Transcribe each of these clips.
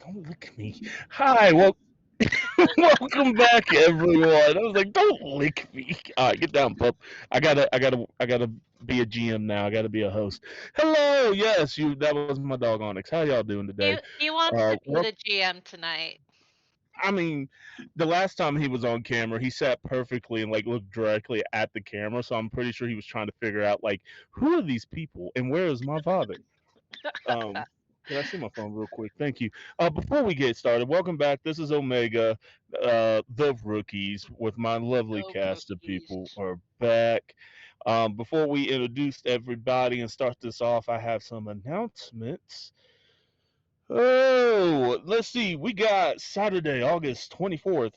Don't lick me. Hi, well, welcome back, everyone. I was like, don't lick me. All right, get down, pup. I gotta be a GM now. I gotta be a host. Hello, yes, you. That was my dog Onyx. How y'all doing today? He wants to be Well, the GM tonight. I mean, the last time he was on camera, he sat perfectly and like looked directly at the camera. So I'm pretty sure he was trying to figure out like who are these people and where is my father. Um, can I see my phone real quick? Thank you. Before we get started, welcome back. This is Omega, the rookies, with my lovely Oh, cast of cookies. people are back. Before we introduce everybody and start this off, I have some announcements. Oh, let's see. We got Saturday, August 24th,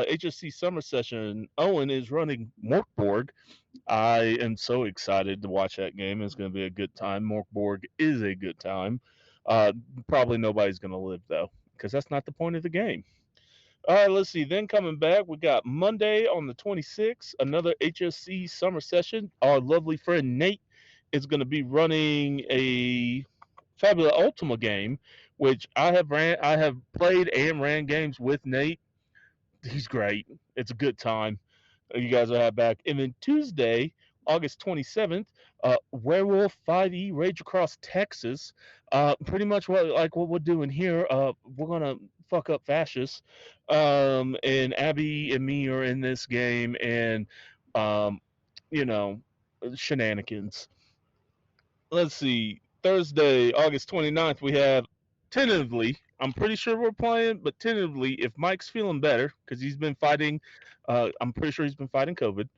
HSC Summer Session. Owen is running Morkborg. I am so excited to watch that game. It's going to be a good time. Morkborg is a good time. Uh, Probably nobody's going to live, though, because that's not the point of the game. All right, let's see. Then coming back, we got Monday on the 26th, another HSC Summer Session. Our lovely friend Nate is going to be running a Fabula Ultima game, which I have played and ran games with Nate. He's great. It's a good time. You guys will have back. And then Tuesday, August 27th, Werewolf 5e Rage Across Texas. Pretty much what we're doing here. We're gonna fuck up fascists. And Abby and me are in this game, and um, you know, shenanigans. Let's see. Thursday, August 29th, we have tentatively. I'm pretty sure we're playing, but tentatively, if Mike's feeling better, because he's been fighting, I'm pretty sure he's been fighting COVID.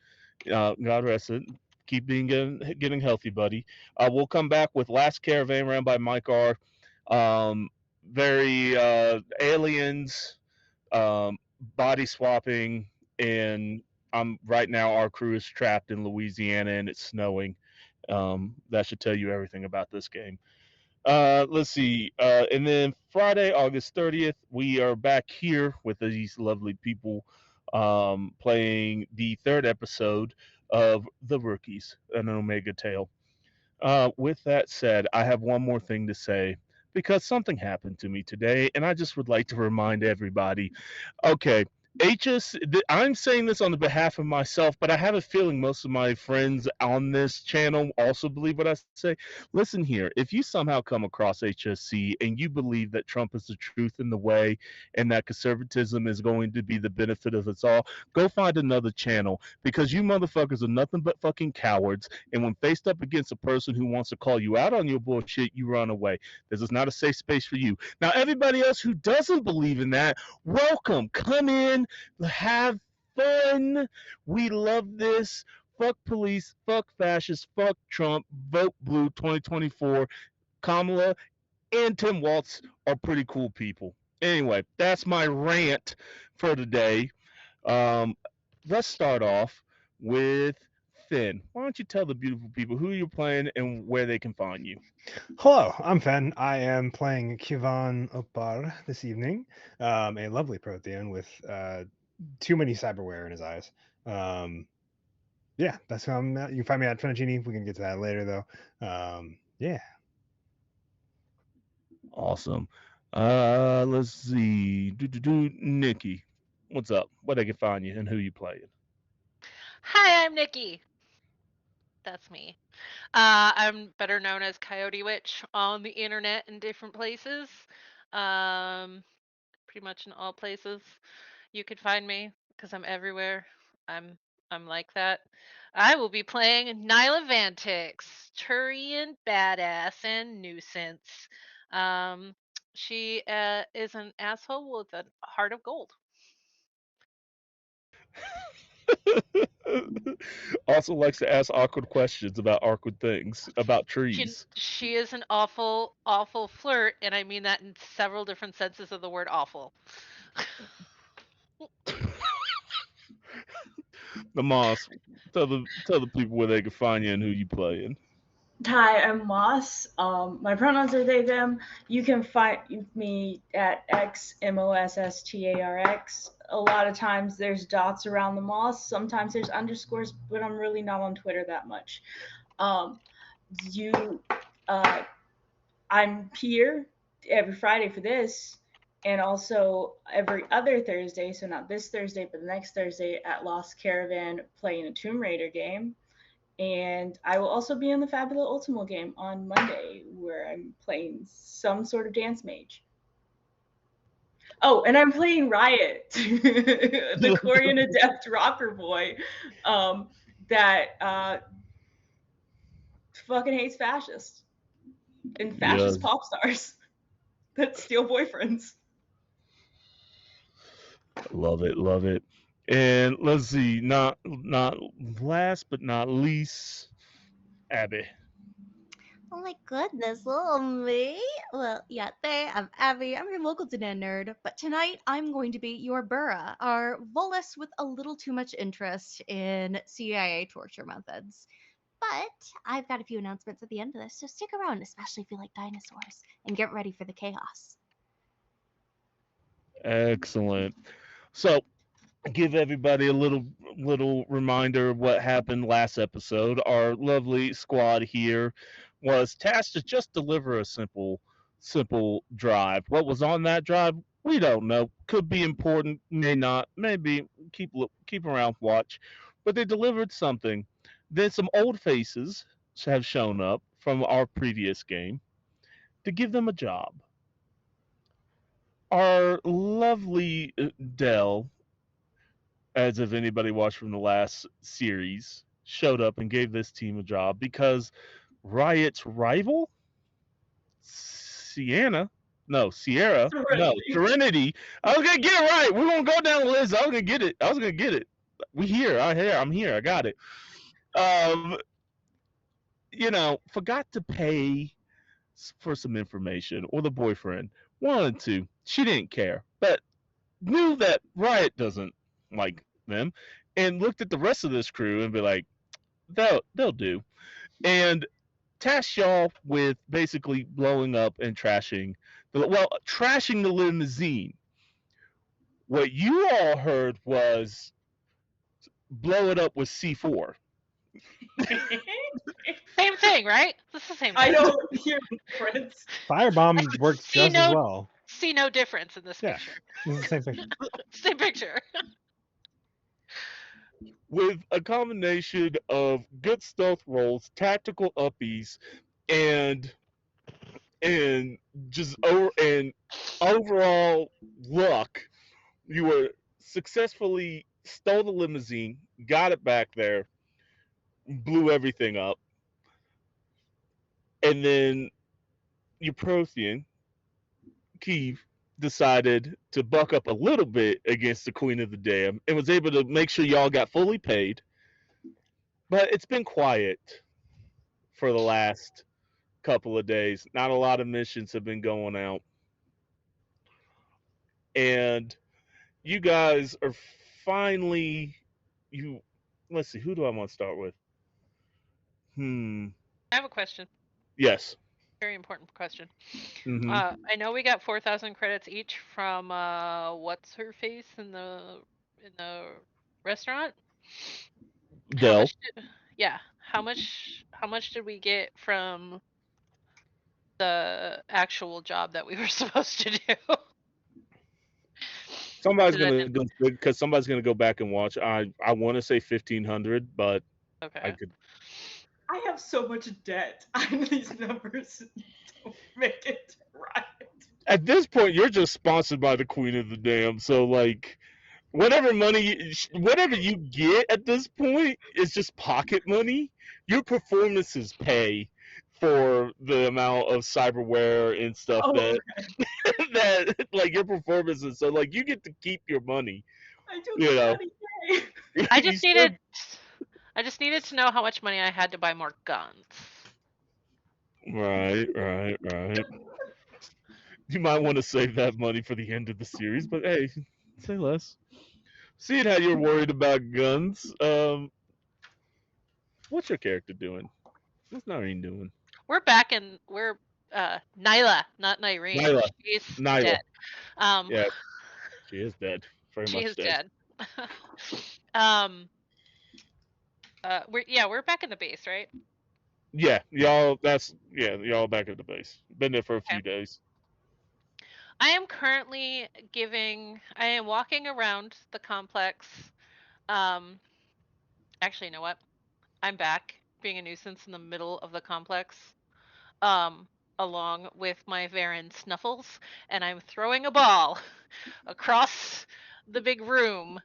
God rest it. Keep getting healthy, buddy. We'll come back with Last Caravan ran by Mike R. Um, very aliens, um, body swapping, and I'm right now. Our crew is trapped in Louisiana and it's snowing. That should tell you everything about this game. Let's see. And then Friday, August 30th, we are back here with these lovely people playing the third episode of The Rookies, an Omega Tale. With that said, I have one more thing to say because something happened to me today, and I just would like to remind everybody. Okay, I'm saying this on the behalf of myself, but I have a feeling most of my friends on this channel also believe what I say. Listen here, if you somehow come across HSC and you believe that Trump is the truth in the way and that conservatism is going to be the benefit of us all, go find another channel because you motherfuckers are nothing but fucking cowards. And when faced up against a person who wants to call you out on your bullshit, you run away. This is not a safe space for you. Now, everybody else who doesn't believe in that, welcome. Come in, have fun. We love this. Fuck police, fuck fascists, fuck Trump, vote blue 2024. Kamala and Tim Waltz are pretty cool people. Anyway, that's my rant for today. Um, let's start off with Finn. Why don't you tell the beautiful people who you're playing and where they can find you? Hello, I'm Fen. I am playing Kivan Opar this evening, a lovely Prothean with too many cyberware in his eyes. Yeah, that's how I'm at. You can find me at Fenagini. We can get to that later, though. Yeah. Awesome. Let's see. Nikki, what's up? Where they can find you and who you playing? Hi, I'm Nikki. That's me. I'm better known as Coyote Witch on the internet in different places. Um, Pretty much in all places you could find me because I'm everywhere. I'm I'm like that. I will be playing Nyla Vantix, Turian badass and nuisance. Um, she is an asshole with a heart of gold. Also likes to ask awkward questions about awkward things, about She trees. she is an awful awful flirt, and I mean that in several different senses of the word awful. The Moss, tell the people where they can find you and who you playing. Hi, I'm Moss. My pronouns are they, them. You can find me at XMOSSTARX. A lot of times there's dots around the Moss. Sometimes there's underscores, but I'm really not on Twitter that much. Um, you, uh, I'm here every Friday for this. and also every other Thursday, so not this Thursday, but the next Thursday at Lost Caravan playing a Tomb Raider game. And I will also be in the Fabula Ultimo game on Monday, where I'm playing some sort of dance mage. Oh, and I'm playing Riot, the Korean adept rocker boy, that fucking hates fascists and fascist Yeah. pop stars that steal boyfriends. Love it, love it. And let's see, not last but not least, Abby. Oh my goodness, little me. Well, yeah, there, I'm Abby. I'm your local Danan nerd, but tonight I'm going to be your Burra, our Volus with a little too much interest in CIA torture methods. But I've got a few announcements at the end of this, so stick around, especially if you like dinosaurs, and get ready for the chaos. Excellent. So, give everybody a little reminder of what happened last episode. Our lovely squad here was tasked to just deliver a simple drive. What was on that drive? We don't know. Could be important, may not. Maybe keep around, watch. But they delivered something. Then some old faces have shown up from our previous game to give them a job. Our lovely Dell, as if anybody watched from the last series, showed up and gave this team a job because Riot's rival, Sierra, Serenity. I was gonna get it right. We're gonna go down the list. I was gonna get it. I'm here. I got it. Um, forgot to pay for some information, or the boyfriend wanted to. She didn't care, but knew that Riot doesn't like them, and looked at the rest of this crew and be like, they'll do, and tasked y'all with basically blowing up and trashing the limousine. What you all heard was blow it up with C4. Same thing, right? This is the same thing. I don't hear the difference. Firebomb works just as well. See no difference in this Yeah. picture. This is the same thing. Same picture. With a combination of good stealth rolls, tactical uppies, and overall luck, you were successfully stole the limousine, got it back there, blew everything up, and then your Prothean, Kiev, decided to buck up a little bit against the Queen of the Dam and was able to make sure y'all got fully paid. But it's been quiet for the last couple of days. Not a lot of missions have been going out. And you guys are finally let's see, who do I want to start with? I have a question. Yes. Very important question. Mm-hmm. I know we got 4,000 credits each from what's her face in the restaurant. Dell. How much did we get from the actual job that we were supposed to do? Somebody's gonna go back and watch. I want to say 1,500, but okay. I have so much debt. These numbers don't make it right. At this point, you're just sponsored by the Queen of the Dam, so like, whatever you get at this point is just pocket money. Your performances pay for the amount of cyberware and stuff that like your performances. So like, you get to keep your money. I do get money. I just needed to know how much money I had to buy more guns. Right. You might want to save that money for the end of the series, but hey, say less. Seeing how you're worried about guns, what's your character doing? What's Nyreen doing? We're Nyla, not Nyreen. She's dead. Yeah, she is dead. Very she much is dead. We're back in the base, right? Yeah, y'all back at the base. Been there for a few days. I am currently I am walking around the complex. Um, actually, you know what? I'm back being a nuisance in the middle of the complex. Um, along with my Varen Snuffles, and I'm throwing a ball across the big room,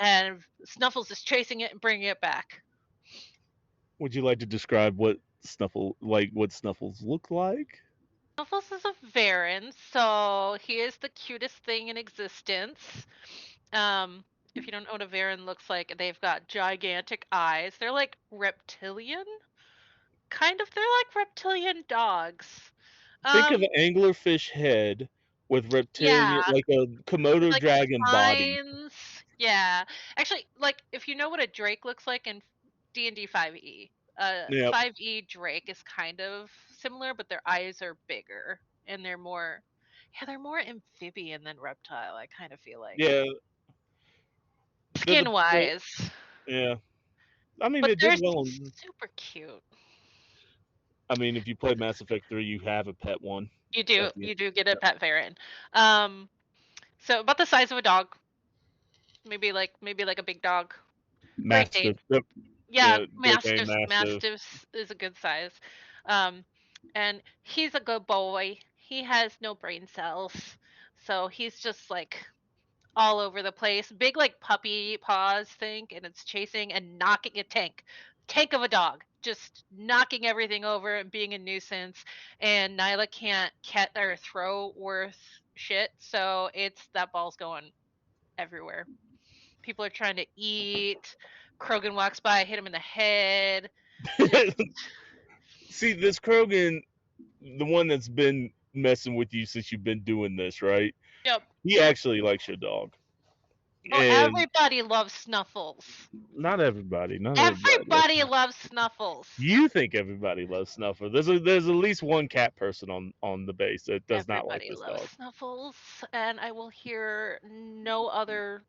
and Snuffles is chasing it and bringing it back. Would you like to describe what Snuffles look like? Snuffles is a Varen, so he is the cutest thing in existence. Um, if you don't know what a Varen looks like, they've got gigantic eyes. They're like reptilian, kind of. They're like reptilian dogs. Think of Um, an anglerfish head with reptilian, yeah, like a with Komodo like dragon body. spines. Yeah, actually, like if you know what a Drake looks like in D&D 5e, Yep. 5e Drake is kind of similar, but their eyes are bigger and they're more amphibian than reptile. I kind of feel like Yeah. They're skin the wise, yeah. I mean, but they they're did well. super cute. I mean, if you play Mass Effect 3, you have a pet one. At the You do get a pet Varen. Um, so about the size of a dog, maybe like a big dog. Great Dane. Mastiff. Yep. Yeah, Yeah, Great Dane Mastiff. Mastiffs is a good size. Um, and he's a good boy. He has no brain cells, so he's just like all over the place. Big like puppy paws, think, and it's chasing and knocking a tank of a dog, just knocking everything over and being a nuisance. And Nyla can't catch or throw worth shit, so that ball's going everywhere. People are trying to eat. Krogan walks by, hit him in the head. Just See, this Krogan, the one that's been messing with you since you've been doing this, right? yep. He actually likes your dog. Oh, And everybody loves Snuffles. not everybody, not everybody. Everybody loves Snuffles. You think everybody loves Snuffer. There's at least one cat person on the base that does not like Everybody this loves dog. Snuffles, and I will hear no other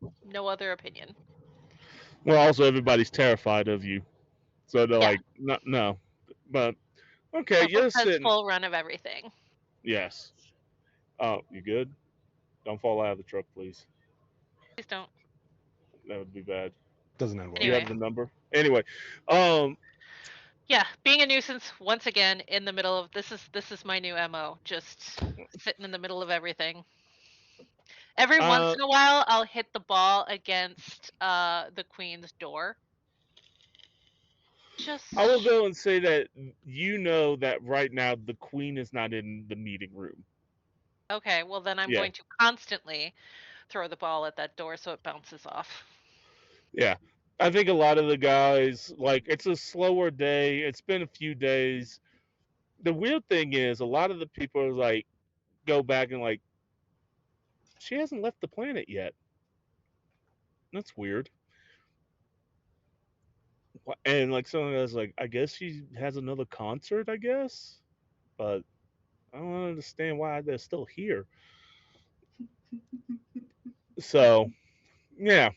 opinion. Well, also everybody's terrified of you. So they're Yeah, like, no. But okay, Snuffles you're has sitting. full run of everything. Yes. Oh, you good? Don't fall out of the truck, please. Please don't. That would be bad. Doesn't end well. You Anyway, have the number? Anyway, um, yeah, being a nuisance once again in the middle of this is my new MO. Just sitting in the middle of everything. Every once uh, in a while, I'll hit the ball against the queen's door. I will Just go and say that you know that right now the queen is not in the meeting room. okay. Well, then I'm Yeah, going to constantly throw the ball at that door so it bounces off. yeah. I think a lot of the guys like it's a slower day. It's been a few days. The weird thing is a lot of the people are like go back and like she hasn't left the planet yet. That's weird. And like someone was like, I guess she has another concert. I guess, but I don't understand why they're still here. So yeah,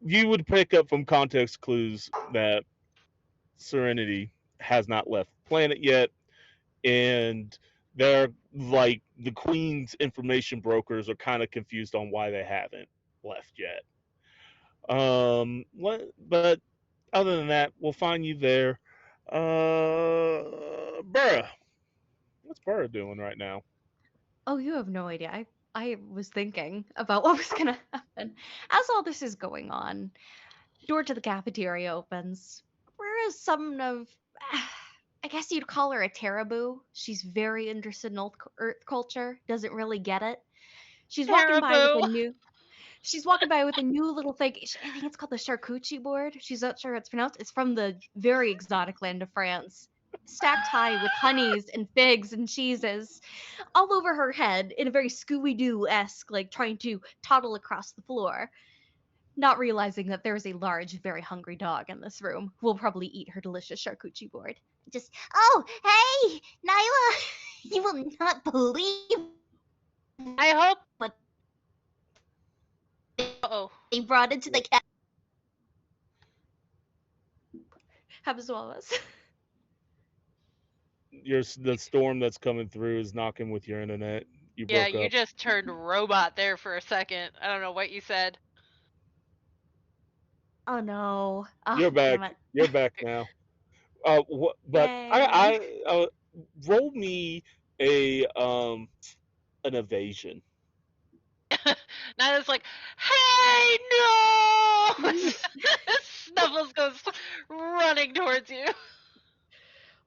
you would pick up from context clues that Serenity has not left the planet yet, and they're like the Queen's information brokers are kind of confused on why they haven't left yet. But other than that, we'll find you there. Burra, what's Burra doing right now? Oh, you have no idea. I was thinking about what was gonna happen as all this is going on. Door to the cafeteria opens. Where is some of, I guess you'd call her a Teraboo. She's very interested in Earth culture. Doesn't really get it. She's walking by with a Caribou. new. She's walking by with a new little thing. I think it's called the charcuterie board. She's not sure how it's pronounced. It's from the very exotic land of France. Stacked high with honeys and figs and cheeses all over her head in a very Scooby Doo esque, like trying to toddle across the floor, not realizing that there is a large, very hungry dog in this room who will probably eat her delicious charcuterie board. Just, oh, hey, Nyla, you will not believe I hope. what Oh, they brought into the cat. Habswalas. The storm that's coming through is knocking with your internet. You Yeah, broke you up. just turned robot there for a second. I don't know what you said. Oh no. Oh, You're back. damn it. You're back now. But Yay. roll me a an evasion. Nyla's like, hey, no! Snuffles goes running towards you.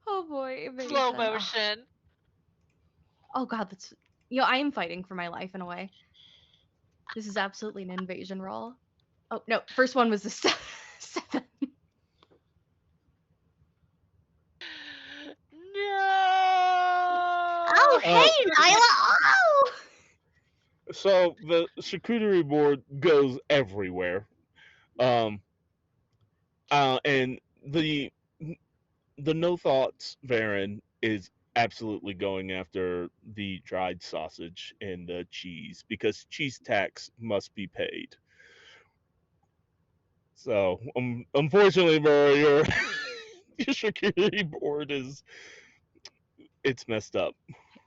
Oh boy, Slow evasion. motion. Oh god, that's I am fighting for my life in a way. This is absolutely an invasion roll. Oh no, first one was a 7. Oh, No! hey, Nyla! Oh! So the charcuterie board goes everywhere. Um, and the no thoughts Varen is absolutely going after the dried sausage and the cheese because cheese tax must be paid. So unfortunately, bro, your your charcuterie board it's messed up.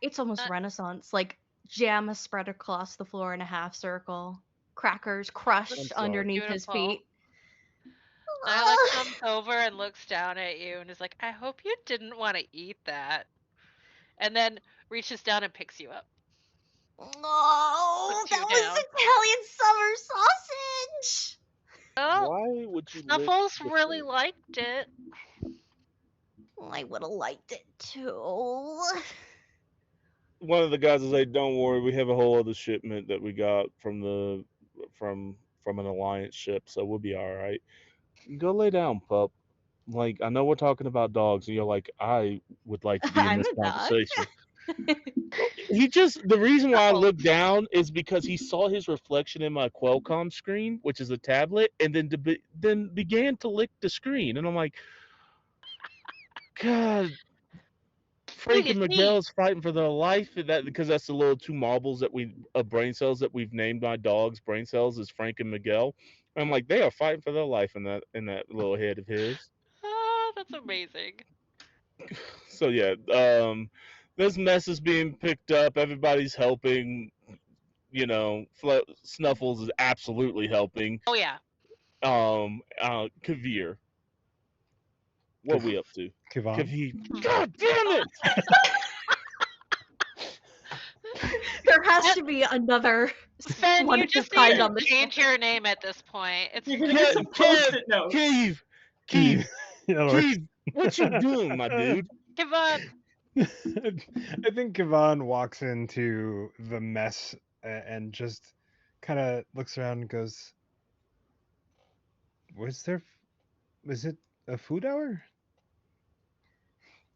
It's almost Renaissance. Like jam is spread across the floor in a half circle. Crackers I'm crushed sorry. underneath his Beautiful. feet. Nyla comes over and looks down at you and is like, I hope you didn't want to eat that. And then reaches down and picks you up. Oh, Puts that you was down. Italian summer sausage. Oh, Why would you lick Snuffles the really thing? liked it. I would have liked it too. One of the guys is like, "Don't worry, we have a whole other shipment that we got from an alliance ship, so we'll be all right. Go lay down, pup. Like, I know we're talking about dogs, and you're like, I would like to be in I'm this a dog. conversation. The reason why I Snuffles. looked down is because he saw his reflection in my Qualcomm screen, which is a tablet, and then began to lick the screen, and I'm like, God, Ooh, Frank you and see. Miguel is fighting for their life. That because that's the little two marbles brain cells that we've named my dog's brain cells is Frank and Miguel. And I'm like, they are fighting for their life in that little head of his. Oh, that's amazing. So yeah, this mess is being picked up. Everybody's helping. Snuffles is absolutely helping. Oh, yeah. Kavir, what are we up to? Kivan? Kavir, God damn it! There has to be another Sven, one you of his just need kind to on this. change your name at this point. It's You're gonna get some post-it notes. Keith, Keith. In other words. Keith, what you doing, my dude? Kevon. I think Kivan walks into the mess and just kind of looks around and goes, Was it a food hour?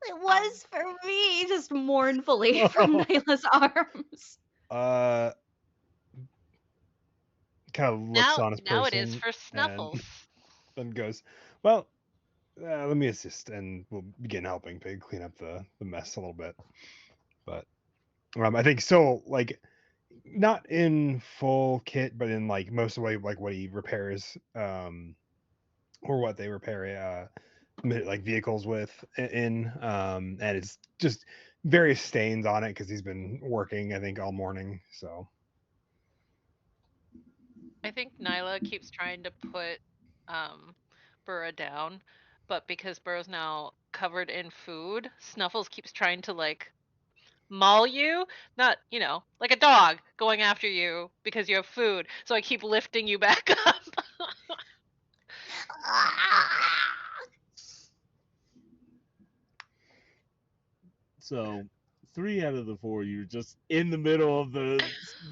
It was for me, just mournfully from Nyla's arms. Kind of looks Now, on his now person it is for and Snuffles. then goes, Well, let me assist and we'll begin helping Pig clean up the mess a little bit. But I think still like not in full kit, but in like most of the way like what he repairs or what they repair like vehicles with and it's just various stains on it because he's been working I think all morning. So I think Nyla keeps trying to put Burra down, but because Burra's now covered in food, Snuffles keeps trying to like maul you. Not, like a dog going after you because you have food. So I keep lifting you back up. So 3 out of the 4 you're just in the middle of the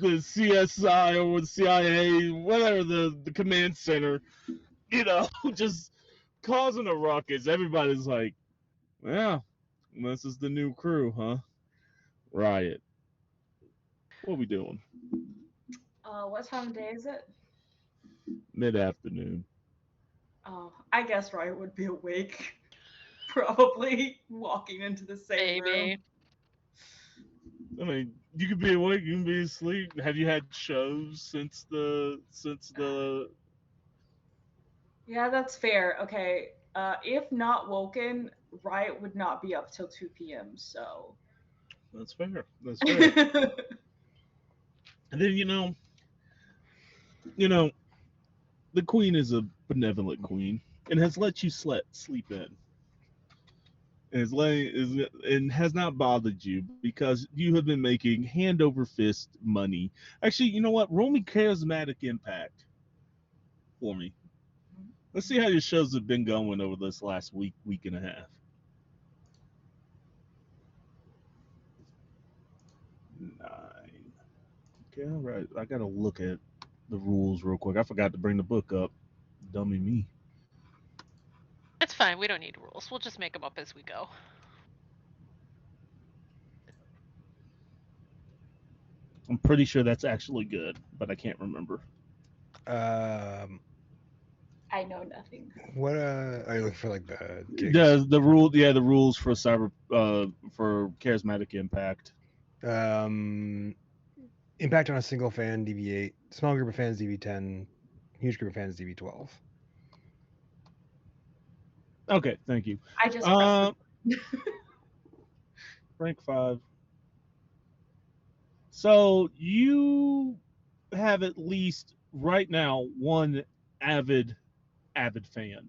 CSI or the CIA, whatever the command center, just causing a ruckus. Everybody's like, yeah, this is the new crew, huh? Riot. What we doing? What time of day is it? Mid-afternoon. Oh, I guess Riot would be awake. Probably walking into the same Maybe. room. I mean, you could be awake, you can be asleep. Have you had shows since the Yeah, that's fair. Okay. If not woken, Riot would not be up till 2 p.m. So That's fair. That's fair. And then you know, the queen is a benevolent queen and has let you sleep in. And has not bothered you because you have been making hand over fist money. Actually, you know what? Roll me charismatic impact for me. Let's see how your shows have been going over this last week and a half. 9. Okay, all right. I gotta look at the rules real quick. I forgot to bring the book up. Dummy me. It's fine. We don't need rules. We'll just make them up as we go. I'm pretty sure that's actually good, but I can't remember. Um, I know nothing. what are you looking for? Like the gigs? The rules for for charismatic impact. Impact on a single fan DV8, small group of fans DV10, huge group of fans DV12. Okay, thank you. I just pressed Uh, the rank 5. So you have at least right now one avid fan,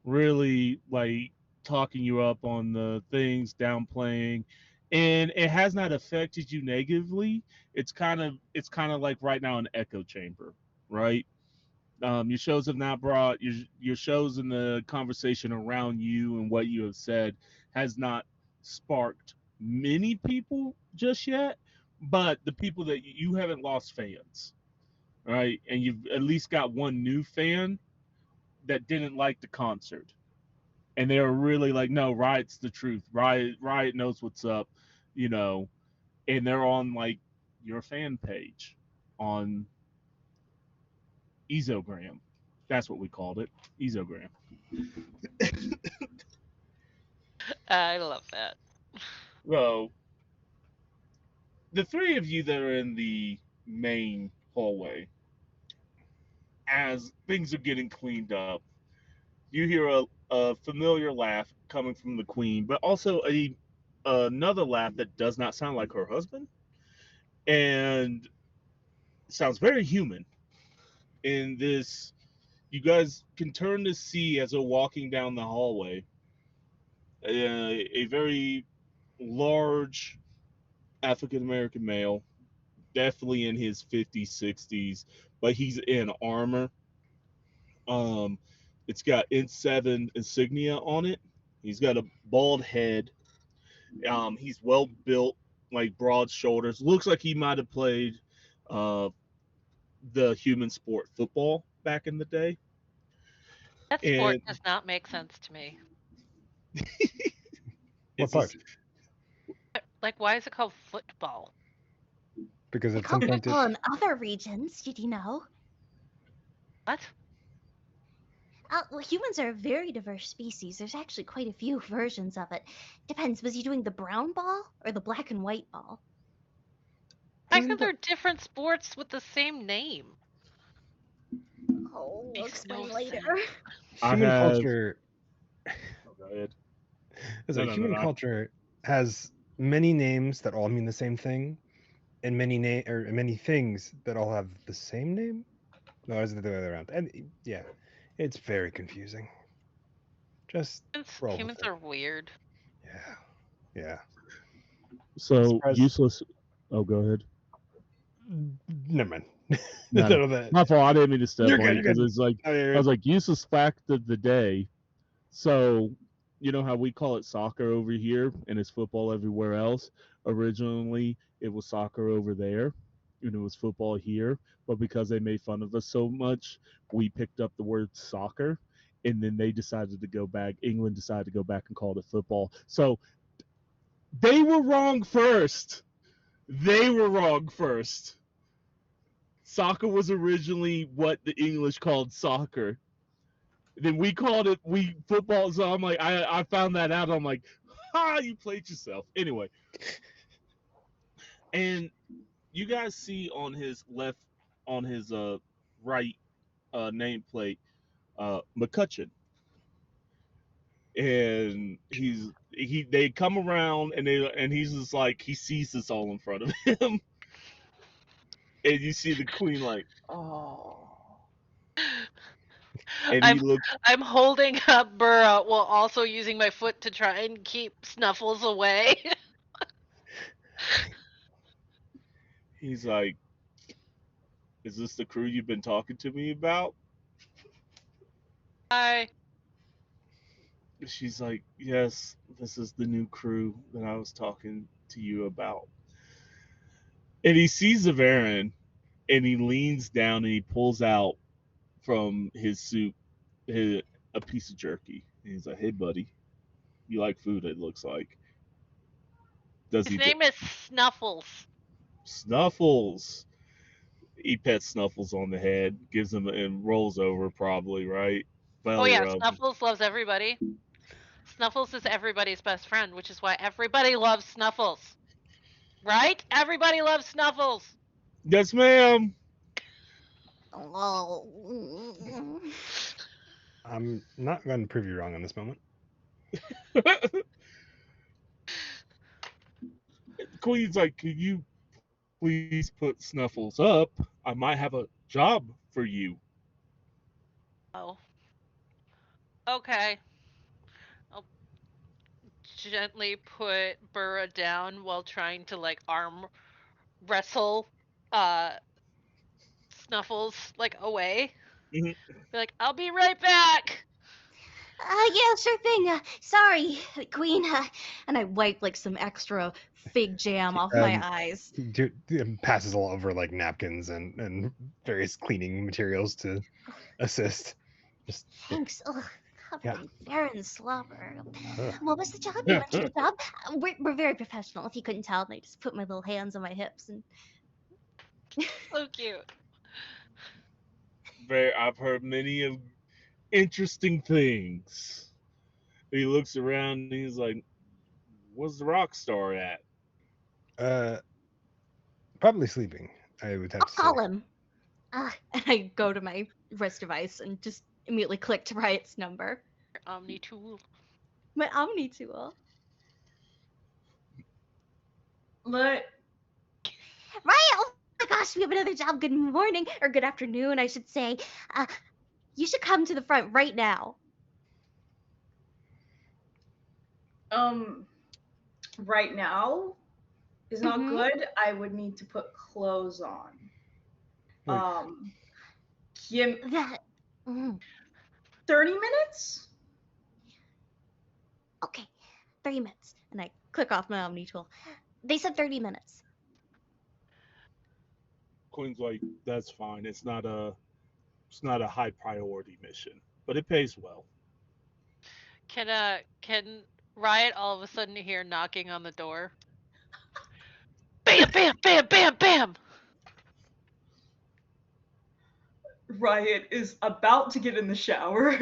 really like talking you up on the things, downplaying, and it has not affected you negatively. It's kind of like right now an echo chamber, right? Your shows have not brought your shows and the conversation around you and what you have said has not sparked many people just yet, but the people that you haven't lost fans, right? And you've at least got one new fan that didn't like the concert, and they were really like, no, Riot's the truth. Riot knows what's up, you know, and they're on like your fan page on Ezogram. That's what we called it, Ezogram. I love that. So the three of you that are in the main hallway, as things are getting cleaned up, you hear a familiar laugh coming from the queen, but also another laugh that does not sound like her husband and sounds very human. In this, you guys can turn to see as they're walking down the hallway a very large African American male, definitely in his 50s, 60s, but he's in armor. Um, it's got N7 insignia on it. He's got a bald head. He's well built, like broad shoulders. Looks like he might have played uh, the human sport football back in the day. That sport And does not make sense to me. What it's part? just, Like, why is it called football? Because They at call some point football in other regions. Did you know? What? Well, humans are a very diverse species. There's actually quite a few versions of it. Depends. Was he doing the brown ball or the black and white ball? How Doesn't come the they're different sports with the same name? oh, we'll Makes no explain later. sense. I human have. culture, Oh, go ahead. as No, a no, no, human no. culture has many names that all mean the same thing, and many things that all have the same name. No, is it the other way around? And yeah, it's very confusing. Just roll with Humans it. are weird. Yeah, yeah. So Surprise. useless. Oh, go ahead. Never mind. No, no, None of that. my fault. I didn't mean to step You're on good. you You're because good. it's like Oh, yeah, I was like useless fact of the day. So you know how we call it soccer over here and it's football everywhere else. Originally, it was soccer over there, and it was football here. But because they made fun of us so much, we picked up the word soccer, and then they decided to go back. England decided to go back and call it football. So they were wrong first. They were wrong first. Soccer was originally what the English called soccer. Then we called it we football. So I'm like, I found that out. I'm like, ha, you played yourself. Anyway, and you guys see on his left, on his right nameplate, McCutcheon, and they come around and he's just like he sees this all in front of him. And you see the queen like, oh. And I'm he looks. I'm holding up Burra while also using my foot to try and keep Snuffles away. He's like, "Is this the crew you've been talking to me about?" I She's like, "Yes, this is the new crew that I was talking to you about." And he sees the Varan, and he leans down and he pulls out from his suit a piece of jerky. And he's like, "Hey, buddy, you like food? It looks like." Does His he? name is Snuffles. Snuffles. He pets Snuffles on the head, gives him and rolls over probably, right? Oh Belly yeah, rub. Snuffles loves everybody. Snuffles is everybody's best friend, which is why everybody loves Snuffles. Right? Everybody loves Snuffles. Yes, ma'am. Oh. I'm not going to prove you wrong on this moment. Queen's like, "Could you please put Snuffles up? I might have a job for you." Oh. Okay. I'll gently put Burra down while trying to like arm wrestle uh Snuffles like away. Mhm. Be like, I'll be right back. Yeah, sure thing. Sorry, Queen. And I wipe like some extra fig jam off my eyes. He passes all over like napkins and various cleaning materials to assist. Just Thanks. Ugh, covered Yeah. in Baron slobber. Ugh. What was the job? You mentioned the job. We're very professional. If you couldn't tell, and I just put my little hands on my hips and. So cute. I've heard many of interesting things. He looks around and he's like, "Where's the rock star at?" Uh, probably sleeping. I would have I'll to say. call him. And I go to my wrist device and just immediately click to Riot's number. Omni tool. My Omni tool. But Riot! Oh my gosh, we have another job. Good morning, or good afternoon, I should say. You should come to the front right now. right now is not Mhm. good. I would need to put clothes on. Wait. Give That. Mm, 30 minutes? okay, 30 minutes. And I click off my Omni tool. They said 30 minutes. Queen's like, "That's fine. It's not a high priority mission, but it pays well." Can Riot all of a sudden hear knocking on the door? Bam, bam, bam, bam, bam. Riot is about to get in the shower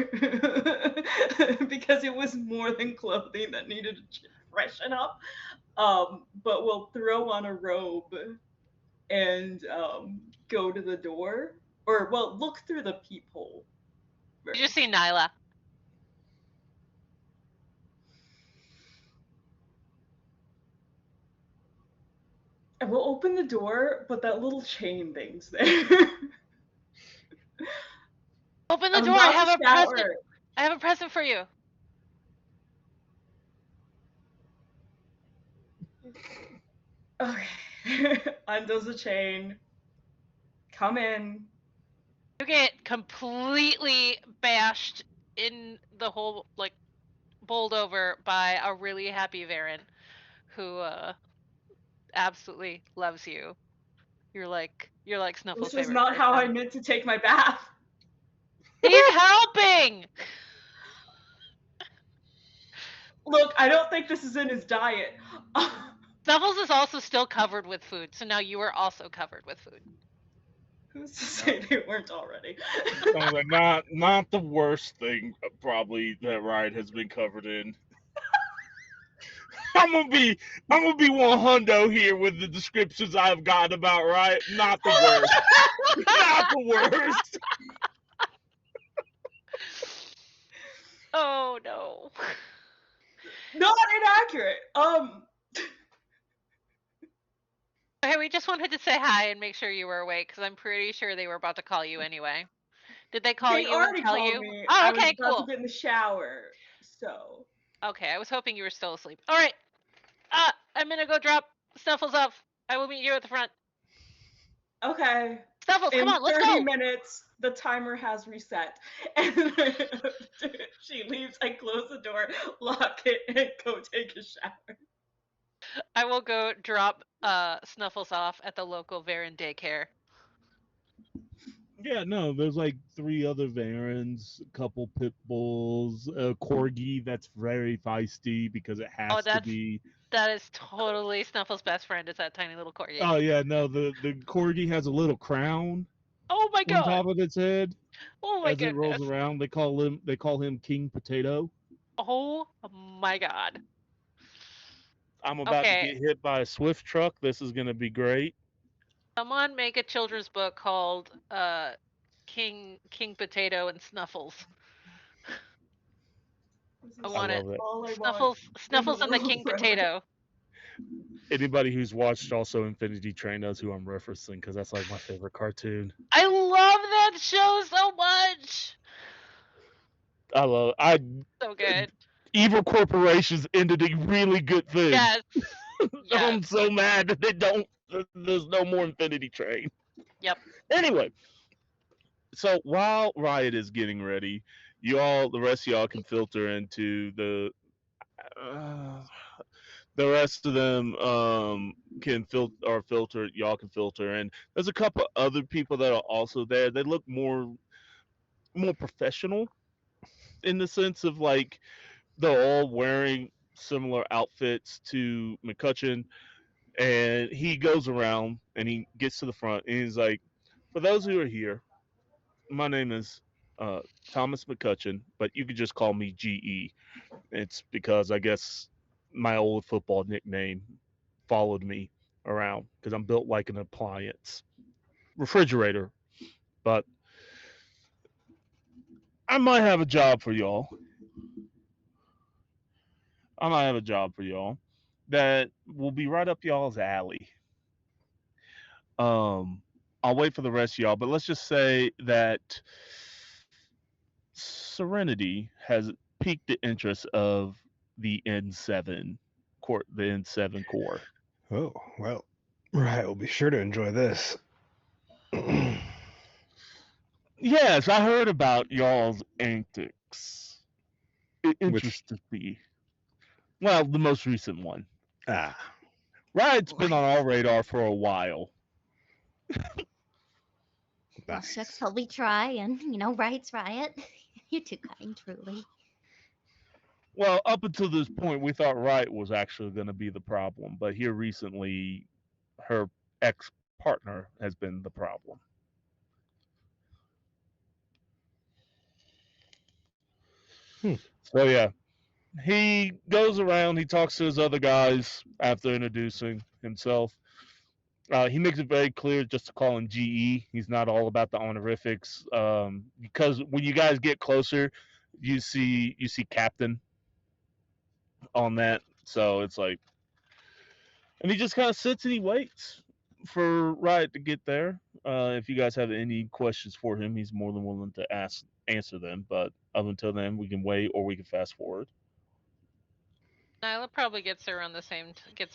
because it was more than clothing that needed to freshen up. But we'll throw on a robe and go to the door, or well, look through the peephole. You just see Nyla. And we'll open the door, but that little chain thing's there. Open the I'm door. I about have to a present. shower. I have a present for you. Okay. Undoes the chain. Come in. You get completely bashed in the whole, like, bowled over by a really happy Varen who absolutely loves you. You're like Snuffle's This was favorite not how I person. meant to take my bath. He's helping. Look, I don't think this is in his diet. Snuffles is also still covered with food, so now you are also covered with food. Who's to say they weren't already? Sounds like not the worst thing probably that Riot has been covered in. I'm gonna be 100 here with the descriptions I've got about Riot. Not the worst. Not the worst. Oh no. Not inaccurate. Hey, we just wanted to say hi and make sure you were awake because I'm pretty sure they were about to call you anyway. Did they call They you and already tell called you? me. Oh, I was okay, about to cool. get in the shower. So. Okay, I was hoping you were still asleep. All right. I'm gonna go drop Snuffles off. I will meet you at the front. Okay. Snuffles, come In on, let's 30 go. minutes, the timer has reset. And she leaves. I close the door, lock it, and go take a shower. I will go drop Snuffles off at the local Varan daycare. Yeah, no, there's like 3 other Varens, a couple pit bulls, a corgi that's very feisty because it Oh, has to be. that is totally Snuffles' best friend. Is that tiny little corgi? Oh yeah, no, the corgi has a little crown Oh my on god. top of its head Oh my as it rolls goodness. around. They call him King Potato. Oh my god. I'm about to Okay, get hit by a swift truck. This is gonna be great. someone make a children's book called King Potato and Snuffles. I This I is want it. love it. all I want in the Snuffles and the world King forever. Potato. Anybody who's watched also Infinity Train knows who I'm referencing because that's like my favorite cartoon. I love that show so much. I So good. evil corporations ended a really good thing. Yes. Yes. I'm so mad that they don't. There's no more Infinity Train. Yep. Anyway, so while Riot is getting ready, the rest of y'all can filter into uh, the rest of them can filter. Y'all can filter, and there's a couple other people that are also there. They look more professional in the sense of like they're all wearing similar outfits to McCutcheon, and he goes around and he gets to the front and he's like, "For those who are here, my name is uh, Thomas McCutcheon, but you could just call me GE. It's because I guess my old football nickname followed me around because I'm built like an appliance refrigerator. But I might have a job for y'all. I might have a job for y'all that will be right up y'all's alley. Um, I'll wait for the rest of y'all, but let's just say that Serenity has piqued the interest of the N7 core. Oh, well, right. We'll be sure to enjoy this. Yes, I heard about y'all's antics. It Which, interested me. Well, the most recent one. ah, Riot's been on our radar for a while. Well, nice. shucks, we try, and Riot's Riot. You're too kind, truly. Well, up until this point, we thought Riot was actually going to be the problem, but here recently, her ex partner has been the problem. Hmm. So, yeah, he goes around, he talks to his other guys after introducing himself. He makes it very clear just to call him GE. He's not all about the honorifics. Because when you guys get closer, you see Captain on that. So it's like, and he just kind of sits and he waits for Riot to get there. If you guys have any questions for him, he's more than willing to answer them. But up until then, we can wait or we can fast forward. Nyla probably gets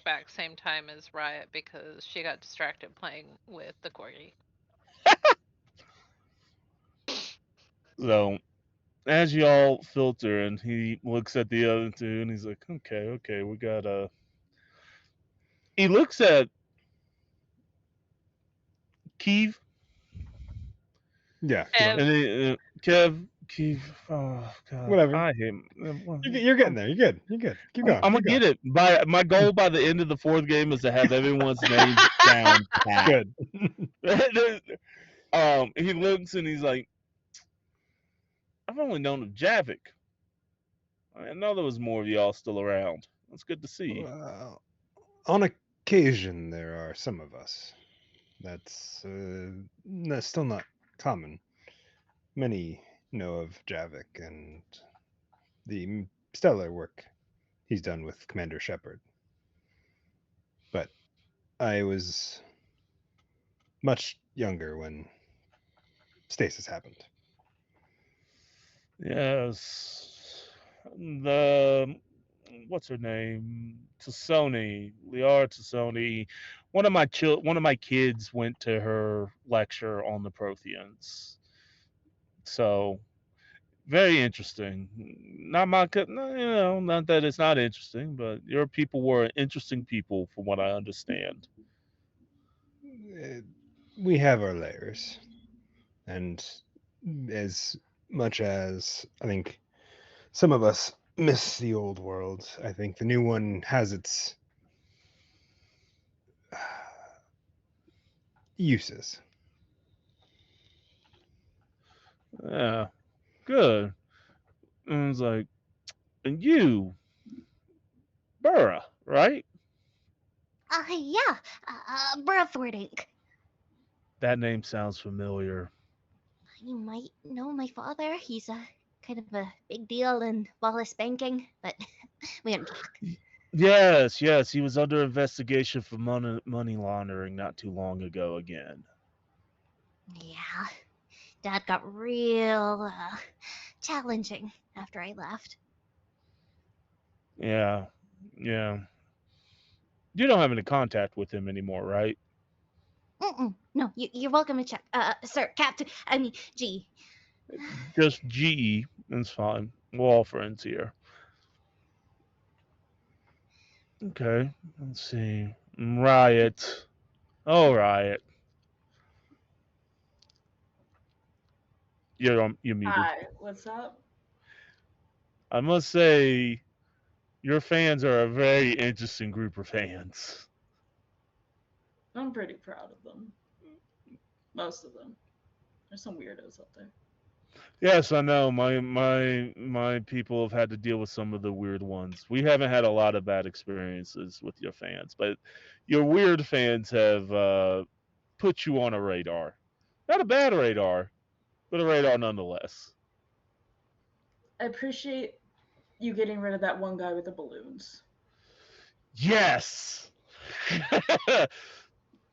back same time as Riot because she got distracted playing with the corgi. So as y'all filter, and he looks at the other two, and he's like, okay, we got a. He looks at Keeve, Yeah, Kev. and then Keeve. Oh God, whatever. I hate him. You're getting there. You're good. You're good. Keep going. I'm gonna Keep going. get it. My goal by the end of the 4th game is to have everyone's names down pat. Good. He looks and he's like, I've only known of Javik. I know there was more of y'all still around. That's good to see. Well, on occasion, there are some of us. That's still not common. Many know of Javik and the stellar work he's done with Commander Shepard. But I was much younger when stasis happened. Yes. The what's her name? Tassoni, Liara Tassoni. One of my kids went to her lecture on the Protheans. So very interesting. Not my, not that it's not interesting, but your people were interesting people, from what I understand. We have our layers, and as much as I think some of us miss the old world, I think the new one has its uses. Yeah, good. And it's like, and you, Burra, right? Yeah, Breathwarding. That name sounds familiar. You might know my father. He's a kind of a big deal in Wallace banking, but we don't talk. Yes, yes, he was under investigation for money laundering not too long ago again. Yeah, Dad got real challenging after I left. Yeah, yeah. You don't have any contact with him anymore, right? No, you're welcome to check. Sir, Captain. I mean, G. Just GE. That's fine. We're all friends here. Okay, let's see. Riot. Oh, Riot. You're muted. Hi, what's up? I must say, your fans are a very interesting group of fans. I'm pretty proud of them. Most of them. There's some weirdos out there. Yes, I know. My people have had to deal with some of the weird ones. We haven't had a lot of bad experiences with your fans, but your weird fans have put you on a radar. Not a bad radar, but a radar nonetheless. I appreciate you getting rid of that one guy with the balloons. Yes.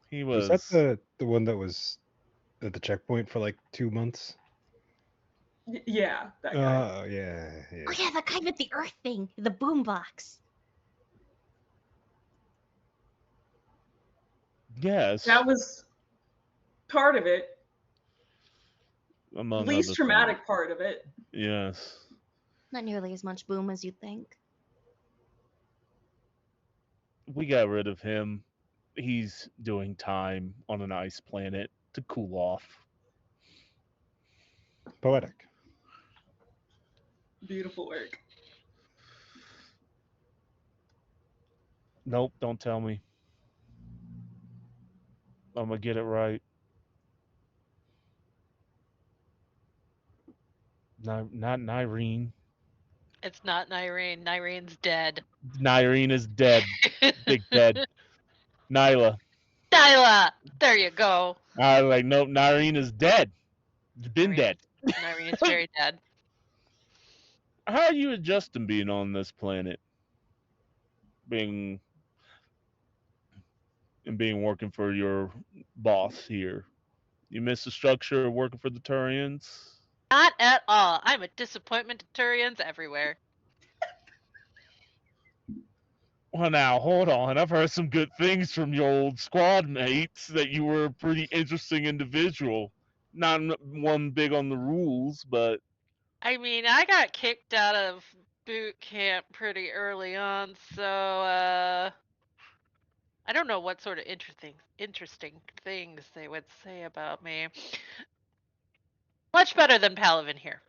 He Was was. that the one that was at the checkpoint for like 2 months? Yeah, that guy. Oh yeah, yeah. Oh yeah, the guy with the Earth thing, the boombox. Yes. That was part of it. Among Least other traumatic things. part of it. Yes. Not nearly as much boom as you'd think. We got rid of him. He's doing time on an ice planet to cool off. Poetic. Beautiful work. Nope, don't tell me. I'm gonna get it right. Not Nyrene. It's not Nyrene. Nyrene's dead. Nyrene is dead. Big dead. Nyla. Nyla! There you go. I like nope. Nyrene is dead. Been Nyrene, dead. Nyrene is very dead. How are you adjusting being on this planet? Being working for your boss here. You miss the structure of working for the Turians? Not at all. I'm a disappointment to Turians everywhere. Well, now hold on. I've heard some good things from your old squad mates that you were a pretty interesting individual. Not one big on the rules, but I mean, I got kicked out of boot camp pretty early on, so I don't know what sort of interesting things they would say about me. Much better than Palavin here.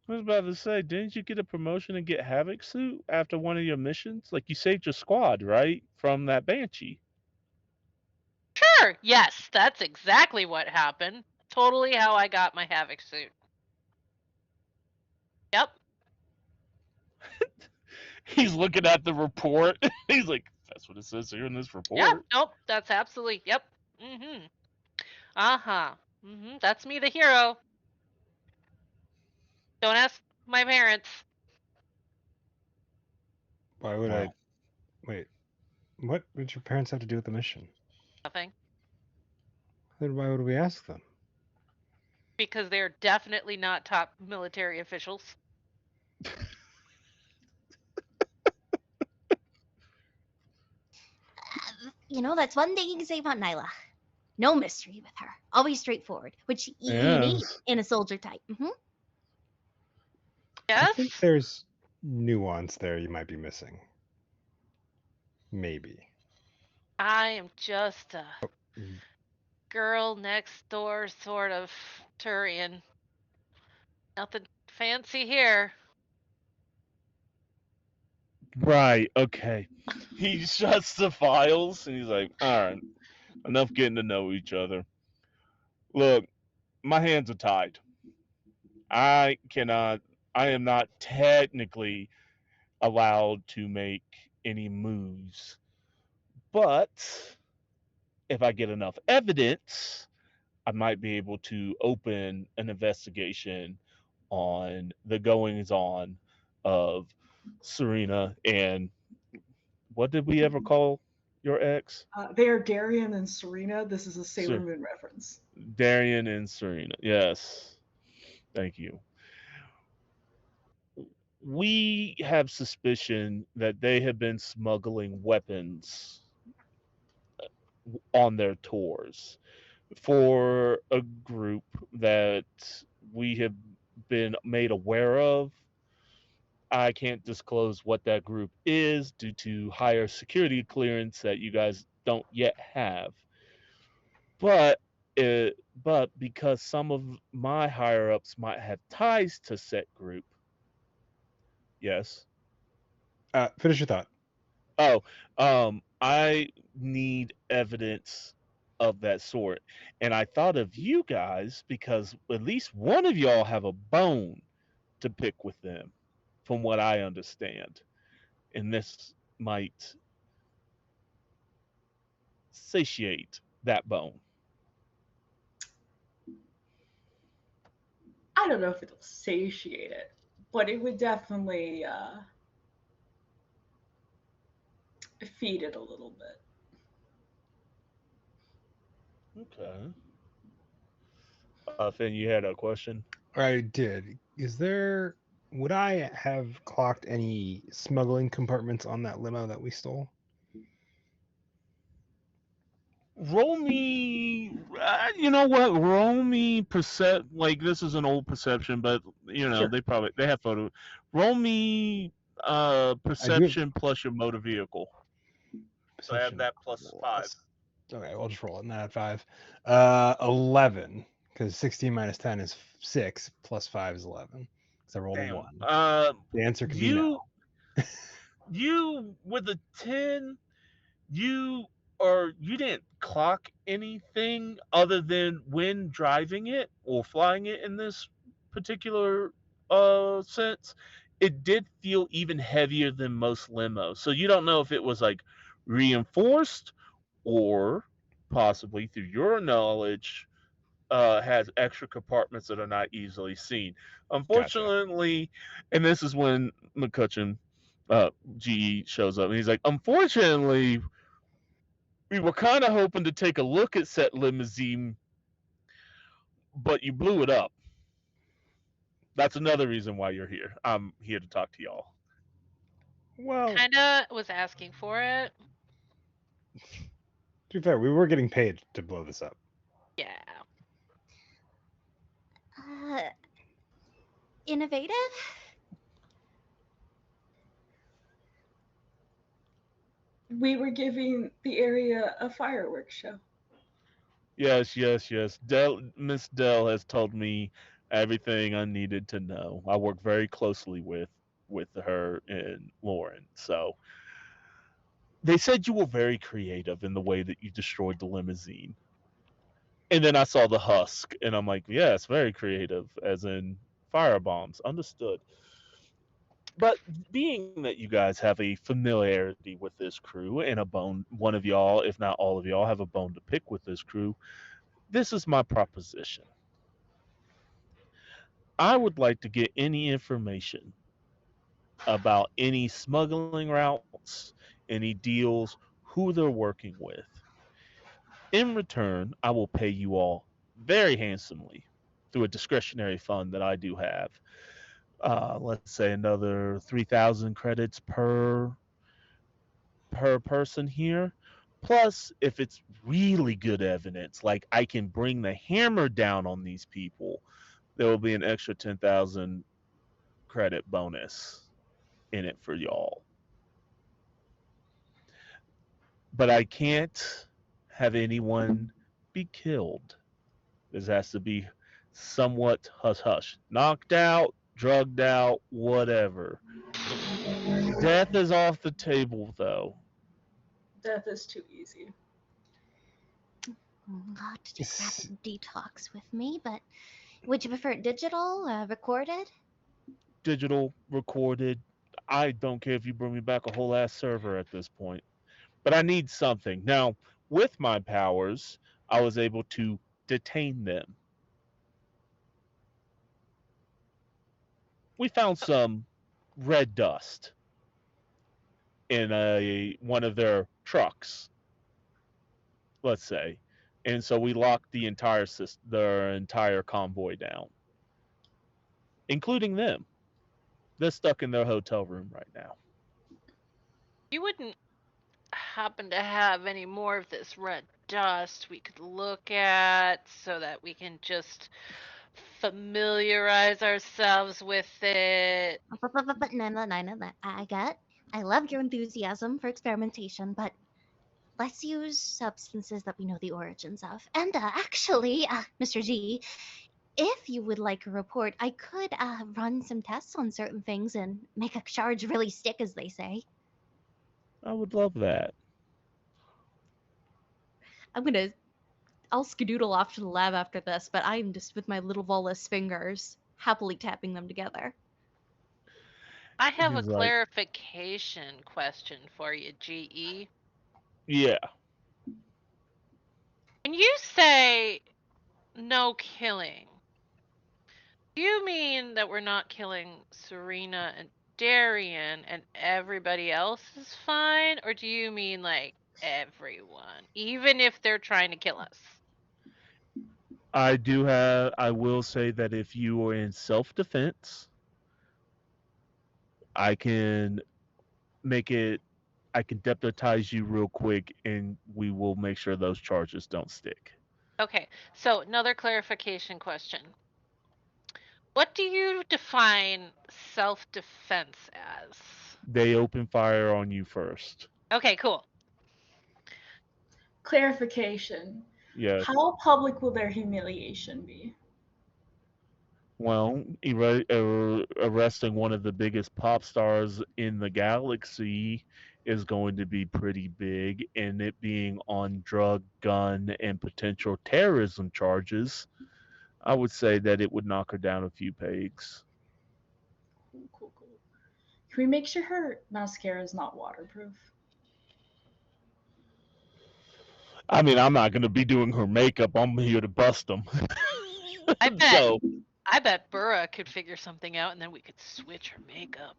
I was about to say, didn't you get a promotion and get Havoc suit after one of your missions? Like you saved your squad, right, from that Banshee. Sure, yes, that's exactly what happened. Totally how I got my Havoc suit. Yep. He's looking at the report. He's like, that's what it says here in this report. Yeah, nope, that's absolutely, yep. Uh-huh. That's me, the hero. Don't ask my parents. Why would Wow. I? Wait, what did your parents have to do with the mission? Nothing. Then why would we ask them? Because they're definitely not top military officials. That's one thing you can say about Nyla. No mystery with her. Always straightforward, which you need Yes. in a soldier type. I think Yes? there's nuance there you might be missing. Maybe. I am just a Mm, girl next door sort of Turian. Nothing fancy here. Right. Okay. He shuts the files and he's like, all right, enough getting to know each other. Look, my hands are tied. I cannot, I am not technically allowed to make any moves. But if I get enough evidence, I might be able to open an investigation on the goings on of Serena and what did we ever call your ex? They are Darian and Serena. This is a Sailor Sir Moon reference. Darian and Serena. Yes. Thank you. We have suspicion that they have been smuggling weapons on their tours for a group that we have been made aware of. I can't disclose what that group is due to higher security clearance that you guys don't yet have. But but because some of my higher ups might have ties to set group, yes. Finish your thought. Oh, I need evidence of that sort. And I thought of you guys because at least one of y'all have a bone to pick with them, from what I understand. And this might satiate that bone. I don't know if it'll satiate it, but it would definitely feed it a little bit. Okay. Finn, you had a question? I did. Would I have clocked any smuggling compartments on that limo that we stole? Roll me, you know what? Roll me like this is an old perception, but Sure. they have photo. Roll me I do have perception plus your motor vehicle. So I have perception that plus 5. plus. Okay, I'll just roll it. Not 5. 11. Because 16 minus 10 is 6, plus 5 is 11. Because I rolled a Damn. 1. The answer can be You no. you with a 10, you didn't clock anything other than when driving it or flying it in this particular sense. It did feel even heavier than most limos. So you don't know if it was like reinforced or possibly through your knowledge has extra compartments that are not easily seen. Gotcha. Unfortunately, and this is when McCutcheon GE shows up and he's like, unfortunately, we were kind of hoping to take a look at set limousine, but you blew it up. That's another reason why you're here. I'm here to talk to y'all. Well, Kinda was asking for it. to be fair, we were getting paid to blow this up. Yeah. Uh, Innovative? We were giving the area a fireworks show. Yes, yes, yes. Miss Dell has told me everything I needed to know. I work very closely with her and Lauren. So they said you were very creative in the way that you destroyed the limousine. And then I saw the husk, and I'm like, yes, very creative, as in fire bombs. Understood. But being that you guys have a familiarity with this crew and a bone, one of y'all, if not all of y'all, have a bone to pick with this crew, this is my proposition. I would like to get any information about any smuggling routes, any deals, who they're working with. In return, I will pay you all very handsomely through a discretionary fund that I do have. Let's say another 3,000 credits per person here. Plus, if it's really good evidence, like I can bring the hammer down on these people, there will be an extra 10,000 credit bonus in it for y'all. But I can't have anyone be killed. This has to be somewhat hush hush. Knocked out, drugged out, whatever. Death is off the table, though. Death is too easy. Got to grab a detox with me, but would you prefer it digital, recorded? Digital, recorded. I don't care if you bring me back a whole ass server at this point. But I need something. Now, with my powers, I was able to detain them. We found some red dust in a one of their trucks, let's say. And so we locked the entire their entire convoy down, including them. They're stuck in their hotel room right now. You wouldn't happen to have any more of this red dust we could look at so that we can just familiarize ourselves with it? But no, I loved your enthusiasm for experimentation, but let's use substances that we know the origins of. And actually, Mr. G, if you would like a report, I could run some tests on certain things and make a charge really stick, as they say. I would love that. I'll skedoodle off to the lab after this, but I'm just with my little Volus fingers, happily tapping them together. I have a He's like, clarification question for you, GE. yeah, When you say no killing, do you mean that we're not killing Serena and Darian and everybody else is fine? Or do you mean like everyone, even if they're trying to kill us? I will say that if you are in self defense, I can make it, I can deputize you real quick and we will make sure those charges don't stick. Okay, so another clarification question. What do you define self-defense as? They open fire on you first. Okay, cool. Clarification. Yes. How public will their humiliation be? Well, arresting one of the biggest pop stars in the galaxy is going to be pretty big, and it being on drug, gun, and potential terrorism charges, I would say that it would knock her down a few pegs. Cool. Can we make sure her mascara is not waterproof? I mean, I'm not going to be doing her makeup. I'm here to bust them. I bet So, I bet Burra could figure something out and then we could switch her makeup.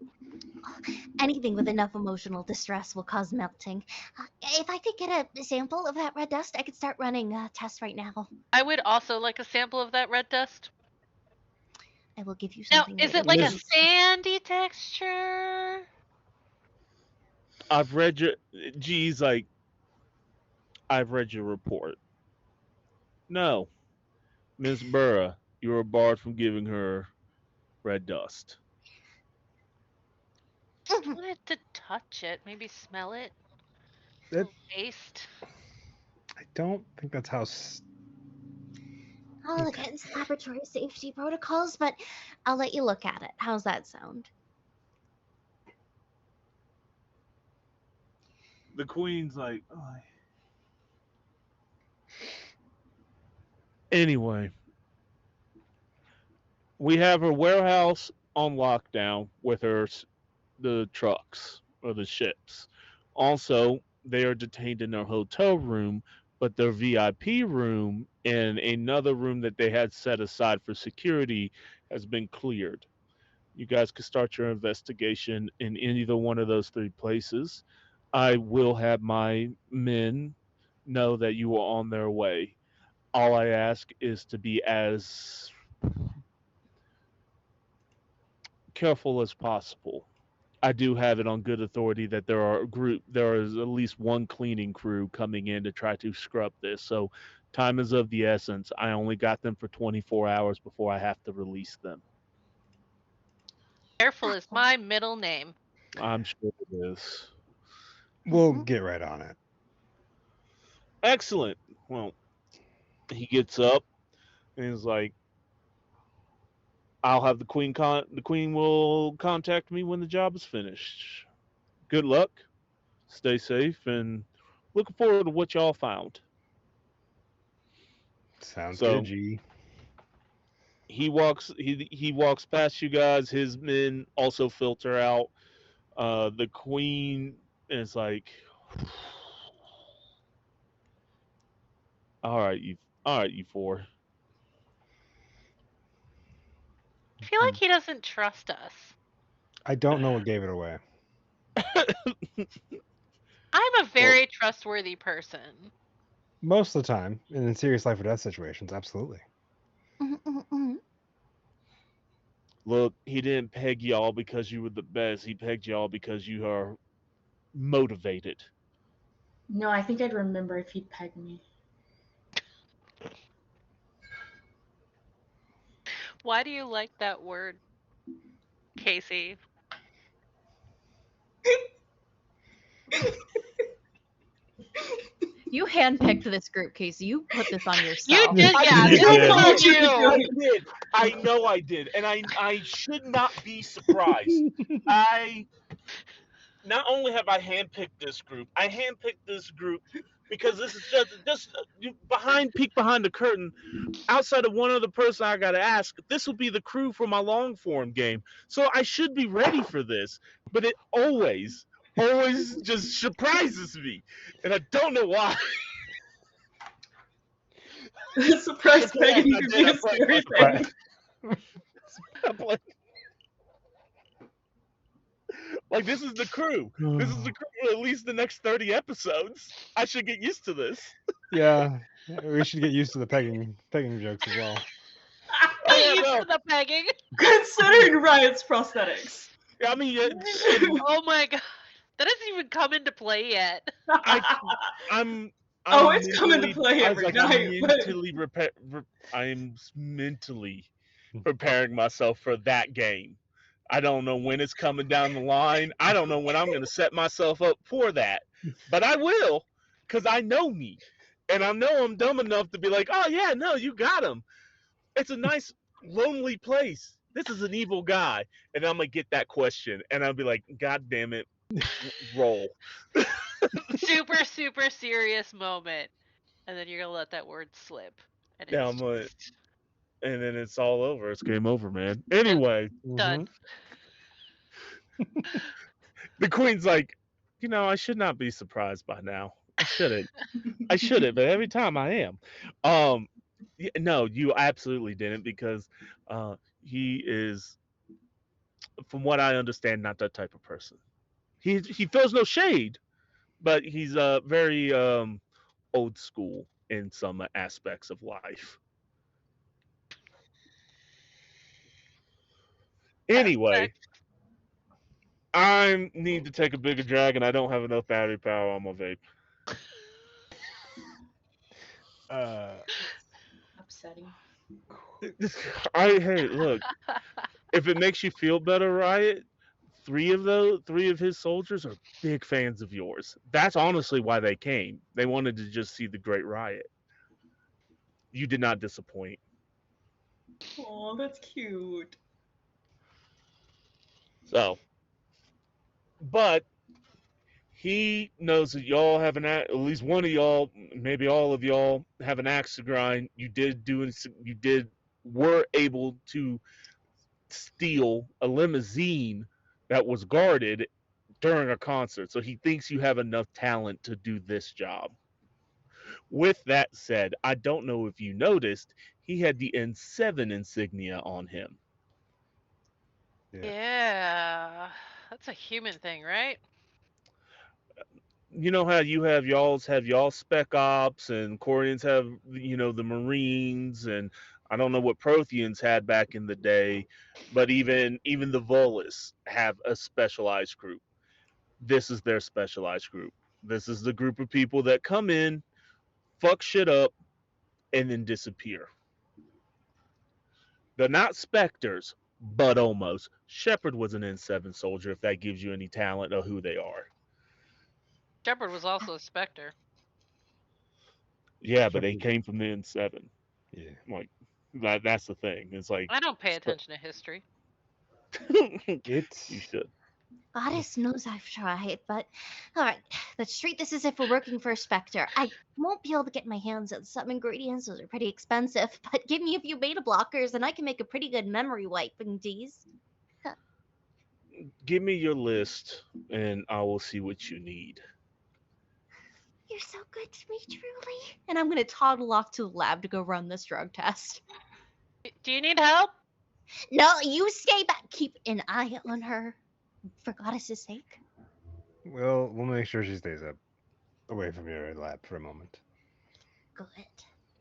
Anything with enough emotional distress will cause melting. If I could get a sample of that red dust, I could start running tests right now. I would also like a sample of that red dust. I will give you Now, something. is right it like a away. sandy texture? I've read your. Geez, like, I've read your report. No, Miss Burra, you are barred from giving her red dust. I wanted to touch it, maybe smell it. Taste. I don't think that's how. Oh, against laboratory safety protocols, but I'll let you look at it. How's that sound? The queen's like, oh. Anyway, we have her warehouse on lockdown with the trucks or the ships. Also, they are detained in their hotel room, but their VIP room and another room that they had set aside for security has been cleared. You guys can start your investigation in either one of those three places. I will have my men know that you are on their way. All I ask is to be as careful as possible. I do have it on good authority that there is at least one cleaning crew coming in to try to scrub this. So time is of the essence. I only got them for 24 hours before I have to release them. Careful is my middle name. I'm sure it is. We'll Mhm. get right on it. Excellent. Well, he gets up and he's like, "I'll have the queen will contact me when the job is finished. Good luck. Stay safe and looking forward to what y'all found." Sounds good, So G. he walks past you guys. His men also filter out. The queen is like, "All right, you four." I feel like he doesn't trust us. I don't know what gave it away. I'm a Well, very trustworthy person. Most of the time, and in serious life or death situations, absolutely. Mhm, mhm, mhm. look, he didn't peg y'all because you were the best. He pegged y'all because you are motivated. No, I think I'd remember if he'd pegged me. Why do you like that word, Casey? You handpicked this group, Casey. You put this on You yourself. did, I yeah. You This did. is did. on I you. did. I know I did, and I should not be surprised. I not only have I handpicked this group, I handpicked this group because this is just behind peek behind the curtain. Outside of one other person I got to ask, this will be the crew for my long form game, so I should be ready for this. But it always just surprises me, and I don't know why. Surprise So yeah, pegging I could did. be I a played. scary Right. thing. I played like this is the crew. This is the crew for at least the next 30 episodes. I should get used to this. Yeah, we should get used to the pegging jokes as well. Oh Get yeah, used no. to the pegging. Considering Riot's prosthetics. I mean, and Oh my god. That hasn't even come into play yet. I, I'm, Oh, I'm it's coming to mentally. play I was every like, I'm night, but mentally I'm mentally preparing myself for that game. I don't know when it's coming down the line. I don't know when I'm going to set myself up for that, but I will, because I know me, and I know I'm dumb enough to be like, oh yeah, no, you got him. It's a nice lonely place. This is an evil guy, and I'm gonna get that question, and I'll be like, God damn it, roll. Super, super serious moment. And then you're gonna let that word slip. And Yeah, it's I'm gonna, just and then it's all over. It's game over, man. yep, Anyway, Hmm. done. the queen's like, I should not be surprised by now. I shouldn't. I shouldn't, but every time I am. Um, no, you absolutely didn't because he is, from what I understand, not that type of person. He feels no shade, but he's very old school in some aspects of life. Anyway, Aspect. I need to take a bigger drag, and I don't have enough battery power on my vape. Uh, upsetting. Hey, look, if it makes you feel better, Riot, three of his soldiers are big fans of yours. That's honestly why they came. They wanted to just see the Great Riot. You did not disappoint. Oh, that's cute. So, but he knows that y'all have at least one of y'all, maybe all of y'all, have an axe to grind. You did were able to steal a limousine that was guarded during a concert. So he thinks you have enough talent to do this job. With that said, I don't know if you noticed, he had the N7 insignia on him. yeah. Yeah. That's a human thing, right? you know how you have y'all spec ops and Quarians have the Marines, and I don't know what Protheans had back in the day, but even the Volus have a specialized group. This is their specialized group. This is the group of people that come in, fuck shit up, and then disappear. They're not specters, but almost. Shepard was an N7 soldier, if that gives you any talent of who they are. Shepard was also a Spectre. Yeah, but they Shepard. came from the N7. Yeah. Like that's the thing. It's like I don't pay attention to history. you It's should. Goddess knows I've tried, but all right, let's treat this as if we're working for a Spectre. I won't be able to get my hands on some ingredients; those are pretty expensive. But give me a few beta blockers, and I can make a pretty good memory wiping tease. Give me your list, and I will see what you need. You're so good to me, truly. And I'm gonna toddle off to the lab to go run this drug test. Do you need help? No, you stay back. Keep an eye on her, for Goddess's sake. we'll make sure she stays up away from your lab for a moment. Good,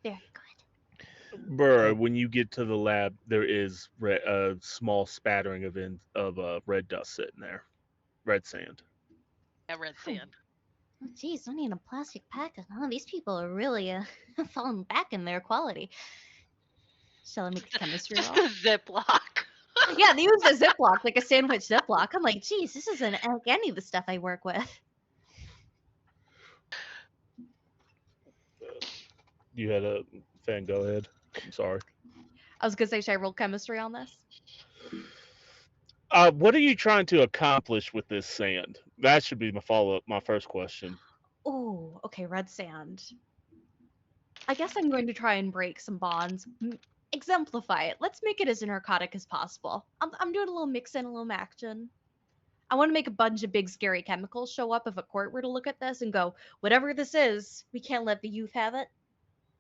very good. Burr, when you get to the lab, there is a small spattering of red dust sitting there, red sand. Yeah, red sand. Oh, geez, I need a plastic packet. Oh, these people are really falling back in their quality. Shall I make a chemistry Just roll? a Ziploc. Yeah, they use a Ziploc, like a sandwich Ziploc. I'm like, geez, this isn't like any of the stuff I work with. You had a fan. Go ahead. I'm sorry. I was gonna say, should I roll chemistry on this? What are you trying to accomplish with this sand? That should be my follow up. My first question. Oh, okay, red sand. I guess I'm going to try and break some bonds. Exemplify it. Let's make it as narcotic as possible. I'm doing a little mixing, a little action. I want to make a bunch of big scary chemicals show up if a court were to look at this and go, whatever this is, we can't let the youth have it.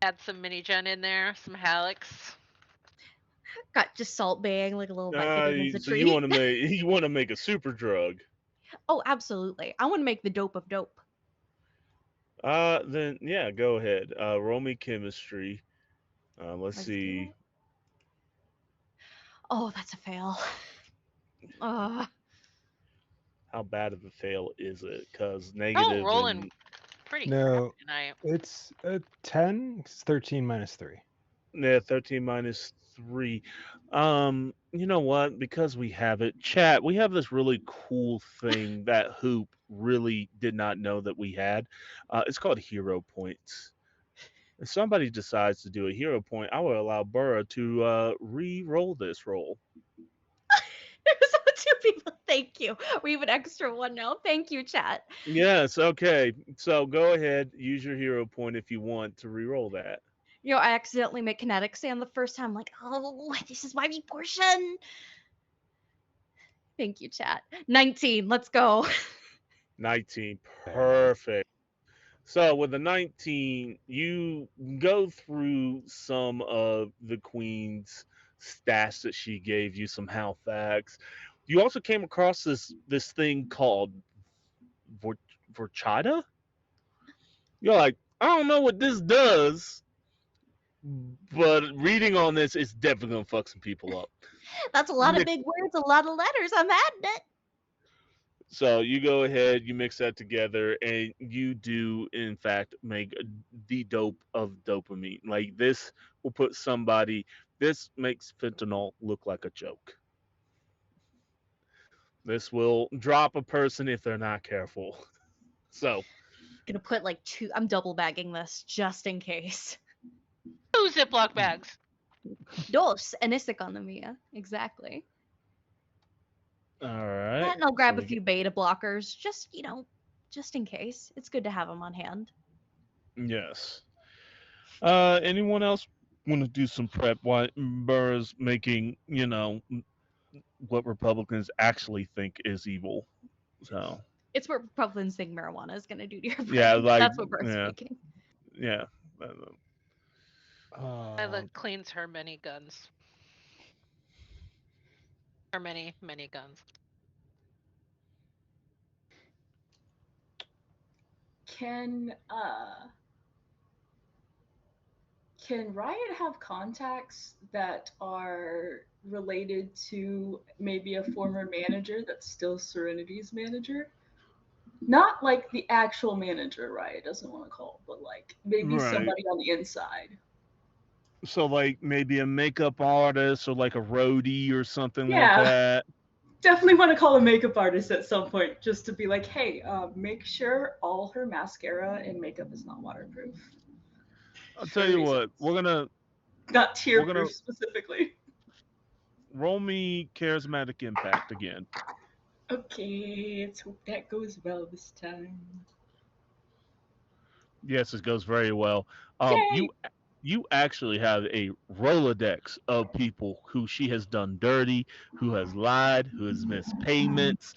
Add some mini-gen in there, some Halix. Got just salt baying like a little Vicodin as a So you treat. want to make you want to make a super drug? Oh, absolutely. I want to make the dope of dope. Then yeah, go ahead. Roll me chemistry. Let's Let's do see. it. Oh, that's a fail. Uh, How bad of a fail is it? Because Oh, negative rolling and pretty No, crappy tonight. it's a 10. It's 13 minus 3. yeah, 13 minus 3. You know what? Because we have it, chat. We have this really cool thing that Hoop really did not know that we had. It's called hero points. If somebody decides to do a hero point, I will allow Burra to re-roll this roll. so two people. Thank you. We have an extra one now. Thank you, chat. Yes, okay. So go ahead, use your hero point if you want to re-roll that. You know, I accidentally make kinetic sand the first time. I'm like, oh, this is my portion. Thank you, chat. 19. Let's go. 19, perfect. So with the 19, you go through some of the queen's stats that she gave you, some Halifax. You also came across this thing called Vorchada. You're like, I don't know what this does, but reading on this is definitely gonna fuck some people up. That's a lot of Nick, big words, a lot of letters. I'm adding it. so you go ahead, you mix that together, and you do, in fact, make the dope of dopamine. Like this will put somebody. This makes fentanyl look like a joke. This will drop a person if they're not careful. So Gonna put like two. I'm double bagging this just in case. 2 Ziploc bags. Dos en esta economía. Exactly. all right. And I'll So grab a we few beta blockers, just, just in case. It's good to have them on hand. yes. Anyone else want to do some prep while Burr's making what Republicans actually think is evil? So It's what Republicans think marijuana is going to do to your brain. yeah, like That's what Bert's yeah, making. yeah. Lila cleans her many guns. Her many, many guns. Can Riot have contacts that are related to maybe a former manager that's still Serenity's manager? Not like the actual manager Riot doesn't want to call, but like maybe Right. somebody on the inside. So like maybe a makeup artist or like a roadie or something like Yeah. that. Definitely want to call a makeup artist at some point just to be like, hey, make sure all her mascara and makeup is not waterproof. I'll tell you what, reasons. Not tear we're gonna- proof specifically. roll me charismatic impact again. Okay, let's hope that goes well this time. Yes, it goes very well. Yay! You actually have a Rolodex of people who she has done dirty, who has lied, who has missed payments.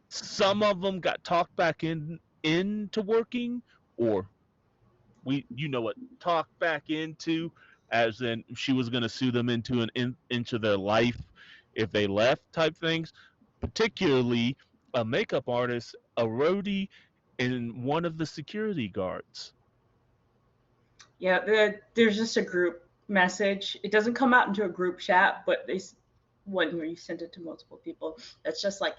Some of them got talked back into working, or talked back into, as in she was going to sue them into their life if they left, type things. Particularly a makeup artist, a roadie, and one of the security guards. Yeah, there's just a group message. It doesn't come out into a group chat, but one where you send it to multiple people. That's just like,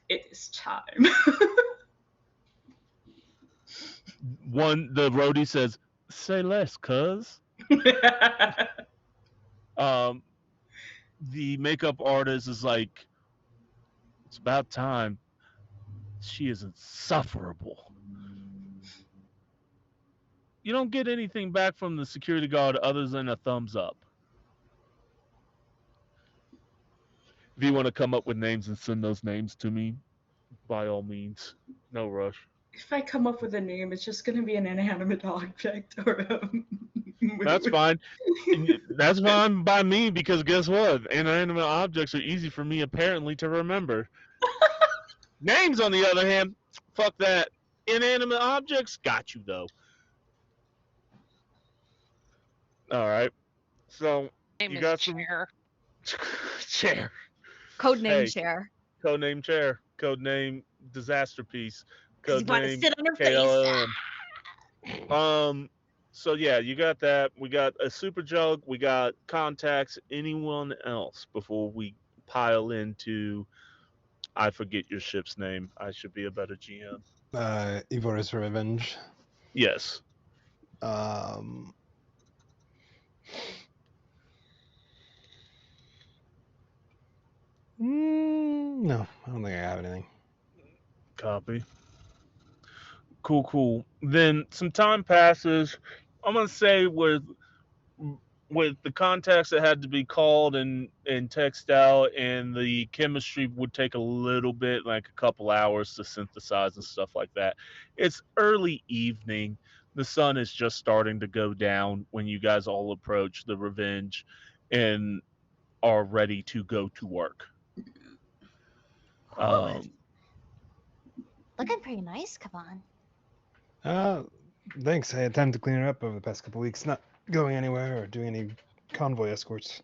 it is time. The roadie says, "Say less, cuz." The makeup artist is like, "It's about time. She is insufferable." You don't get anything back from the security guard other than a thumbs up. If you want to come up with names and send those names to me, by all means, no rush. If I come up with a name, it's just going to be an inanimate object or That's fine. That's fine by me, because guess what? Inanimate objects are easy for me apparently to remember. Names, on the other hand, fuck that. Inanimate objects, got you though. All right. So Name you is got some Chair. chair. Codename Hey. Chair. Codename chair. Codename disaster piece. Because you want to Codename sit on her face. KLM. So yeah, you got that. We got a super jug. We got contacts. Anyone else before we pile into? I forget your ship's name. I should be a better GM. Ivoris Revenge. Yes. No, I don't think I have anything. Copy. Cool. Then some time passes. I'm gonna say with the contacts that had to be called and text out, and the chemistry would take a little bit, like a couple hours to synthesize and stuff like that. It's early evening. The sun is just starting to go down when you guys all approach the Revenge and are ready to go to work. Looking pretty nice, Kavan. Thanks. I had time to clean it up over the past couple weeks. Not going anywhere or doing any convoy escorts.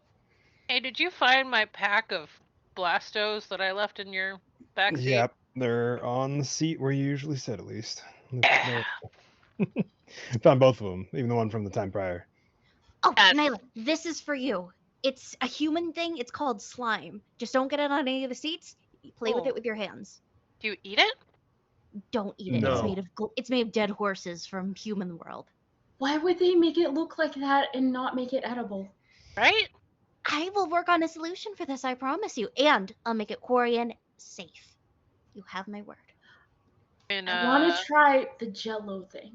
Hey, did you find my pack of Blastos that I left in your backseat? Yep, they're on the seat where you usually sit, at least. Found both of them, even the one from the time prior. Oh, Nyla, this is for you. It's a human thing. It's called slime. Just don't get it on any of the seats. Play with it with your hands. Do you eat it? Don't eat it. No. It's made of dead horses from human world. Why would they make it look like that and not make it edible? Right? I will work on a solution for this, I promise you. And I'll make it Quarian safe. You have my word. And, I want to try the Jello thing.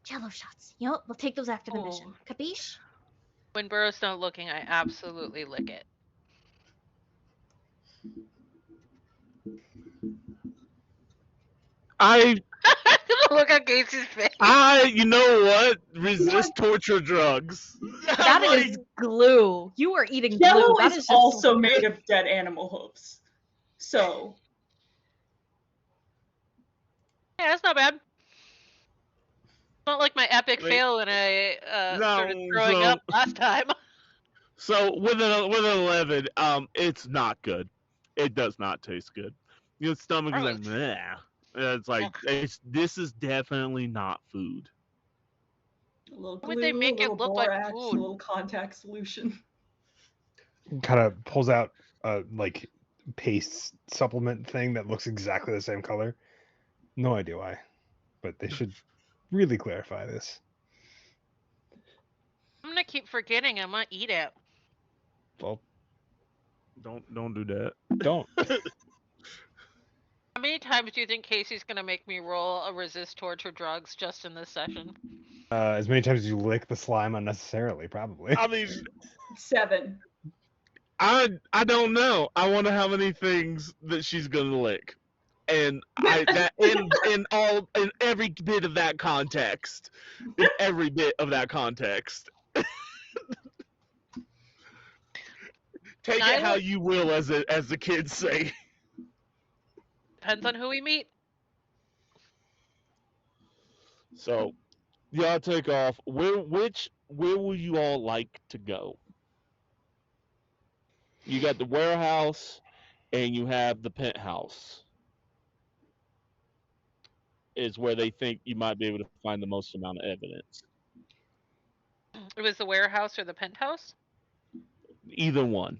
Jello shots. You know what? We'll take those after the mission. Capiche? When Burrow's not looking, I absolutely lick it. Look at Casey's face. You know what? Resist torture drugs. That is glue. You are eating Jello glue. That is also made of dead animal hooves. So. Yeah, that's not bad. Not like my epic fail when I started throwing up last time. So with an 11, it's not good. It does not taste good. Your stomach is like, Gross. meh. It's like this is definitely not food. A little Why would they glue, a make little it look like borax, a food? little contact solution. Kind of pulls out a like paste supplement thing that looks exactly the same color. No idea why, but they should really clarify this. I'm gonna keep forgetting. I'm gonna eat it. Well, Don't do that. don't. How many times do you think Casey's gonna make me roll a resist torture drugs just in this session? As many times as you lick the slime unnecessarily, probably. I mean, 7. I don't know. I wonder how many things that she's gonna lick, and in every bit of that context, Take it how you will, as the kids say. Depends on who we meet. So, y'all take off. Where will you all like to go? You got the warehouse, and you have the penthouse. Is where they think you might be able to find the most amount of evidence. It was the warehouse or the penthouse? Either one.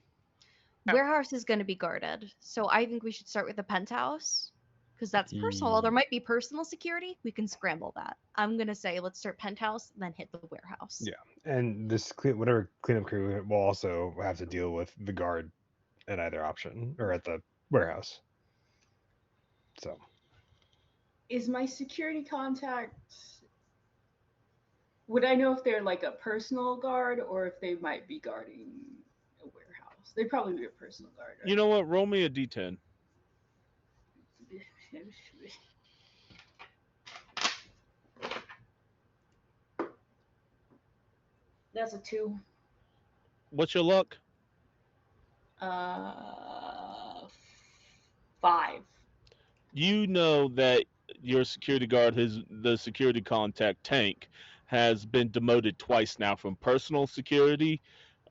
Warehouse is going to be guarded, so I think we should start with the penthouse because that's personal. While there might be personal security, we can scramble that. I'm going to say let's start penthouse, then hit the warehouse. Yeah, and this whatever cleanup crew will also have to deal with the guard at either option or at the warehouse. So, Is my security contact? Would I know if they're like a personal guard or if they might be guarding a warehouse? They'd probably be a personal guard. Right? You know what? Roll me a d10. That's a 2. What's your luck? 5. You know that your security guard, the security contact Tank, has been demoted twice now from personal security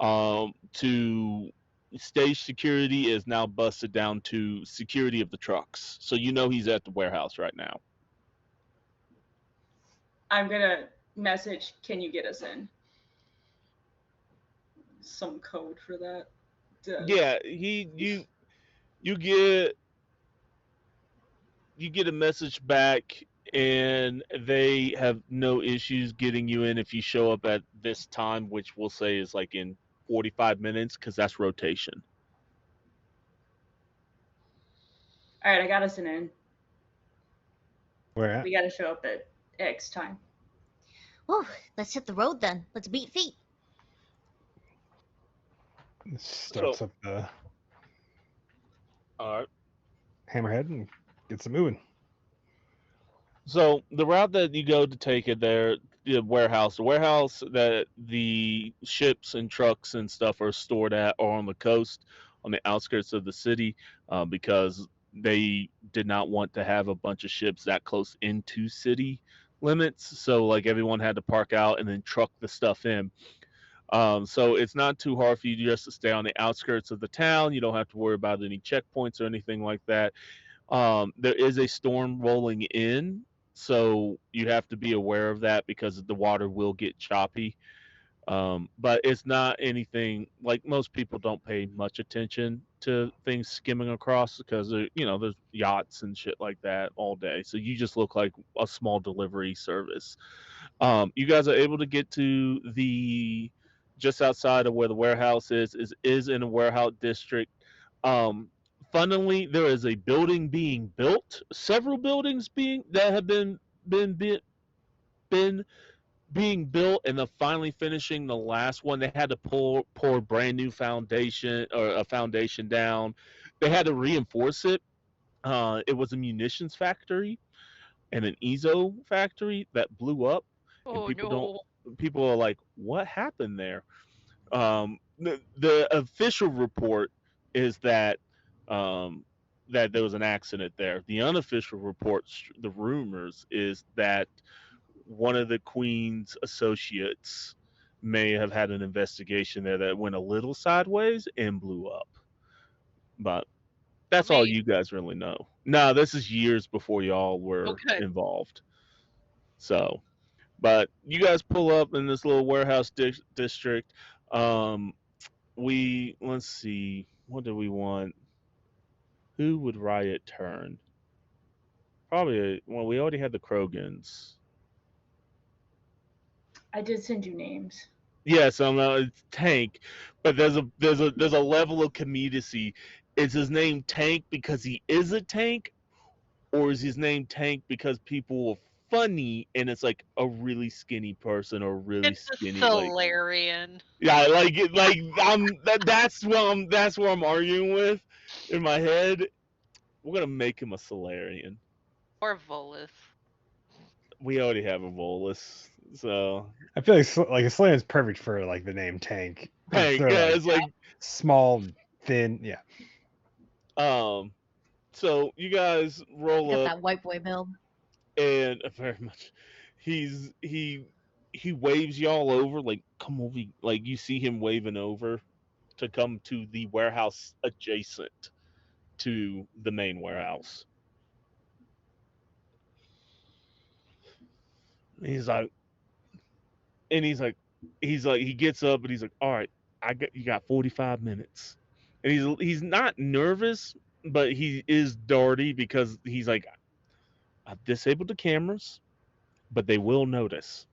to stage security, is now busted down to security of the trucks. So you know he's at the warehouse right now. I'm gonna message. Can you get us in? Some code for that. Yeah, you get a message back, and they have no issues getting you in if you show up at this time, which we'll say is like in 45 minutes, because that's rotation. All right, I got us an in. where at? We got to show up at X time. Whew, let's hit the road then. Let's beat feet. Starts up the All right. hammerhead and gets it moving. So the route that you go to take it there, the warehouse that the ships and trucks and stuff are stored at, are on the coast, on the outskirts of the city, because they did not want to have a bunch of ships that close into city limits. So like everyone had to park out and then truck the stuff in. So it's not too hard for you just to stay on the outskirts of the town. You don't have to worry about any checkpoints or anything like that. There is a storm rolling in, so you have to be aware of that because the water will get choppy. But it's not anything like most people don't pay much attention to things skimming across because there's yachts and shit like that all day. So you just look like a small delivery service. You guys are able to get to the just outside of where the warehouse is in a warehouse district. Funnily, there is a building being built, several buildings that have been being built, and they're finally finishing the last one. They had to pour a brand new foundation, or a foundation down. They had to reinforce it. It was a munitions factory and an EZO factory that blew up, and Oh no. people are like, what happened there? The official report is that that there was an accident there. The unofficial reports, the rumors, is that one of the Queen's associates may have had an investigation there that went a little sideways and blew up. But That's all Me. you guys really know. No, this is years before y'all were good. involved. So, but you guys pull up in this little warehouse district. Um, let's see, what do we want? Who would Riot turn? Probably. Well, we already had the Krogans. I did send you names. Yes, it's Tank, but there's a level of comedicy. Is his name Tank because he is a tank, or is his name Tank because people are funny and it's like a really skinny person or really It's a skinny Solarian. yeah, that's where I'm arguing with in my head. We're gonna make him a Solarian. Or Volus. We already have a Volus, so I feel like a Slayton is perfect for like the name Tank. Tank. They're Yeah, like it's like small, thin. Yeah. So you guys roll Got up that white boy build. and very much he waves y'all over, like come over, like you see him waving over to come to the warehouse adjacent to the main warehouse. He's like, and he gets up and he's like, all right, you got 45 minutes. And he's not nervous, but he is darty because he's like, I've disabled the cameras, but they will notice.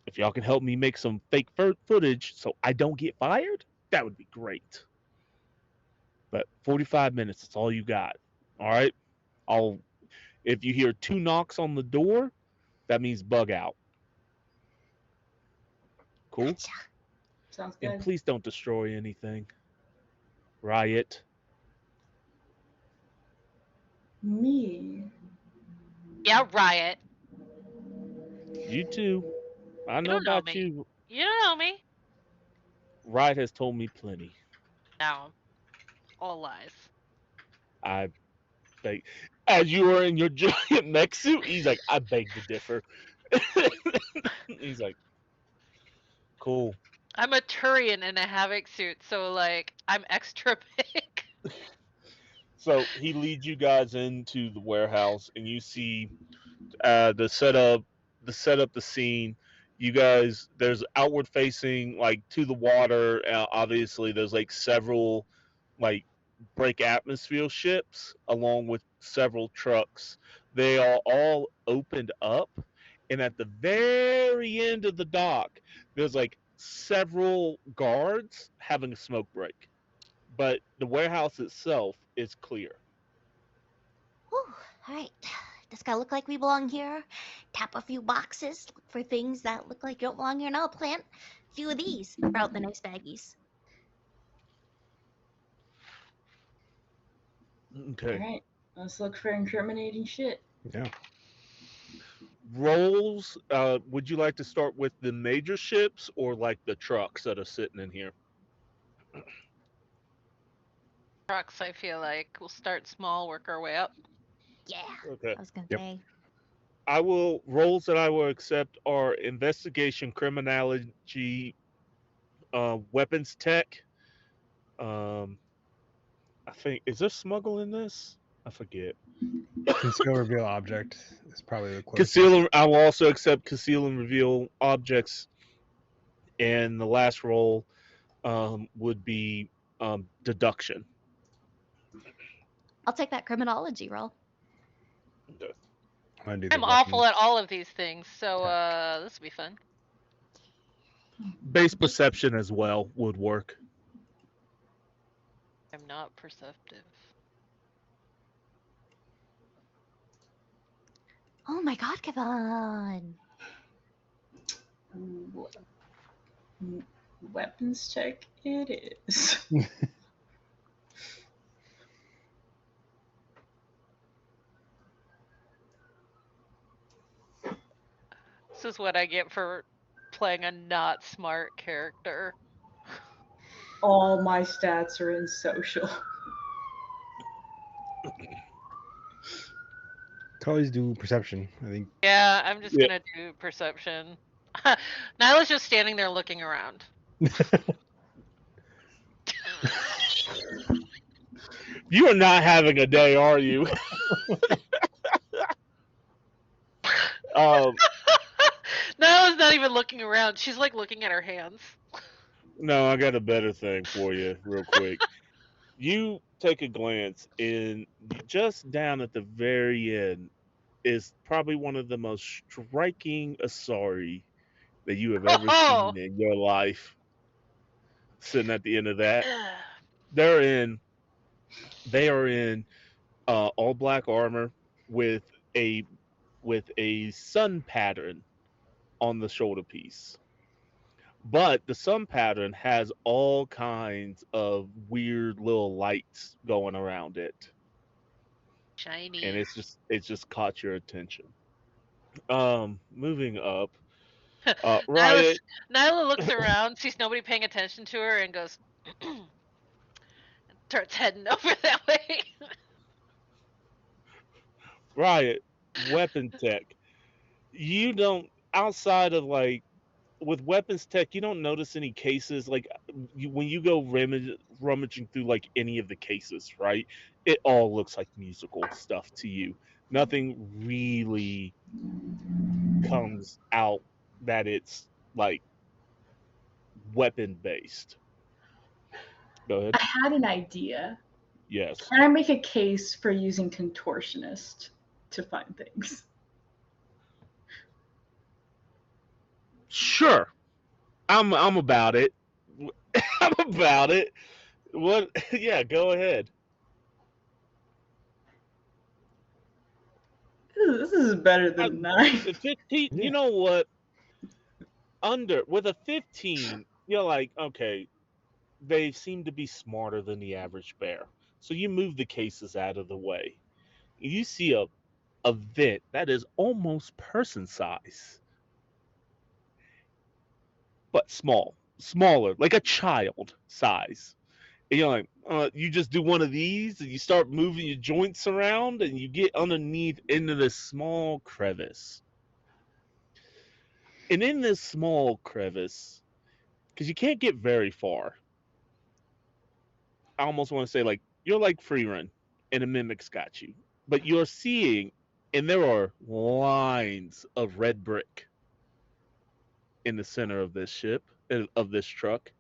If y'all can help me make some fake footage so I don't get fired, that would be great. But 45 minutes, that's all you got. All right? I'll If you hear 2 knocks on the door, that means bug out. Cool? Gotcha. Sounds And good. please don't destroy anything. Riot. Me. Yeah, Riot. You too. I You know don't know about me. you. You don't know me. Riot has told me plenty. No. All lies. I beg. As you are in your giant mech suit, he's like, I beg to differ. He's like, cool. I'm a Turian in a Havoc suit, so like I'm extra big. So he leads you guys into the warehouse, and you see the setup, the scene. You guys, there's outward facing, like to the water. Obviously, there's like several, like break atmosphere ships, along with several trucks. They are all opened up, and at the very end of the dock, there's like several guards having a smoke break. But the warehouse itself is clear. Whew, all right. Does gotta look like we belong here. Tap a few boxes, look for things that look like you don't belong here, and I'll plant a few of these for out the nice baggies. Okay. All right. Let's look for incriminating shit. Yeah. Roles, would you like to start with the major ships or like the trucks that are sitting in here? Trucks, I feel like. We'll start small, work our way up. Yeah, Okay. I was gonna Yep. say. Roles that I will accept are investigation, criminology, weapons tech. Um, I think, is there smuggle in this? I forget. Conceal reveal object is probably the closest. I will also accept conceal and reveal objects. And the last role would be deduction. I'll take that criminology roll. I'm, do the I'm awful weapons. at all of these things, so this will be fun. Base perception as well would work. I'm not perceptive. Oh my god, Kevin! Weapons check it is. This is what I get for playing a not smart character. All my stats are in social. Can always do perception. I think. Yeah, I'm just Yeah. gonna do perception. Nyla's just standing there looking around. You are not having a day, are you? um, Nyla's not even looking around. She's like looking at her hands. no, I got a better thing for you, real quick. You take a glance, and just down at the very end is probably one of the most striking Asari that you have ever Oh, seen in your life. Sitting at the end of that, they're in. They are in all black armor with a sun pattern on the shoulder piece. But the sun pattern has all kinds of weird little lights going around it, and shiny. it's just caught your attention. Moving up, Nyla, Riot, Nyla looks around, sees nobody paying attention to her, and goes, starts heading over that way. Riot, weapon tech. You don't outside of like with weapons tech, you don't notice any cases like when you go rummaging through like any of the cases, right? It all looks like musical stuff to you. Nothing really comes out that it's like weapon based. Go ahead. I had an idea. Yes. Can I make a case for using contortionist to find things? Sure. I'm about it. I'm about it. What? Yeah, go ahead. This is better than 9. 15. Yeah. You know what? With a 15, you're like, okay, they seem to be smarter than the average bear. So you move the cases out of the way. You see a vent that is almost person size, but smaller, like a child size. And you're like, you just do one of these, and you start moving your joints around, and you get underneath into this small crevice. And in this small crevice, because you can't get very far, I almost want to say like you're like free run, and a mimic's got you, but you're seeing, and there are lines of red brick in the center of this ship, of this truck.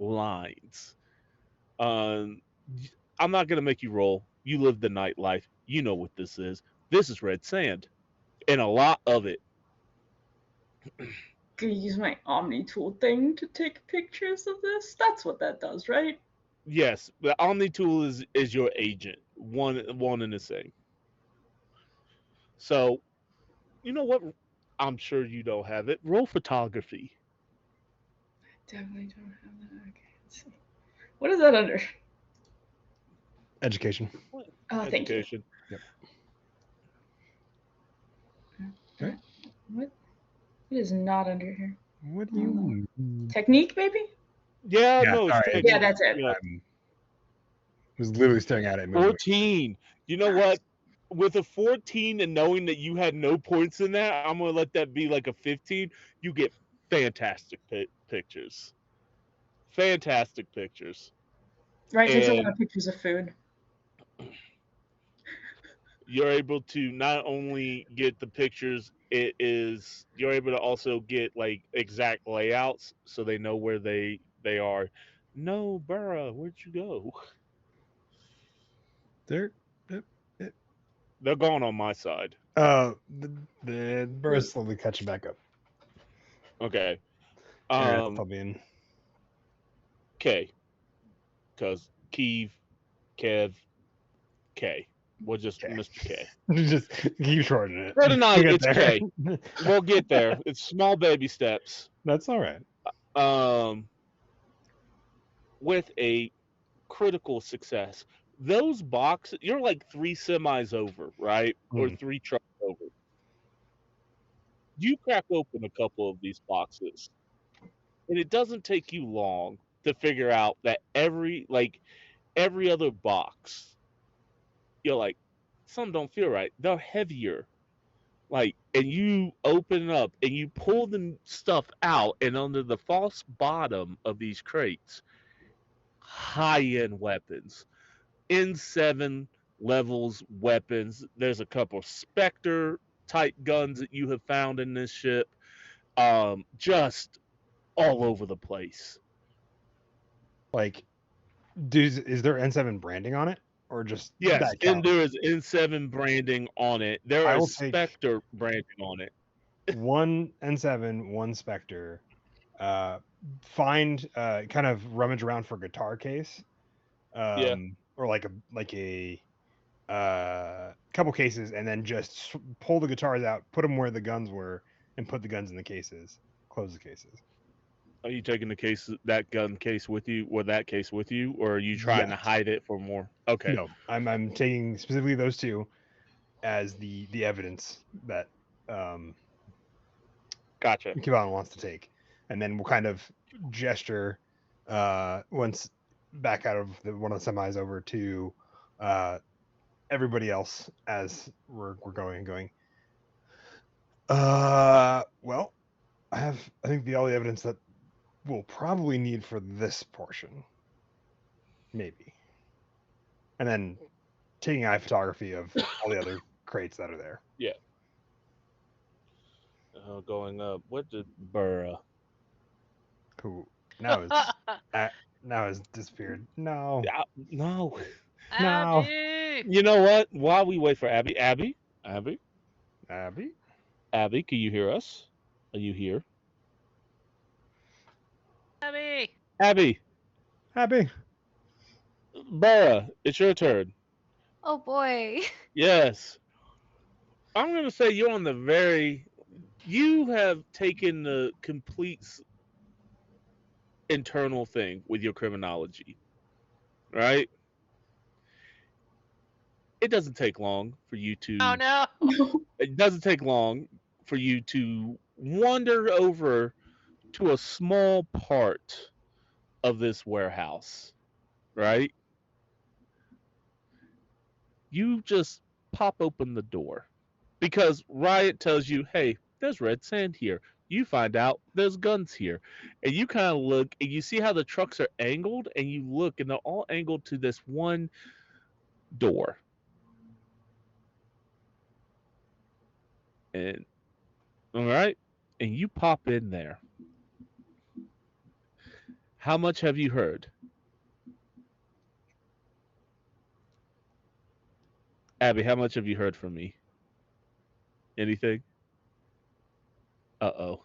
Lines. Um, I'm not gonna make you roll. You live the nightlife. You know what this is. This is red sand, and a lot of it. Can you use my Omni tool thing to take pictures of this? That's what that does, right? Yes, the Omni tool is your agent. One and the same. So you know what? I'm sure you don't have it. Roll photography. Definitely don't have that. Okay, let's see. What is that under? Education. Oh, thank you. Education. Yep. Okay. What? It is not under here. What do you mean? Technique, maybe? Yeah, Yeah, no, it's sorry. Yeah, that's it. Yeah. Was literally staring at it. moving. 14. You know what? With a 14 and knowing that you had no points in that, I'm gonna let that be like a 15. You get fantastic pictures. Fantastic pictures. Right, takes a lot And of pictures of food. you're able to not only get the pictures, you're able to also get like exact layouts so they know where they are. No, Burra, where'd you go? There. They're gone on my side. The burst slowly catching back up. Okay. Aaron's probably in. K. Because Keeve, Kev, K. We'll just K. Mr. K. Just keep shortening it. For tonight, We'll it's get there. K. We'll get there. It's small baby steps. That's all right. With a critical success. Those boxes, you're like 3 semis over, right? Or 3 trucks over. You crack open a couple of these boxes, and it doesn't take you long to figure out that every other box, you're like, some don't feel right. They're heavier. Like, and you open it up and you pull the stuff out, and under the false bottom of these crates, high-end weapons. N7 levels weapons. There's a couple Spectre type guns that you have found in this ship. Just all over the place. Like, is there N7 branding on it, or just Yes, that and caliber? there is N7 branding on it. There I will is take Spectre branding on it. one N7, one Spectre. Find kind of rummage around for a guitar case, Yeah. or like a couple cases, and then just pull the guitars out, put them where the guns were, and put the guns in the cases. Close the cases. Are you taking that gun case with you, or that case with you, or are you trying to Yes. hide it for more? Okay. No, I'm taking specifically those two as the evidence that Gotcha. Kivon wants to take, and then we'll kind of gesture once back out of one of the semis over to everybody else as we're going. Well, I think all the evidence that we'll probably need for this portion, maybe, and then taking eye photography of all the other crates that are there. Yeah. Going up. What did Burra? Who now has disappeared. No. No. No. Abby! You know what? While we wait for Abby, Abby? Abby, can you hear us? Are you here? Abby! Abby, Burra, it's your turn. Oh boy. Yes. I'm going to say you're on the very. You have taken the complete internal thing with your criminology, right? It doesn't take long for you to. Oh no! It doesn't take long for you to wander over to a small part of this warehouse, right? You just pop open the door because Riot tells you, hey, there's red sand here. You find out there's guns here. And you kind of look and you see how the trucks are angled, and you look and they're all angled to this one door. And all right, and you pop in there. How much have you heard? Abby, how much have you heard from me? Anything? Uh-oh.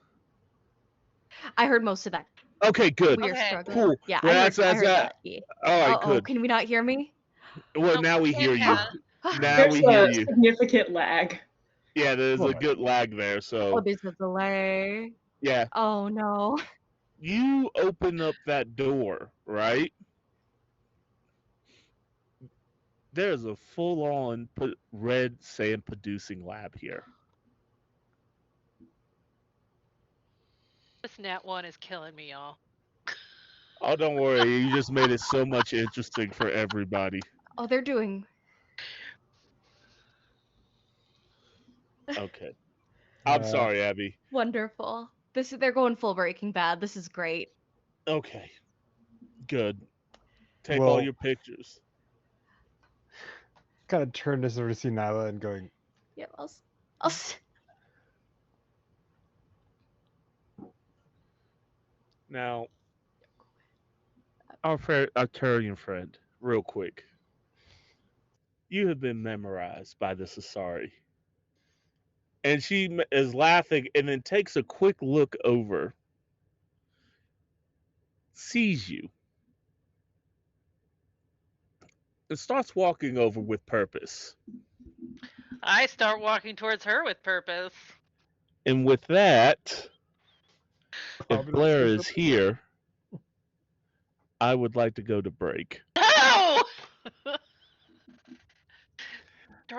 I heard most of that. Okay, good. We are Okay. struggling. Cool. Yeah, Well, I that's heard that. that. Yeah. All right, Oh, good. can we not hear me? Well, No, now we hear you. yeah. Now There's we hear a you. significant lag. Yeah, there's a Alright. good lag there. Oh, So, there's a delay. yeah, Oh no. you open up that door, right? There's a full-on red sand producing lab here. This Nat 1 is killing me, y'all. Oh, don't worry. You just made it so much interesting for everybody. Oh, they're doing. Okay. I'm Uh, sorry, Abby. Wonderful. They're going full Breaking Bad. This is great. Okay. Good. Take all Well- your pictures. Kind of turn this over to see Nyla and going, Yep. Now, our Arturian friend, real quick. You have been memorized by the Asari. And she is laughing and then takes a quick look over, sees you, and starts walking over with purpose. I start walking towards her with purpose. And with that, if Probably not Blair say is here, I would like to go to break. No!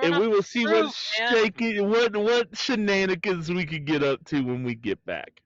And we will see what man. what shenanigans we can get up to when we get back.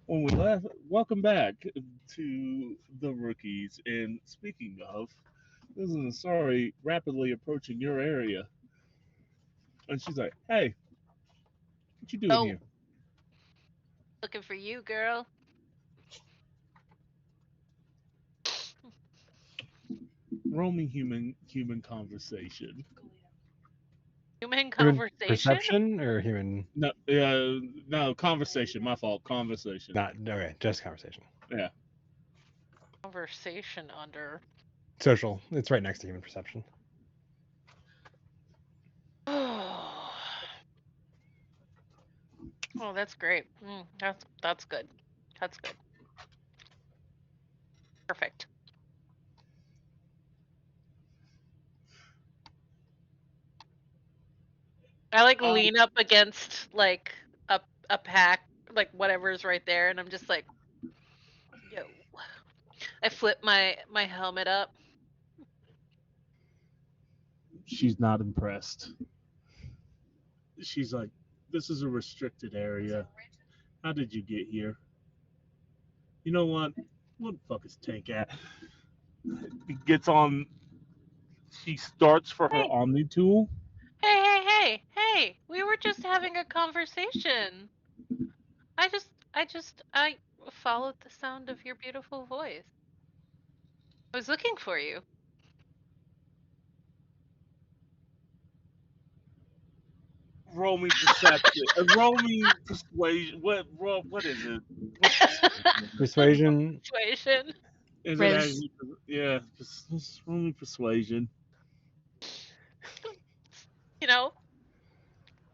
when we left, welcome back to the rookies. And speaking of, this is sorry rapidly approaching your area. And she's like, "Hey, what you doing Oh, here?" looking for you, girl. Roaming human conversation. Human Human conversation? perception or human? No, no conversation. My fault. Conversation. Not okay. Just conversation. Yeah. Conversation under. Social. It's right next to human perception. Oh, oh, that's great. That's good. That's good. Perfect. I like lean up against like a pack, like whatever's right there, and I'm just like, yo. I flip my helmet up. She's not impressed. She's like, "This is a restricted area. How did you get here? You know what? What the fuck is Tank at?" He gets on. She starts for her Hey, Omni tool. hey! We were just having a conversation. I followed the sound of your beautiful voice. I was looking for you. Roll me perception. Roll me persuasion. What is it? What's persuasion? Persuasion. Persuasion. Is it Riz. actually? Yeah. Just roll me persuasion. You know,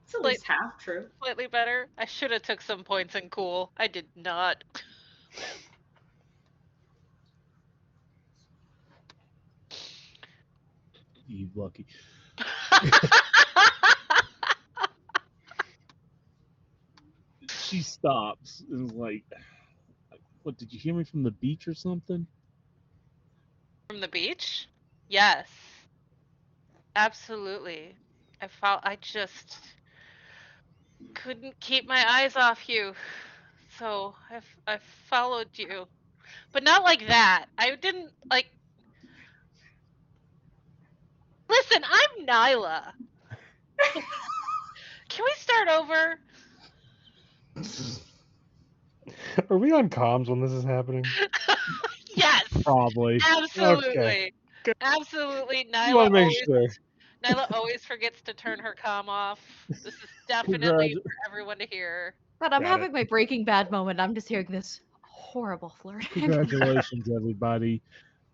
It's at slight, least half true. slightly better. I should have took some points in cool. I did not. You lucky. She stops and is like, "What? Did you hear me from the beach or something?" From the beach? Yes. Absolutely. I just couldn't keep my eyes off you. So I followed you. But not like that. I didn't like listen, I'm Nyla. Can we start over? Are we on comms when this is happening? Yes. Probably. Absolutely. Okay. Good. Absolutely. Just want to make sure. Nyla always forgets to turn her comm off. This is definitely Congrats. for everyone to hear. But I'm Got it. having my Breaking Bad moment. I'm just hearing this horrible flirting. Congratulations, everybody.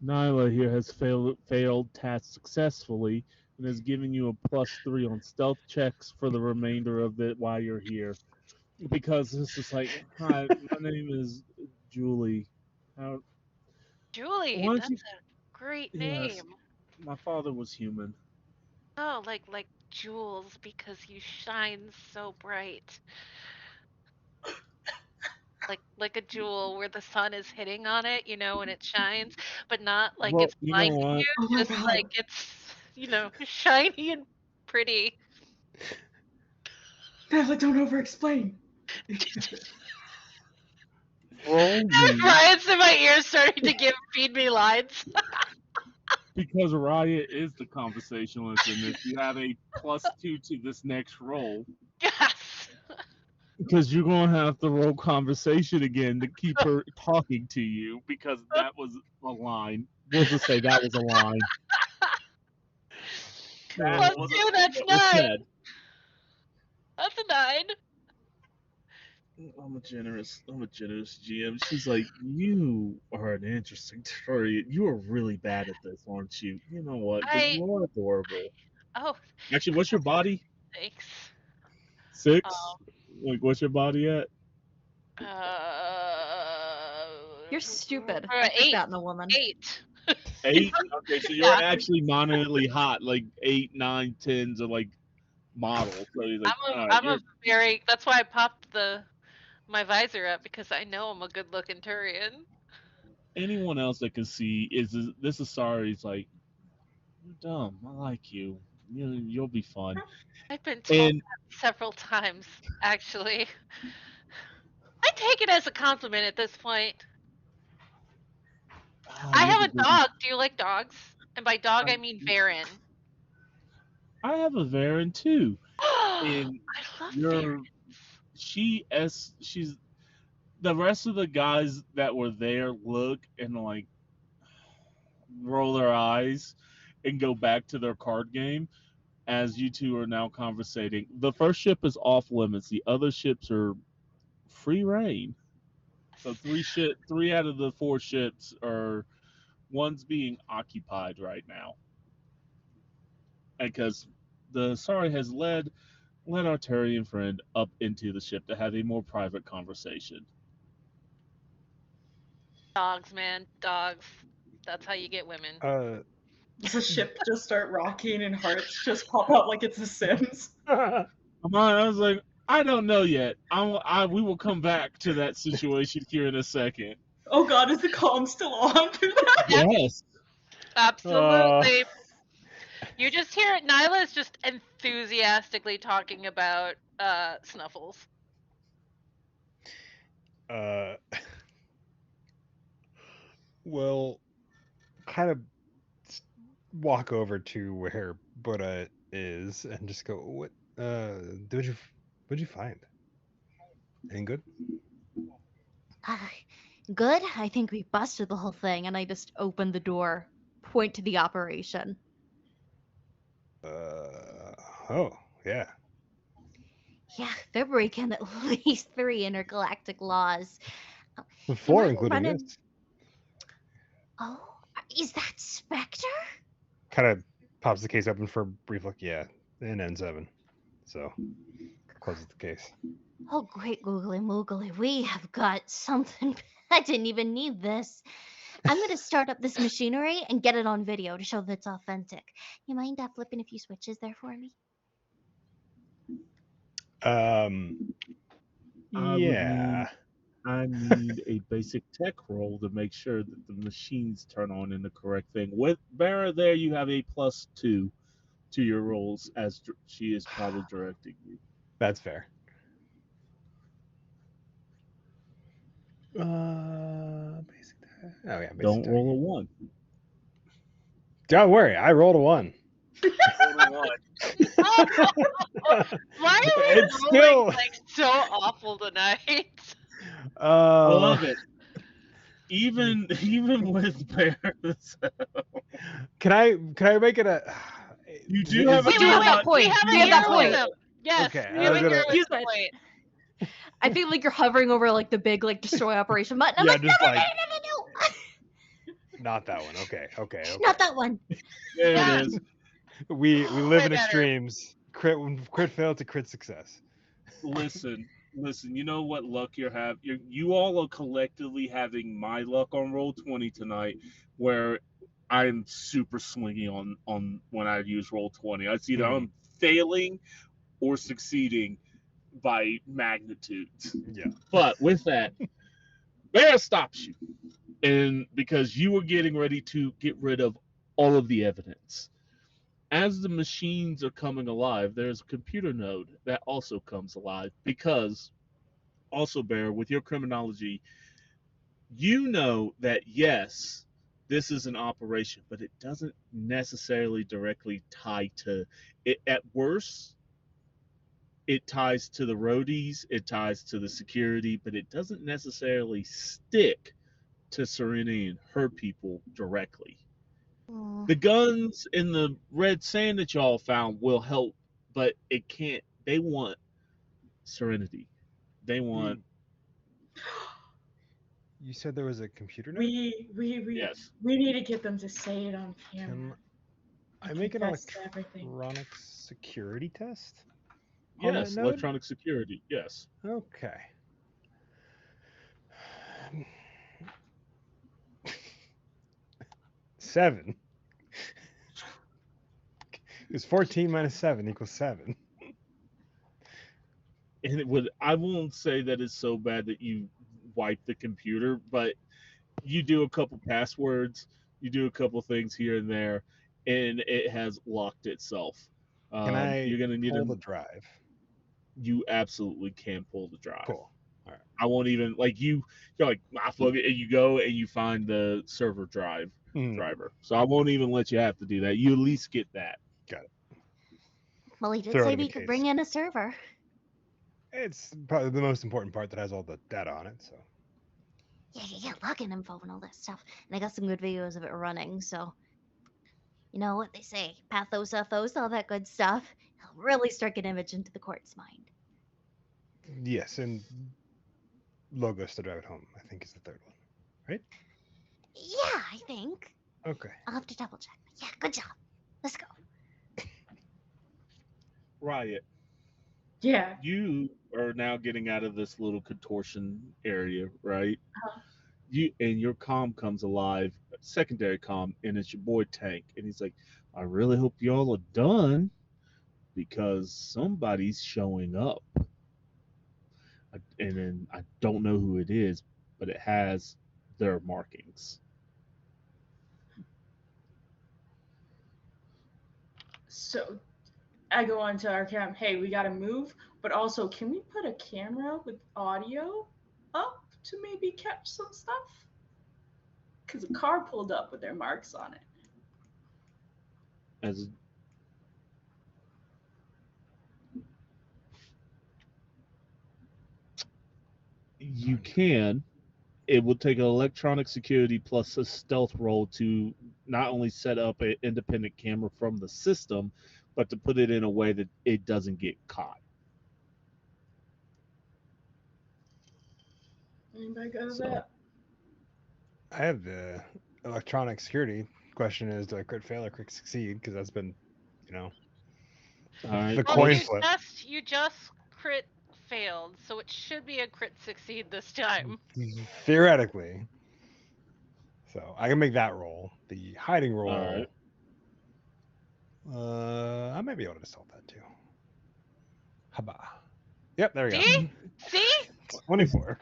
Nyla here has failed task successfully and has given you a +3 on stealth checks for the remainder of it while you're here. Because this is like, "Hi, my name is Julie. How, Julie, why don't you?" that's a great Yes, name. my father was human. Oh, like jewels because you shine so bright. Like a jewel where the sun is hitting on it, and it shines, but not like Well, it's you know blinding what? you, Oh my just like god. it's, shiny and pretty. Nella, don't over explain. Roll me, Ryan's in my ears starting to feed me lines. because Riot is the conversationalist in this. You have a +2 to this next roll. Yes. Because you're gonna have to roll conversation again to keep her talking to you because that was a line. We'll just say that was a line. That Plus was two, a thing that's that was 9. said. That's a 9. I'm a generous GM. She's like, "You are an interesting story. You are really bad at this, aren't you? You know what? But I you are adorable. oh, Actually, what's your body? thanks. 6? Um, Like, what's your body at? uh, You're stupid. I put 8, that in a woman. 8. 8? Okay, so you're Yeah, actually moderately hot. Like 8, 9, 10s are like model. So he's like, I'm a "All right, I'm you're a very. That's why I popped my visor up because I know I'm a good-looking Turian. anyone else that can see this is sorry. It's like, you're dumb. I like you. You'll be fun." I've been told And that several times, actually. I take it as a compliment at this point. Ah, I you're have the a good- dog. Do you like dogs? And by dog, I mean Varen. I have a Varen too, I and love you're she's the rest of the guys that were there look and like roll their eyes and go back to their card game as you two are now conversating. The first ship is off limits. The other ships are free reign. So three out of the four ships are one's being occupied right now because the Sorry has led our Turian friend up into the ship to have a more private conversation. dogs, man. Dogs. That's how you get women. Does the ship just start rocking and hearts just pop out like it's The Sims? I was like, I don't know yet. We will come back to that situation here in a second. Oh god, is the comm still on through that? Yes. Absolutely. You just hear it. Nyla is just enthusiastically talking about Snuffles. Well, kind of walk over to where Buddha is and just go, what what'd you find? Anything good? Good. I think we busted the whole thing, and I just open the door, point to the operation. Oh, yeah. Yeah, they're breaking at least 3 intergalactic laws. And 4 we've been including running- this. Oh, is that Spectre? Kind of pops the case open for a brief look. Yeah, and N7. So closes the case. Oh, great googly moogly. We have got something. I didn't even need this. I'm going to start up this machinery and get it on video to show that it's authentic. You mind flipping a few switches there for me? Yeah. I need a basic tech roll to make sure that the machines turn on in the correct thing. With Barra there, you have a +2 to your rolls as she is probably directing you. That's fair. Basic. Oh yeah, basic Don't tech. roll a 1. Don't worry, I rolled a 1. Why are we It's rolling still- like so awful tonight? I love it. Even with Barra's, Can I make it a? You do have a We do have that point. We have We have that point. heroism. Yes, Okay, we I have was a gonna- heroism Use it. point. I feel like you're hovering over like the big like destroy operation button. I'm Yeah, like, just no, like- no. Not that one. Okay. Not that one. there Yeah. it is. We live Way in better. extremes. Crit fail to crit success. Listen. You know what luck you have. You all are collectively having my luck on roll 20 tonight, where I'm super swingy on when I use roll 20. It's either I'm failing or succeeding by magnitudes. Yeah. But with that, Bear stops you, and because you were getting ready to get rid of all of the evidence. As the machines are coming alive, there's a computer node that also comes alive because, also Bear, with your criminology, you know that yes, this is an operation, but it doesn't necessarily directly tie to it. At worst, it ties to the roadies, it ties to the security, but it doesn't necessarily stick to Serenity and her people directly. The guns in the red sand that y'all found will help, but it can't. They want Serenity. They want. You said there was a computer node? We Yes. need to get them to say it on camera. Can I make an confess to everything. electronic security test? On Yes, that node? electronic security. Yes. Okay. Seven. It's 14 minus 7 equals 7. And it would. I won't say that it's so bad that you wipe the computer, but you do a couple passwords, you do a couple things here and there, and it has locked itself. Can I You're gonna need pull the drive? You absolutely can pull the drive. Cool. Alright. I won't even you're like I fuck it, and you go and you find the server driver. So I won't even let you have to do that. You at least get that. Got it. Well, he did Throw it say in the we could case. bring in a server. It's probably the most important part that has all the data on it. So Yeah, login info and all that stuff. And I got some good videos of it running, so you know what they say, pathos, ethos, all that good stuff. It'll really strike an image into the court's mind. yes, and logos to drive it home, I think, is the third one, right? Yeah, I think. Okay. I'll have to double check. But yeah, good job. Let's go. Riot. Yeah. You are now getting out of this little contortion area, right? Uh-huh. And your comm comes alive, secondary comm, and it's your boy Tank, and he's like, "I really hope y'all are done because somebody's showing up." And then I don't know who it is, but it has their markings. So I go on to our cam. Hey, we gotta move, but also, can we put a camera with audio up to maybe catch some stuff? Because a car pulled up with their marks on it. As you can, it will take an electronic security plus a stealth roll to not only set up an independent camera from the system, but to put it in a way that it doesn't get caught. Anybody got So- that? I have the electronic security. Question is, do I crit fail or crit succeed? Because that's been, All right. The Well, coin you flip. you just crit failed, so it should be a crit succeed this time. theoretically. So I can make that roll. The hiding roll. Alright. I might be able to solve that too. Haba. Yep, there we go. See? See? 24.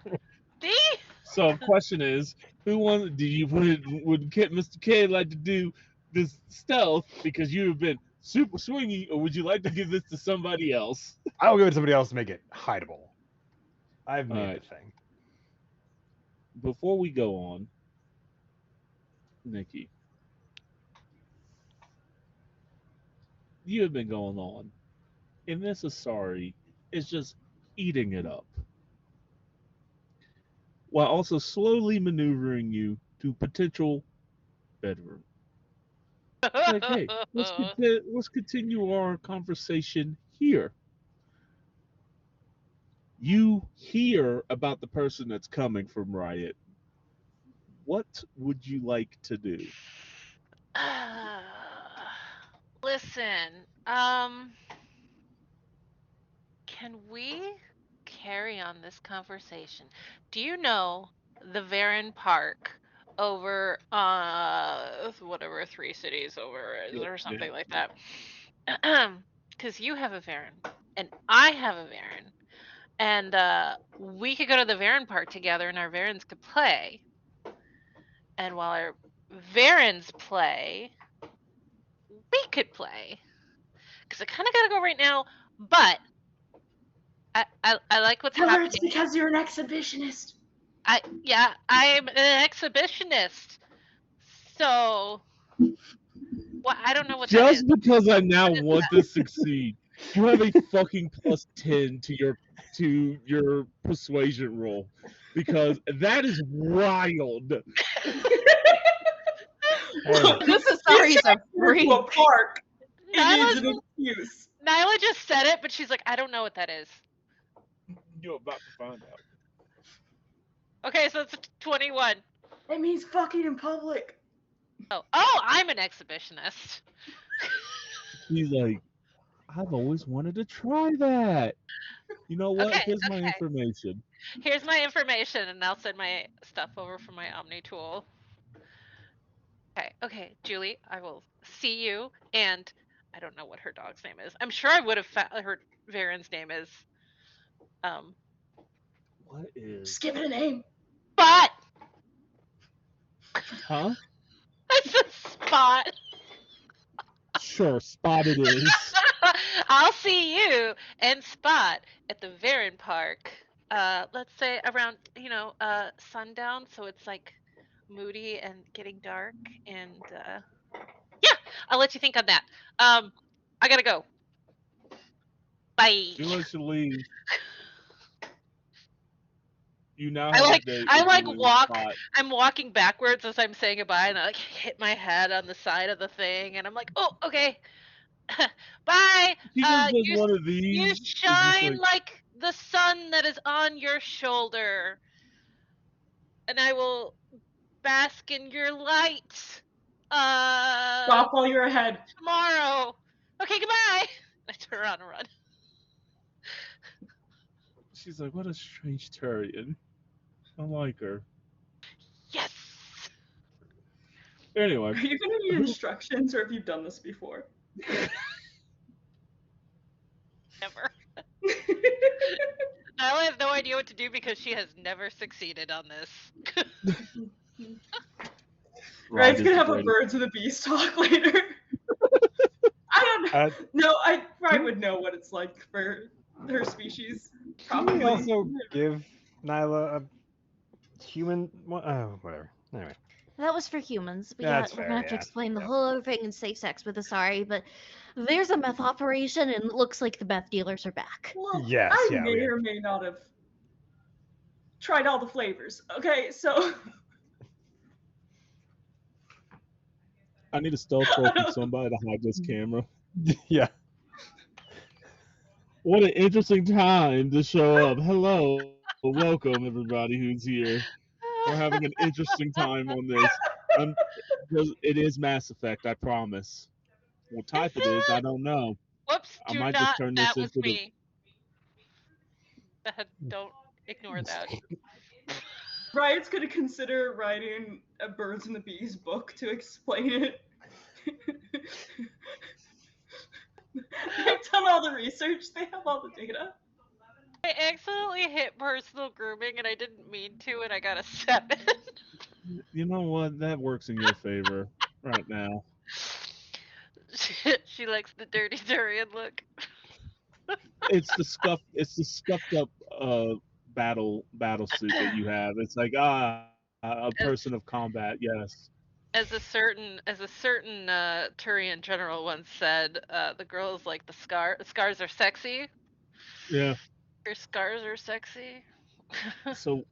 See? So the question is, who would Mr. K like to do this stealth because you have been super swingy, or would you like to give this to somebody else? I'll give it to somebody else to make it hideable. I've made Alright. the thing. Before we go on, Nikki, you have been going on, and this Asari is just eating it up, while also slowly maneuvering you to potential bedroom. Like, hey, let's continue our conversation here. You hear about the person that's coming from Riot. What would you like to do? Listen, can we carry on this conversation? Do you know the Varan Park over whatever 3 cities over is or something like that? Because you have a Varan and I have a Varan, and we could go to the Varan Park together, and our Varans could play. And while our Varans play, we could play. Because I kind of gotta go right now, but I like what's Tell her happening. it's because you're an exhibitionist. I'm an exhibitionist. So, well, I don't know what that is. Just because I now want to succeed, you have a fucking +10 to your persuasion roll, because that is wild. This Asari's a freak. To a park. It Nyla, is an excuse. Nyla just said it, but she's like, I don't know what that is. You're about to find out. Okay, so it's a 21. It means fucking in public. Oh, I'm an exhibitionist. He's like, I've always wanted to try that. You know what? Okay, Here's my okay. information. Here's my information, and I'll send my stuff over from my Omni tool. Okay, Julie, I will see you, and I don't know what her dog's name is. I'm sure I would have found her Varen's name is What is? Just give it a name. Spot. Huh? It's a Spot. Sure, Spot it is. I'll see you and Spot at the Varen Park let's say around, sundown, so it's like moody and getting dark. And yeah, I'll let you think on that. I gotta go. Bye. She lets you leave. You now I have a like date I with like the new walk. spot. I'm walking backwards as I'm saying goodbye, and I like hit my head on the side of the thing, and I'm like, oh, okay, bye. She just does You one of you these. It's just shine like like the sun that is on your shoulder, and I will bask in your light. Stop while you're ahead. Tomorrow. Okay, goodbye. I turn around and run. she's like, what a strange Turian. I like her. Yes. Anyway, Are you gonna need instructions, or have you done this before? Never. I have no idea what to do because she has never succeeded on this. Right, Rod it's is gonna the have a greatest. birds of the beast talk later. I don't know. Uh, No, I probably would know what it's like for her species. Can we Probably. also give Nyla a human one? Oh, whatever. Anyway, That was for humans, but Yeah, yeah, that's we're fair, gonna have to yeah. explain the Yep. whole other thing in safe sex with Asari, but there's a meth operation and it looks like the meth dealers are back. Well, Yes, I yeah, we may have- or may not have tried all the flavors. Okay, so I need a stealth roll from somebody to hide this camera. yeah. What an interesting time to show up. Hello, welcome everybody who's here. We're having an interesting time on this. It is Mass Effect, I promise. What type it is, I don't know. Whoops, I do might just not. turn That this was into the. me. Don't ignore that. Riot's gonna consider writing a Birds and the Bees book to explain it. They've done all the research, they have all the data. I accidentally hit personal grooming and I didn't mean to, and I got a 7. You know what? That works in your favor right now. She likes the dirty durian look. It's the scuffed up battle suit that you have. It's like a person of combat. Yes. As a certain Turian general once said, the girls like the scars are sexy. Yeah. Your scars are sexy. So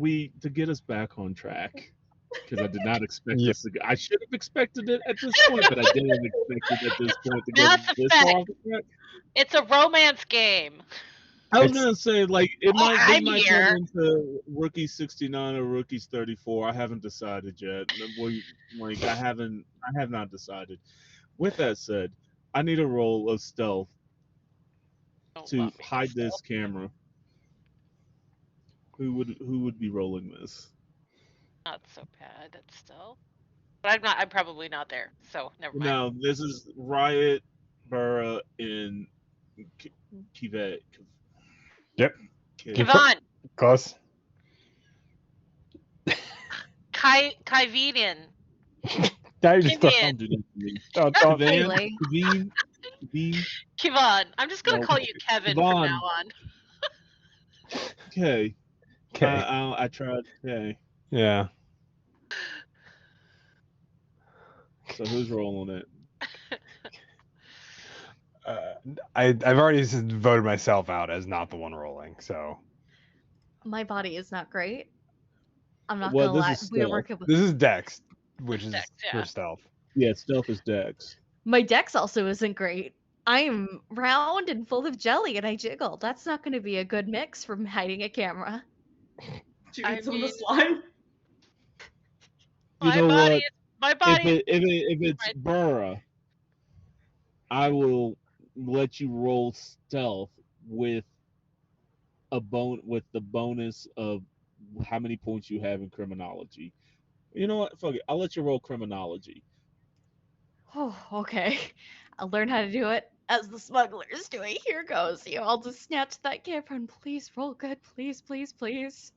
to get us back on track, because I did not expect Yeah. us to go. I should have expected it at this point, but I didn't expect it at this point to go Mass this far Effect. off the track. It's a romance game. I was It's- gonna say like they Oh, I'm might here. turn into Rookies 69 or Rookies 34. I haven't decided yet. I have not decided. With that said, I need a roll of stealth Don't to love me hide still. this camera. Who would be rolling this? Not so bad. It's still. But I'm not. I'm probably not there. So never mind. Now this is Riot, Burra, and Kivet. Yep. Kevon, Close. Kivedian. Now you just Kevin. Don't do that to me. don't. Van, Really? Kaveen. Kevon. I'm just gonna No. call you Kevin from Kevon. now on. Okay. Okay. I tried. Okay. Yeah. So who's rolling it? I've already voted myself out as not the one rolling. So My body is not great. I'm not Well, gonna this lie. is We are stealth. working with this is Dex, which is Dex, for yeah. stealth. Yeah, stealth is Dex. my dex also isn't great. I am round and full of jelly and I jiggle. That's not gonna be a good mix from hiding a camera. Do you I eat some of the mean- slime? You know what? My If body. it's Right. Burra, I will let you roll stealth with with the bonus of how many points you have in criminology. You know what? Fuck it. I'll let you roll criminology. Oh, okay. I'll learn how to do it as the smugglers do it. Here goes. I'll just snatch that camera and please roll good. Please, please, please.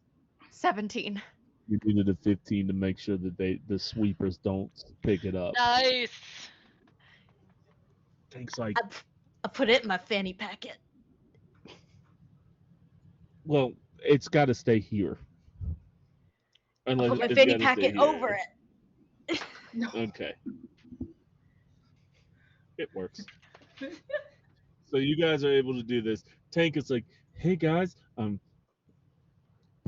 17. You needed a 15 to make sure that the sweepers don't pick it up. Nice. Thanks, like, I put it in my fanny packet. well, it's got to stay here. I'll Unless put my it's fanny got to stay packet over here. it. No. Okay, it works. So you guys are able to do this. Tank is like, hey guys,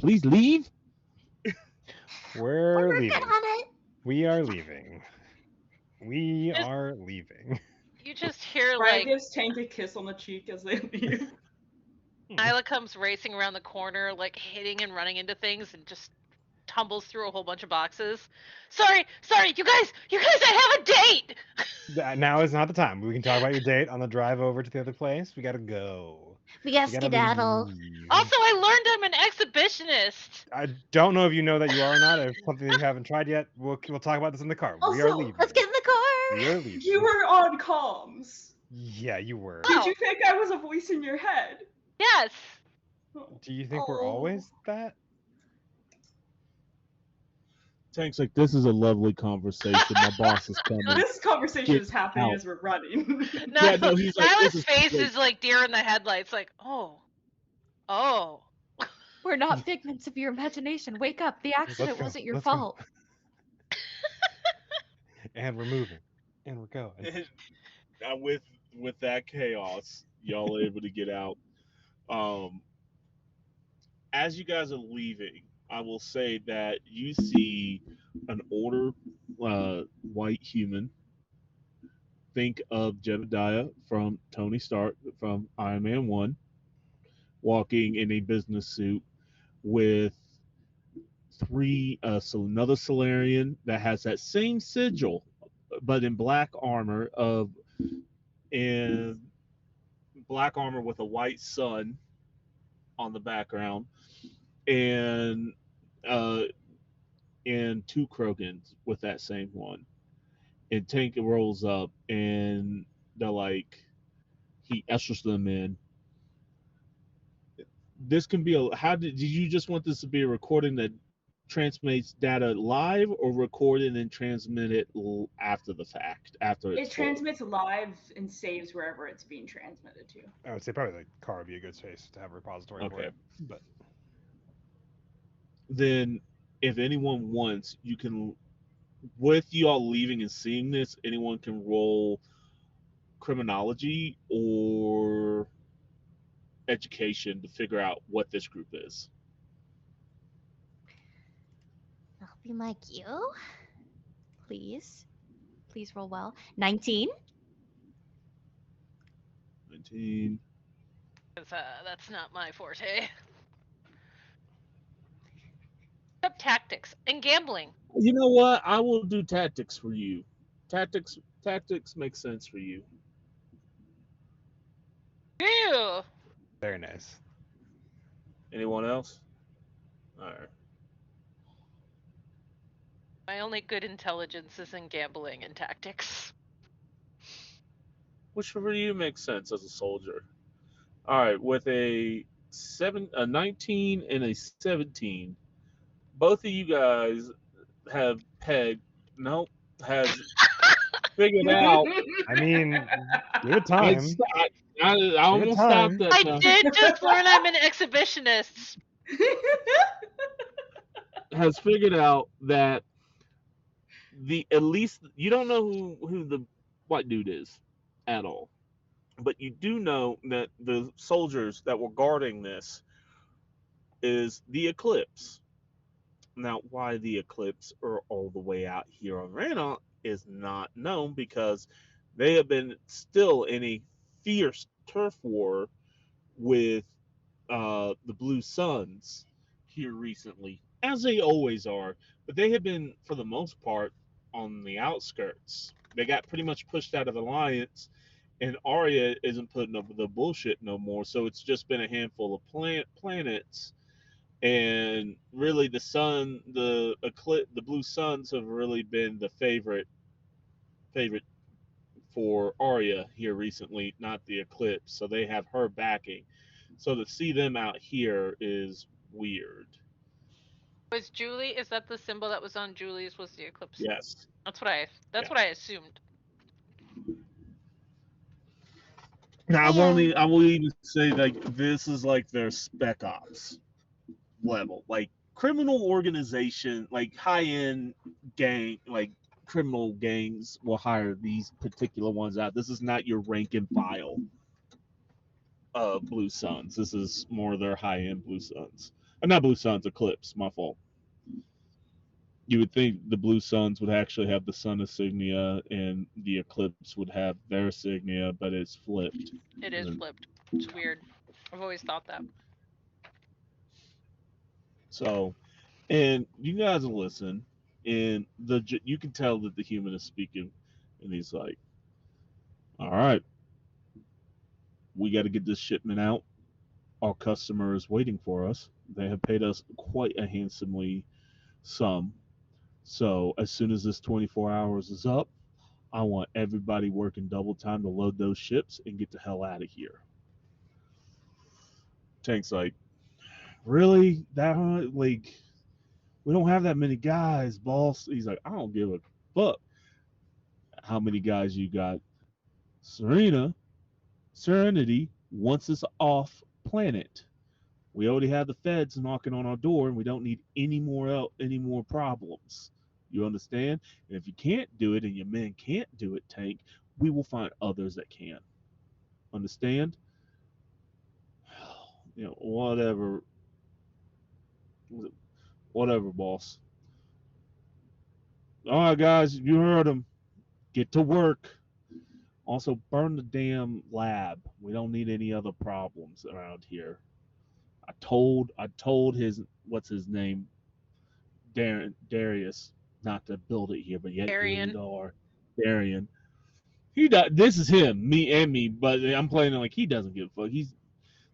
please leave. We're We're leaving. working on it. We are leaving. We Just- are leaving. You just hear Ryan like gives Tank a kiss on the cheek as they leave. Nyla comes racing around the corner, like hitting and running into things, and just tumbles through a whole bunch of boxes. Sorry, you guys, I have a date. Now is not the time. We can talk about your date on the drive over to the other place. We gotta go. We got We gotta skedaddle. leave. Also, I learned I'm an exhibitionist. I don't know if you know that you are or not. If it's something that you haven't tried yet, we'll talk about this in the car. We are Also, leaving. Let's get in the car. We are leaving. You were on comms. Yeah, you were. Oh. Did you think I was a voice in your head? Yes. Do you think we're Oh. always that? Tank's like, this is a lovely conversation. My boss is coming. This conversation Get is happening out. as we're running. No, Yeah, no, he's like, Nyla's this is face great. is like deer in the headlights. Like, oh. We're not figments of your imagination. Wake up. The accident go, wasn't your let's go. fault. And we're moving. And we're going. Now with that chaos, y'all are able to get out. As you guys are leaving, I will say that you see an older white human. Think of Jedediah from Tony Stark from Iron Man 1, walking in a business suit with another Solarian that has that same sigil, but in black armor with a white sun on the background, and two Krogans with that same one. And Tank rolls up, and they're like, he ushers them in. This can be did you just want this to be a recording that transmits data live, or record it and transmit it after the fact, after It it's full? transmits live and saves wherever it's being transmitted to. I would say probably the car would be a good space to have a repository for Okay. it. But Then if anyone wants, you can, with you all leaving and seeing this, anyone can roll criminology or education to figure out what this group is. I'll be like you. Please. Please roll well. 19. 19. 'Cause, that's not my forte. Except tactics and gambling. You know what? I will do tactics for you. Tactics makes sense for you. Ew. very nice. Anyone else? All right. My only good intelligence is in gambling and tactics. Which for you makes sense as a soldier. All right, with a 19 and a 17, both of you guys have pegged. Nope, has figured out. I mean, give it time. I almost stopped that. I now. did just learn I'm an exhibitionist. Has figured out that at least you don't know who the white dude is at all, but you do know that the soldiers that were guarding this is the Eclipse. Now, why the Eclipse are all the way out here on Rannoch is not known, because they have been still in a fierce turf war with the Blue Suns here recently, as they always are. But they have been, for the most part, on the outskirts. They got pretty much pushed out of Alliance, and Arya isn't putting up with the bullshit no more. So it's just been a handful of planets. And really, the Blue Suns have really been the favorite for Arya here recently, not the Eclipse. So they have her backing. So to see them out here is weird. Was Julie? Is that the symbol that was on Julie's? Was the eclipse? Yes. That's what I assumed. Now I will even say, like, this is like their spec ops. level. Like criminal organization, like high end gang, like criminal gangs will hire these particular ones out. This is not your rank and file Blue Suns. This is more their high end Blue Suns. Not Blue Suns, Eclipse. My fault. You would think the Blue Suns would actually have the Sun insignia and the Eclipse would have their insignia, but it's flipped. It And is then, flipped. It's weird. I've always thought that. so, and you guys will listen, and you can tell that the human is speaking, and he's like, "All right, we got to get this shipment out. Our customer is waiting for us. They have paid us quite a handsomely sum. So as soon as this 24 hours is up, I want everybody working double time to load those ships and get the hell out of here." Tank's like, "Really? That like we don't have that many guys, boss." He's like, "I don't give a fuck how many guys you got. Serenity wants us off planet. We already have the feds knocking on our door, and we don't need any more problems. You understand? And if you can't do it, and your men can't do it, Tank, we will find others that can. Understand? Whatever, whatever, boss. All right, guys, you heard him. Get to work. Also, burn the damn lab. We don't need any other problems around here. I told his what's his name, Darius, not to build it here, but yet here we Arian. are. Darian. This is him, me, but I'm playing it like he doesn't give a fuck.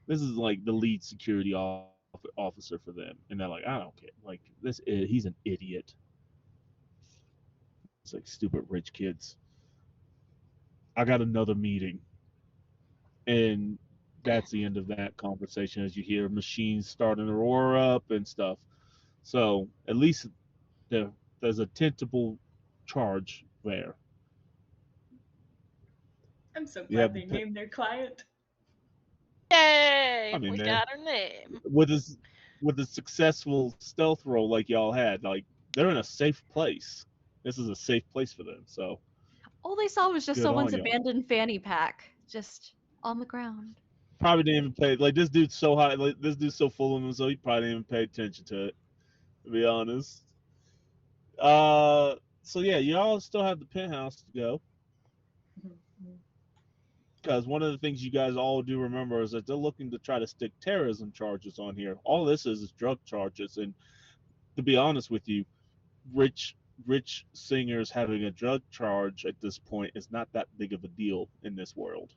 This is like the lead security officer for them, and they're like, I don't care. Like he's an idiot. It's like stupid rich kids. I got another meeting, and that's the end of that conversation. As you hear machines starting to roar up and stuff. So at least there, there's a tentable charge there. I'm so You glad have they named their client. Yay! I mean, We man, got our name. with a successful stealth roll like y'all had, like they're in a safe place. This is a safe place for them. So All they saw was just good someone's on y'all. abandoned fanny pack, just on the ground. Probably didn't even pay. Like this dude's so high. Like this dude's so full of himself. He probably didn't even pay attention to it. To be honest. So yeah, y'all still have the penthouse to go. Because one of the things you guys all do remember is that they're looking to try to stick terrorism charges on here. All this is drug charges, and to be honest with you, rich rich singers having a drug charge at this point is not that big of a deal in this world.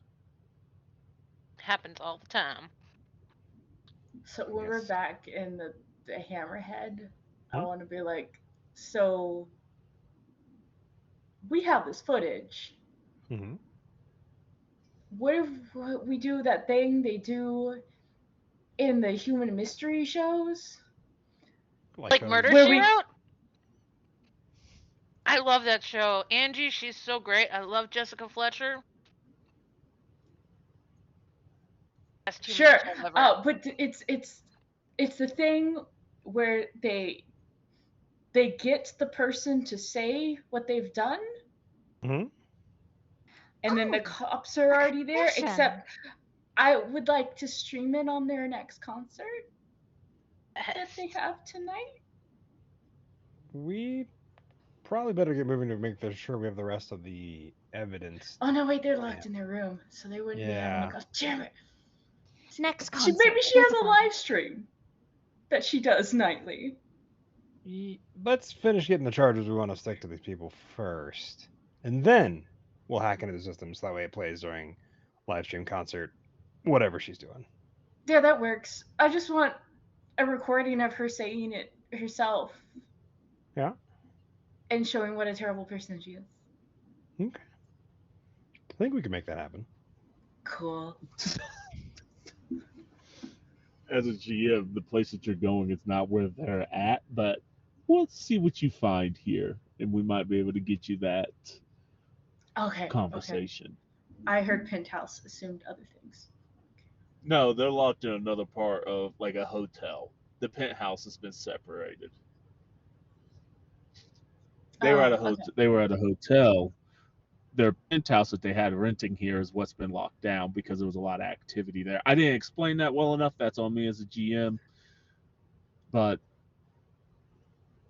Happens all the time. So when we're Yes. back in the Hammerhead, I Huh? want to be like, so we have this footage. Hmm. What if we do that thing they do in the human mystery shows? Like Like those. Murder Where She we Wrote? I love that show. Angie, she's so great. I love Jessica Fletcher. Best human sure, show ever. but it's the thing where they get the person to say what they've done, Hmm. and then the Oh, cops are already there. recognition. Except I would like to stream it on their next concert that they Best. have tonight. We probably better get moving to make sure we have the rest of the evidence. Oh no, wait, they're plan. locked in their room, so they wouldn't be having Yeah. to go. Damn it! Next She concert. maybe she Think has a about it. live stream that she does nightly. Let's finish getting the charges we want to stick to these people first. And then we'll hack into the system so that way it plays during live stream concert, whatever she's doing. Yeah, that works. I just want a recording of her saying it herself Yeah. and showing what a terrible person she is. Okay. I think we can make that happen. Cool. As a GM, the place that you're going is not where they're at, but we'll see what you find here, and we might be able to get you that Okay. conversation. I heard Penthouse assumed other things. No, they're locked in another part of like a hotel. the penthouse has been separated. They were at a Okay. They were at a hotel. Their penthouse that they had renting here is what's been locked down because there was a lot of activity there. I didn't explain that well enough. That's on me as a GM. But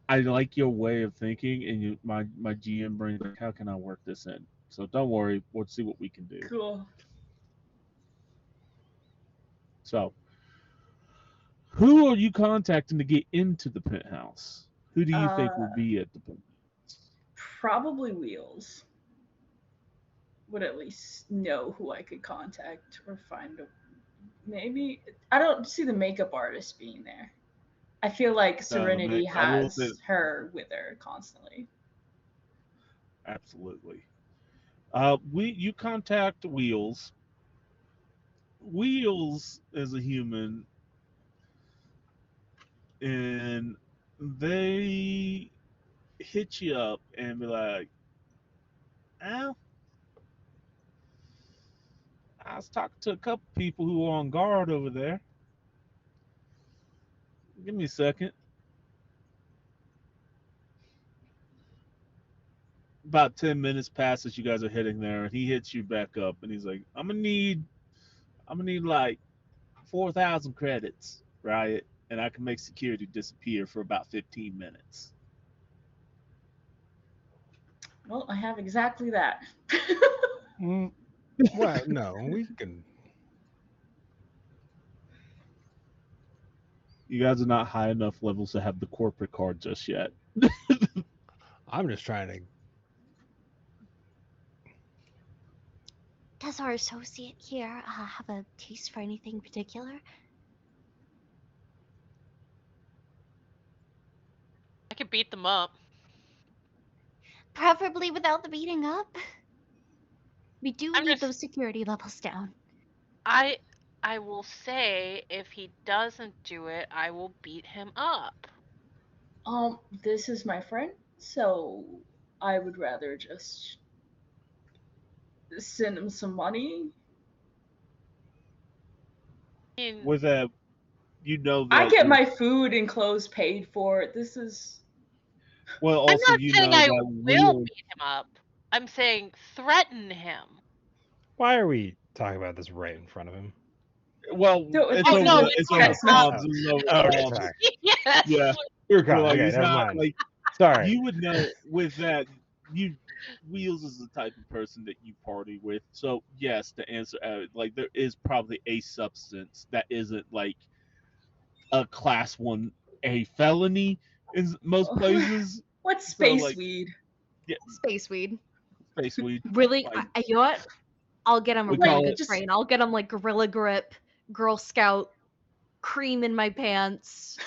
I like your way of thinking, and my GM brain like, how can I work this in? So don't worry, we'll see what we can do. Cool. So, who are you contacting to get into the penthouse? Who do you think will be at the penthouse? Probably Wheels would at least know who I could contact or find. Maybe I don't see the makeup artist being there. I feel like Serenity I will say has her with her constantly. absolutely. You contact Wheels. Wheels is a human, and they hit you up and be like, "Al, I was talking to a couple people who are on guard over there. Give me a second." About 10 minutes pass as you guys are heading there, and he hits you back up, and he's like, I'm gonna need like 4,000 credits, right? And I can make security disappear for about 15 minutes." Well, I have exactly that. Well, no, we can. You guys are not high enough levels to have the corporate card just yet. I'm just trying to. Does our associate here have a taste for anything particular? I could beat them up. Preferably without the beating up. We do I'm need just- those security levels down. I will say if he doesn't do it, I will beat him up. This is my friend, so I would rather just send him some money. I mean, With that, you know that I get my food and clothes paid for. This is well. I'm Also, not you saying know I that will Wheels. beat him up. I'm saying threaten him. Why are we talking about this right in front of him? Well, No, it's Oh, over. no, It's it's over text message. comms. It's over Okay, comms. sorry. Yes. Yeah, You're you're calm. like, Okay, it's never not mind. like Sorry. you would know with that. You Wheels is the type of person that you party with. So yes, the answer, like there is probably a substance that isn't like a class 1A felony in most places. What's So space like, weed? yeah, Space weed. space weed. Really, Like, you know what? I'll get him a we really call good it. just- train. I'll get him like Gorilla Grip, Girl Scout, cream in my pants.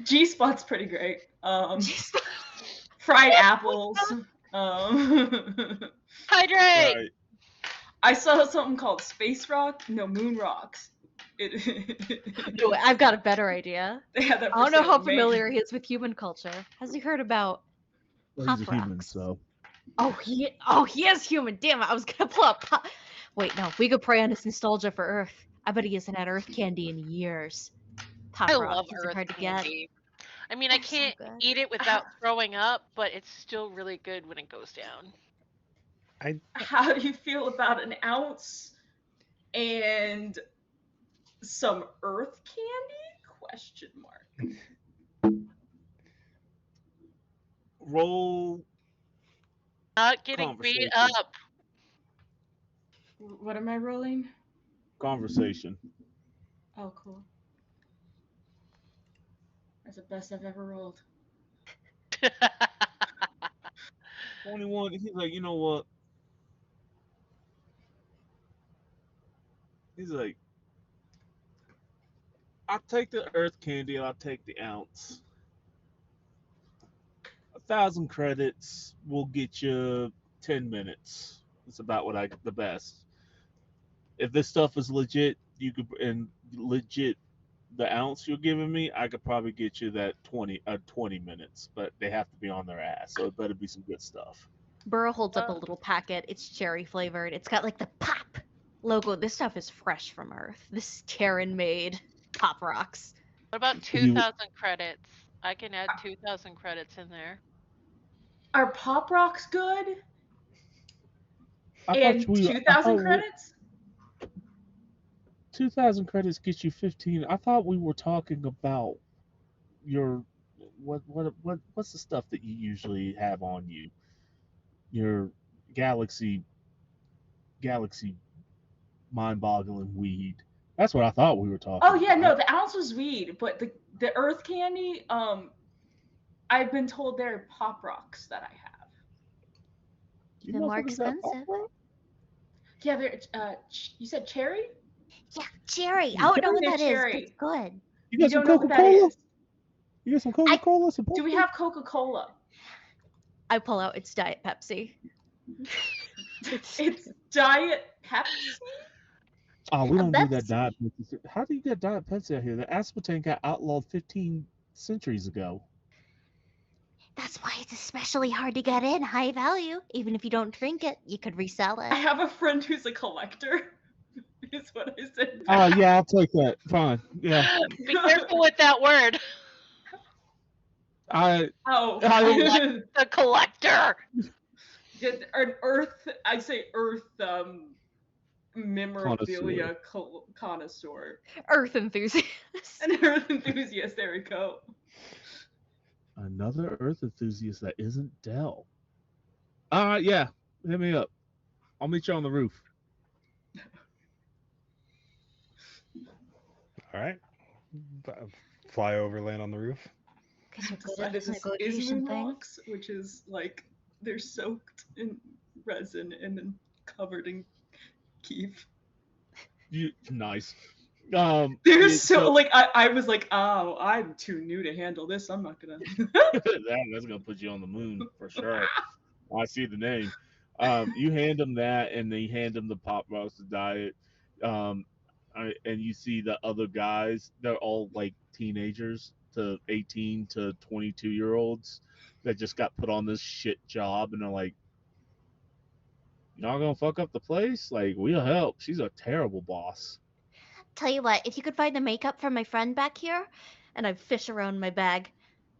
G Spot's pretty great. Fried apples. Hydrate. Right. I saw something called Space Rock. No, Moon Rocks. No, I've got a better idea. They had that I for don't know sale how in Maine. familiar he is with human culture. Has he heard about Well, he's a Pop human, Rocks? so Oh, he is human. Damn it, I was gonna pull up. Wait, no, we could prey on his nostalgia for Earth. I bet he hasn't had Earth candy in years. Pop I Rocks, love these are Earth hard to get. candy. I mean, I They're so can't good. eat it without throwing up, but it's still really good when it goes down. How do you feel about an ounce and some Earth candy? Question mark. roll Not getting beat conversation. up. What am I rolling? Conversation. Oh, cool. That's the best I've ever rolled. 21. He's like, you know what? He's like, I'll take the Earth candy. I'll take the ounce. 1,000 credits will get you 10 minutes. It's about what I get the best. If this stuff is legit, you could and legit the ounce you're giving me, I could probably get you that 20 minutes, but they have to be on their ass, so it better be some good stuff. Burrow holds up a little packet. It's cherry flavored. It's got like the pop logo. This stuff is fresh from Earth. This is Terran made. Pop Rocks. What about You, 2,000 credits? I can add 2,000 credits in there. Are Pop Rocks good? I thought And we, I 2,000 thought we, credits? 2,000 credits gets you 15. I thought we were talking about your what's the stuff that you usually have on you? Your galaxy mind-boggling weed. That's what I thought we were Oh talking yeah, no, about. the ounce was weed, but the Earth candy, I've been told they're Pop Rocks that I have. You Even more motherfuckers got pop expensive. rock? Yeah, they're you said cherry? Yeah, cherry. I You don't know what They're that is, but it's cherry. good. You got some don't know what Coca that Cola? is. You got some Coca Cola? Some Do we Pepsi? have Coca-Cola? I pull out its Diet Pepsi. It's Diet Pepsi? Oh, we A don't do that Pepsi. Diet Pepsi. How do you get Diet Pepsi out here? The aspartame got outlawed 15 centuries ago. That's why it's especially hard to get in, high value. Even if you don't drink it, you could resell I it. have a friend who's a collector. Is what I said Oh, back. yeah, I'll take that. Fine. Yeah. Be careful with that word. I Oh, The collector. an Earth. I say Earth connoisseur. memorabilia connoisseur. Earth enthusiast. An Earth enthusiast. There we go. Another Earth enthusiast that isn't Dell. Yeah. Hit me up. I'll meet you on the roof. All right. Fly over, land on the roof. Because you're good at Decided this this is negotiation moon thing. rocks, which is like they're soaked in resin and then covered in keef. Nice. They're yeah, so like I was like, oh, I'm too new to handle this. I'm not gonna. that's gonna put you on the moon for sure. I see the name. You hand them that, and then you hand them the pop roast diet. Um, and you see the other guys. They're all like teenagers to 18 to 22-year olds that just got put on this shit job, and they're like, "Y'all gonna fuck up the place? Like, we'll help. She's a terrible boss." Tell you what, if you could find the makeup from my friend back here, and I fish around my bag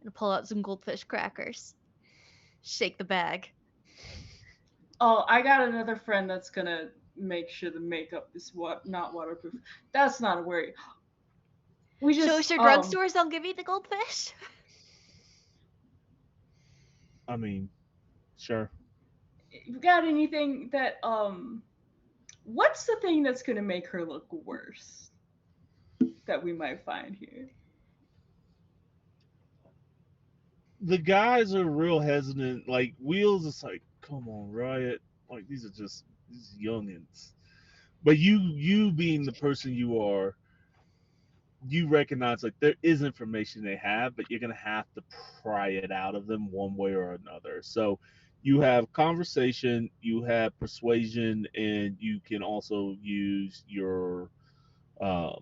and pull out some goldfish crackers. Shake the bag. Oh, I got another friend that's gonna make sure the makeup is not waterproof. That's not a worry. We Show just us your drugstores, I'll give you the goldfish. I mean, sure. you got anything that what's the thing that's gonna make her look worse that we might find here? The guys are real hesitant. Like Wheels is like, come on, Riot. Like these are just these youngins. But you being the person you are, you recognize like there is information they have, but you're gonna have to pry it out of them one way or another. So you have conversation, you have persuasion, and you can also use your um,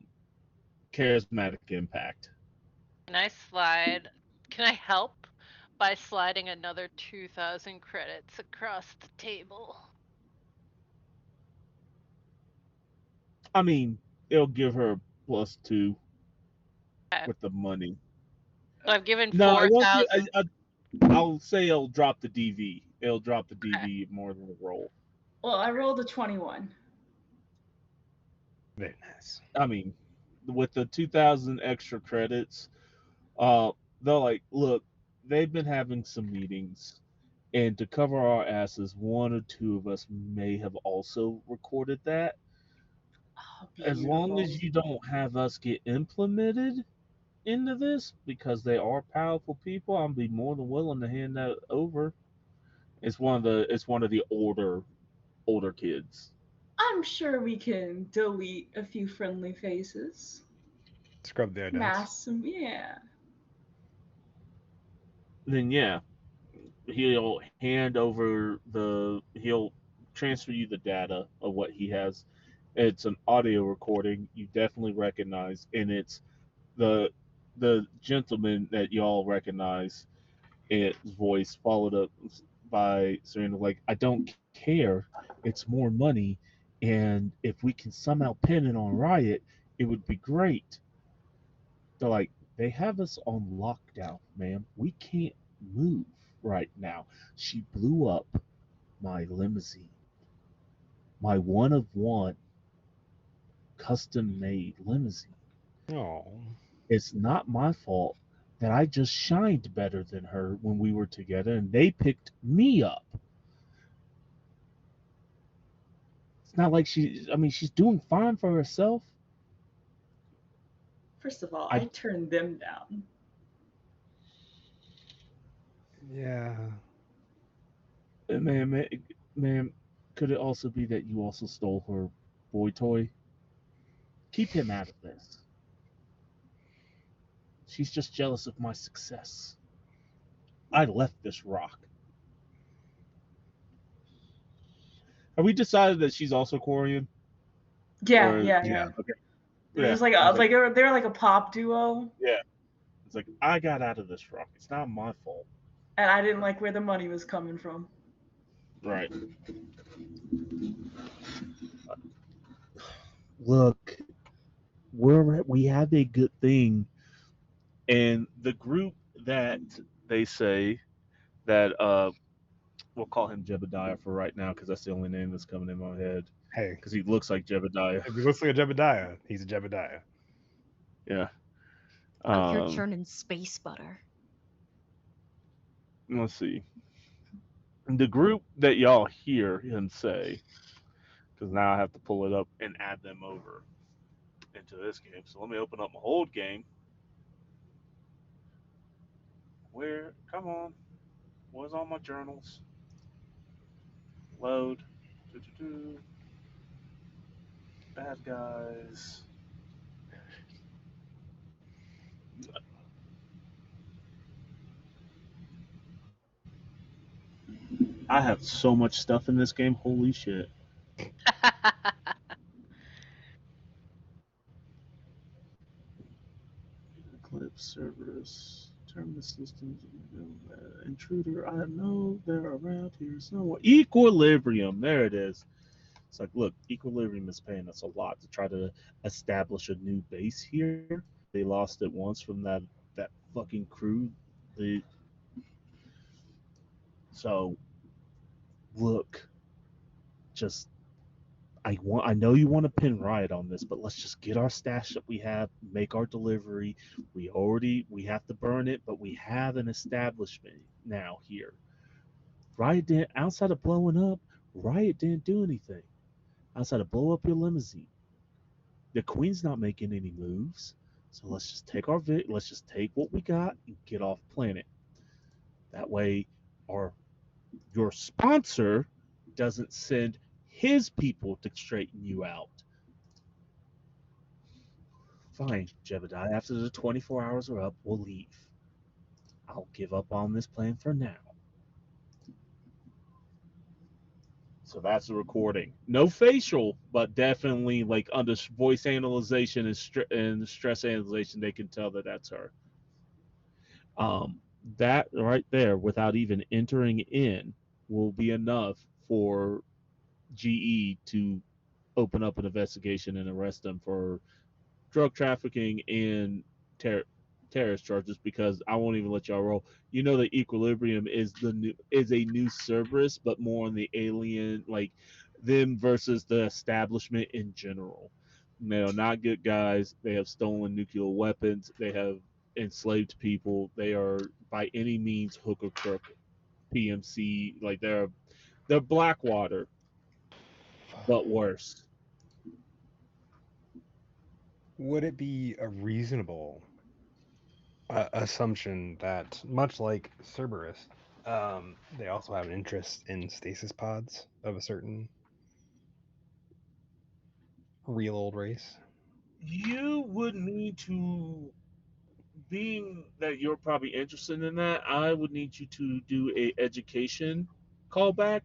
charismatic impact. Can I slide? Can I help by sliding another 2,000 credits across the table? I mean, it'll give her +2 Okay. with the money. So I've given No, it won't. 4,000. I'll say it'll drop the DV. It'll drop the Okay. DV more than the roll. Well, I rolled a 21. Very nice. I mean, with the 2,000 extra credits, uh, they're like, look, they've been having some meetings, and to cover our asses, one or two of us may have also recorded that. Oh, As long beautiful. as you don't have us get implemented into this, because they are powerful people, I'll be more than willing to hand that over. It's one of the older kids. I'm sure we can delete a few friendly faces. Scrub the idents. Mask some, yeah. Then yeah, he'll transfer you the data of what he has. It's an audio recording you definitely recognize, and it's the the gentleman that y'all recognize, its voice followed up by Serena, like, I don't care, it's more money, and if we can somehow pin it on Riot, it would be great. They're like, they have us on lockdown, ma'am. We can't move right now. She blew up my limousine, my one of one custom made limousine. Oh. It's not my fault that I just shined better than her when we were together and they picked me up. It's not like I mean, she's doing fine for herself. First of all, I, I turned them down. Yeah. ma'am, could it also be that you also stole her boy toy? Keep him out of this. She's just jealous of my success. I left this rock. Have we decided that she's also Korean? Yeah, Or yeah, Yeah. yeah. okay, They're yeah. just like I was they're like a pop duo, yeah. It's like I got out of this rock. It's not my fault. and I didn't like where the money was coming from. Right. Look, we have a good thing, and the group that they say that we'll call him Jebediah for right now because that's the only name that's coming in my head Hey, because he looks like Jebediah. if he looks like a Jebediah, he's a Jebediah. Yeah. Out here Um, churning space butter. let's see. The group that y'all hear him say, because now I have to pull it up and add them over into this game. So let me open up my old game. Where? Come on. Where's all my journals? Load. Do-do-do. Bad guys. I have so much stuff in this game. Holy shit. Eclipse servers. Terminal systems. Intruder. I know they're around here somewhere. Equilibrium. There it is. It's like, look, Equilibrium is paying us a lot to try to establish a new base here. They lost it once from that fucking crew. The so look, just I know you want to pin Riot on this, but let's just get our stash that we have, make our delivery. We have to burn it, but we have an establishment now here. Riot didn't outside of blowing up, Riot didn't do anything. Outside of blow up your limousine. The Queen's not making any moves. So let's just take what we got and get off planet. That way our your sponsor doesn't send his people to straighten you out. Fine, Jebediah. After the 24 hours are up, we'll leave. I'll give up on this plan for now. So that's the recording. No facial, but definitely like under voice analyzation and stress analyzation, they can tell that that's her. Um, that right there, without even entering in, will be enough for GE to open up an investigation and arrest them for drug trafficking and terrorist charges because I won't even let y'all roll. You know that Equilibrium is a new Cerberus, but more on the alien like them versus the establishment in general. They are not good guys. They have stolen nuclear weapons. They have enslaved people. They are by any means hook or crook. PMC like they're Blackwater, but worse. Would it be a reasonable assumption that, much like Cerberus, they also have an interest in stasis pods of a certain real old race? You would need to, being that you're probably interested in that, I would need you to do a education callback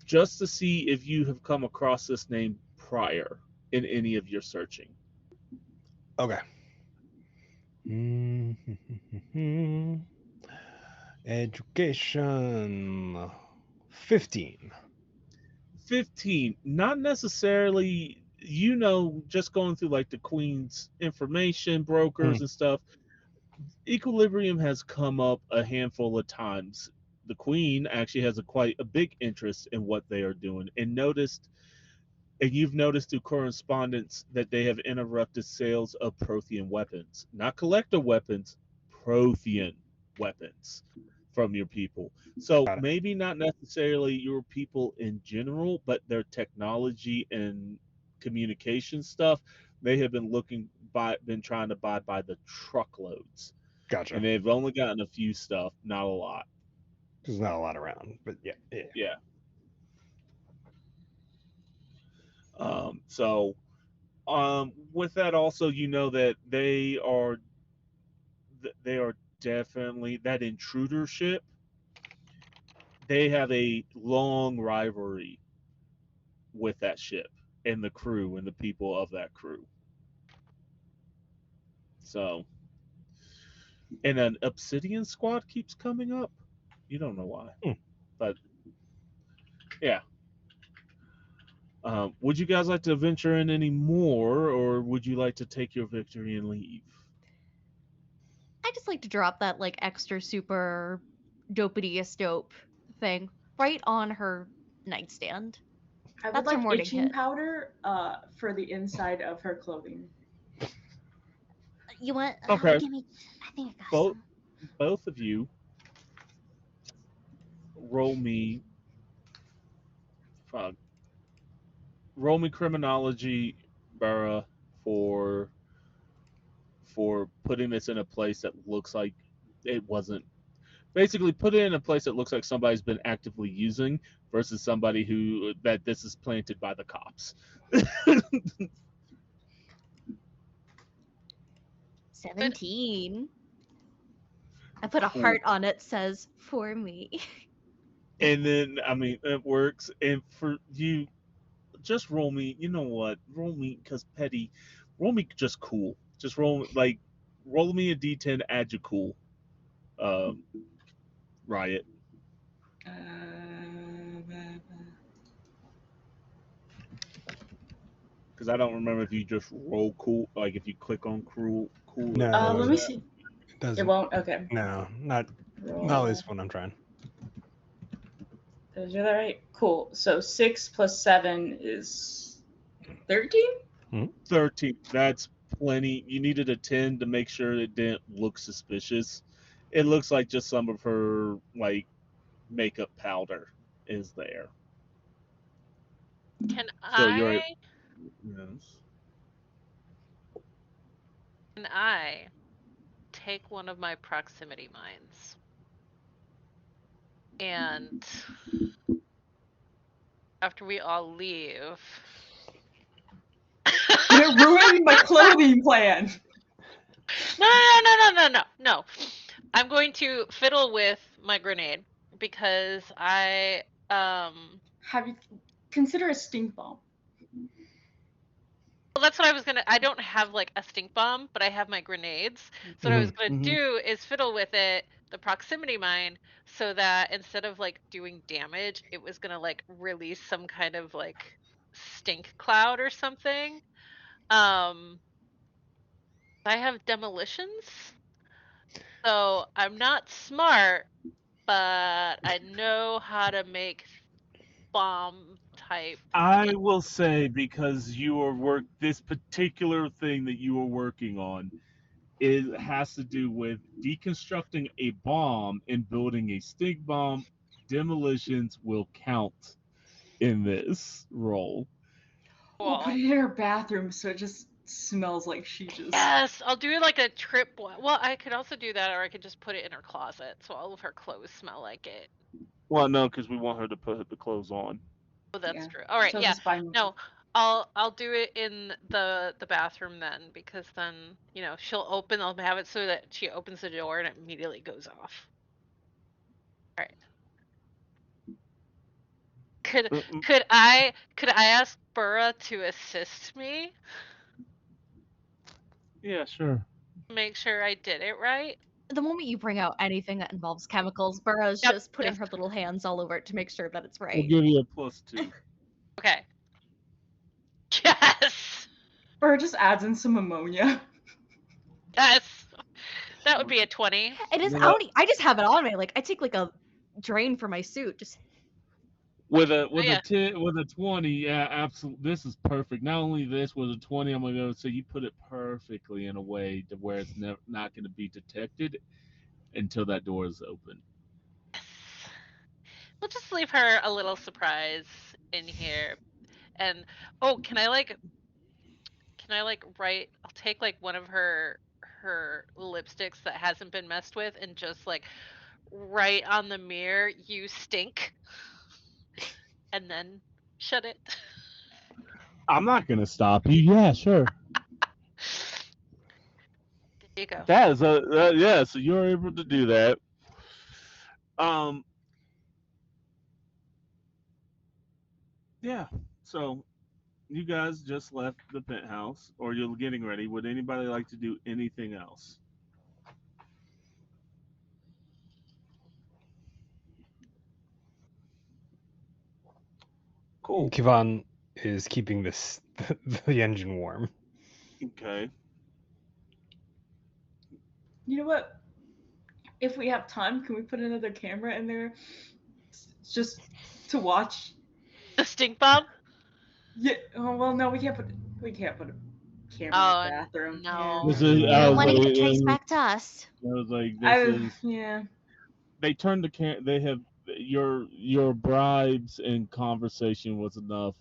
just to see if you have come across this name prior in any of your searching. Okay. Education 15. 15, not necessarily just going through like the Queen's information brokers and stuff, Equilibrium has come up a handful of times. The Queen actually has quite a big interest in what they are doing, and you've noticed through correspondence that they have interrupted sales of Prothean weapons, not collector weapons, Prothean weapons from your people. So Got it. maybe not necessarily your people in general, but their technology and communication stuff, they have been trying to buy by the truckloads, Gotcha. and they've only gotten a few stuff, not a lot. There's not a lot around, but yeah. Yeah. So with that also, that they are definitely that intruder ship. They have a long rivalry with that ship and the crew and the people of that crew. So, and an Obsidian squad keeps coming up. You don't know why, but yeah. Would you guys like to venture in any more, or would you like to take your victory and leave? I just like to drop that like extra super dopey-est dope thing right on her nightstand. I would That's her like morning itching hit. powder for the inside of her clothing. You want? Okay. Give me. I think I got Both some. both of you roll me uh, roll me criminology, Barra, for putting this in a place that looks like it wasn't. Basically, put it in a place that looks like somebody's been actively using versus somebody that this is planted by the cops. 17. I put a Cool. heart on it. Says for me. And then, I mean, it works. And for you, just roll me. You know what? Roll me because petty. Roll me just cool. Just roll me a d10. Add your cool. Riot. Because I don't remember if you just roll cool, like if you click on cool. No, Let me it see. doesn't. It won't. Okay. No, not at least when I'm trying. Did I do that right? Cool. So 6 plus 7 is 13? 13. That's plenty. You needed a 10 to make sure it didn't look suspicious. It looks like just some of her like makeup powder is there. Can So you're I yes. can I take one of my proximity mines and after we all leave You're ruining my clothing plan. No. I'm going to fiddle with my grenade because I Have you consider a stink bomb? well, that's what I was gonna. I don't have like a stink bomb, but I have my grenades. So what I was gonna do is fiddle with it, the proximity mine, so that instead of like doing damage, it was gonna like release some kind of like stink cloud or something. I have demolitions, so I'm not smart, but I know how to make bomb type. I will say because this particular thing that you are working on, it has to do with deconstructing a bomb and building a stink bomb. Demolitions will count in this role. We'll put it in her bathroom so it just smells like she just. Yes, I'll do like a trip. Well, I could also do that, or I could just put it in her closet, so all of her clothes smell like it. Well, no, because we want her to put the clothes on. Oh, that's true. All right, So yeah. it's fine. No, I'll do it in the bathroom then, because then she'll open. I'll have it so that she opens the door and it immediately goes off. All right. Could I ask Burra to assist me? Yeah, sure. Make sure I did it right. The moment you bring out anything that involves chemicals, Burra's just putting her little hands all over it to make sure that it's right. We'll give you a +2. Okay. Yes. just adds in some ammonia. Yes. That would be a 20. It is. You know, I just have it on me. Like I take like a drain for my suit. Just with a Yeah. 10 with a 20, yeah, absolutely. This is perfect. Not only this with a 20, I'm gonna go so you put it perfectly in a way to where it's not going to be detected until that door is open. Yes. We'll just leave her a little surprise in here. And can I write, I'll take like one of her lipsticks that hasn't been messed with and just like write on the mirror, "You stink," and then shut it. I'm not gonna stop you. Yeah, sure. There you go. That is yeah. So you're able to do that. Um, yeah. So you guys just left the penthouse, or you're getting ready. Would anybody like to do anything else? Cool. Kivan is keeping the engine warm. Okay. You know what? If we have time, can we put another camera in there just to watch? The stink bomb? Yeah. Oh well, no, we can't put a camera Oh, in the bathroom. no. This Yeah. is. we I don't was want to like, get traced back to us. I was like, Yeah. this is. Yeah. They turned the. They have your bribes and conversation was enough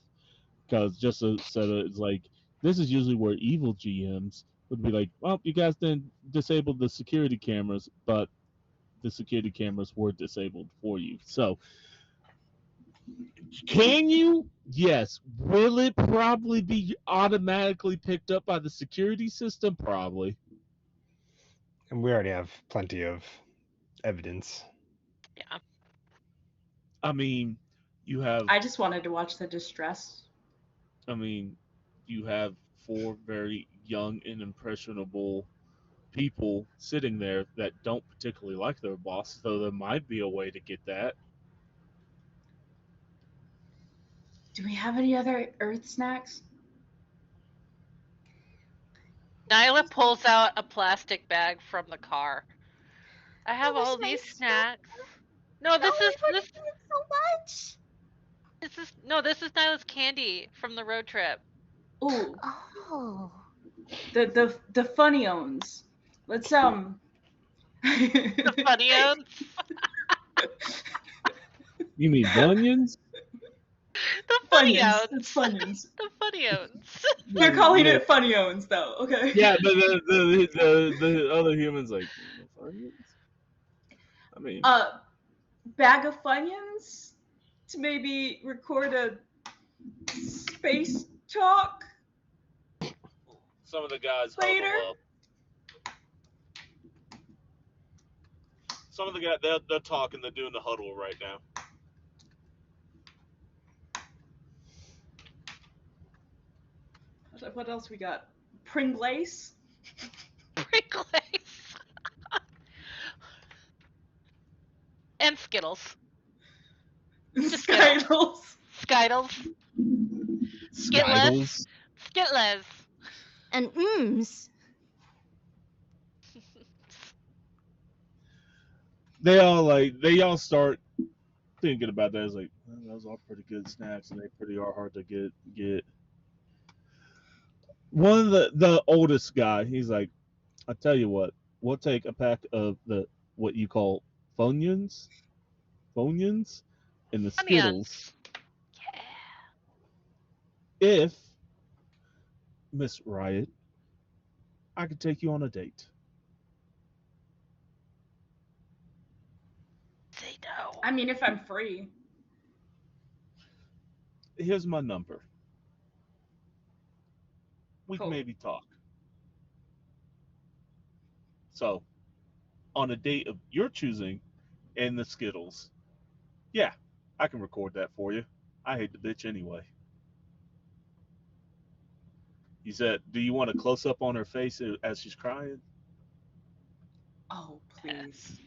because just so that it's like this is usually where evil GMs would be like, well, you guys didn't disable the security cameras, but the security cameras were disabled for you. So, can you? Yes. Will it probably be automatically picked up by the security system? Probably. And we already have plenty of evidence. Yeah. I mean, you have. I just wanted to watch the distress. I mean, you have four very young and impressionable people sitting there that don't particularly like their boss, so there might be a way to get that. Do we have any other Earth snacks? Nyla pulls out a plastic bag from the car. I have was all my these stuff. snacks. No, No, this I is wanted it so much. this is Nyla's candy from the road trip. Ooh, Oh. the funny owns. Let's The funny ones. You mean Bunions? The funny Funyuns. ones. It's Funyuns. The funny ones. We're calling it funny owns though. Okay. Yeah, but the other humans like Funyuns? I mean, Bag of Funyuns to maybe record a space talk. some of the guys Later. huddle up. Some of the guys they're talking, they're doing the huddle right now. What else we got? Pringles. Pringles. And Skittles. Just Skittles. Skittles. Skittles. Skittles. And They all start thinking about that. It's like, well, those are pretty good snacks, and they pretty are hard to get. One of the oldest guy, he's like, I tell you what, we'll take a pack of the what you call Funyuns, and the Skittles. Yeah. If Miss Riot, I could take you on a date. Say no. I mean, if I'm free. Here's my number. We can Cool. maybe talk. So, on a date of your choosing and the Skittles, yeah, I can record that for you. I hate the bitch anyway. He said, do you want a close up on her face as she's crying? Oh, please. Yes.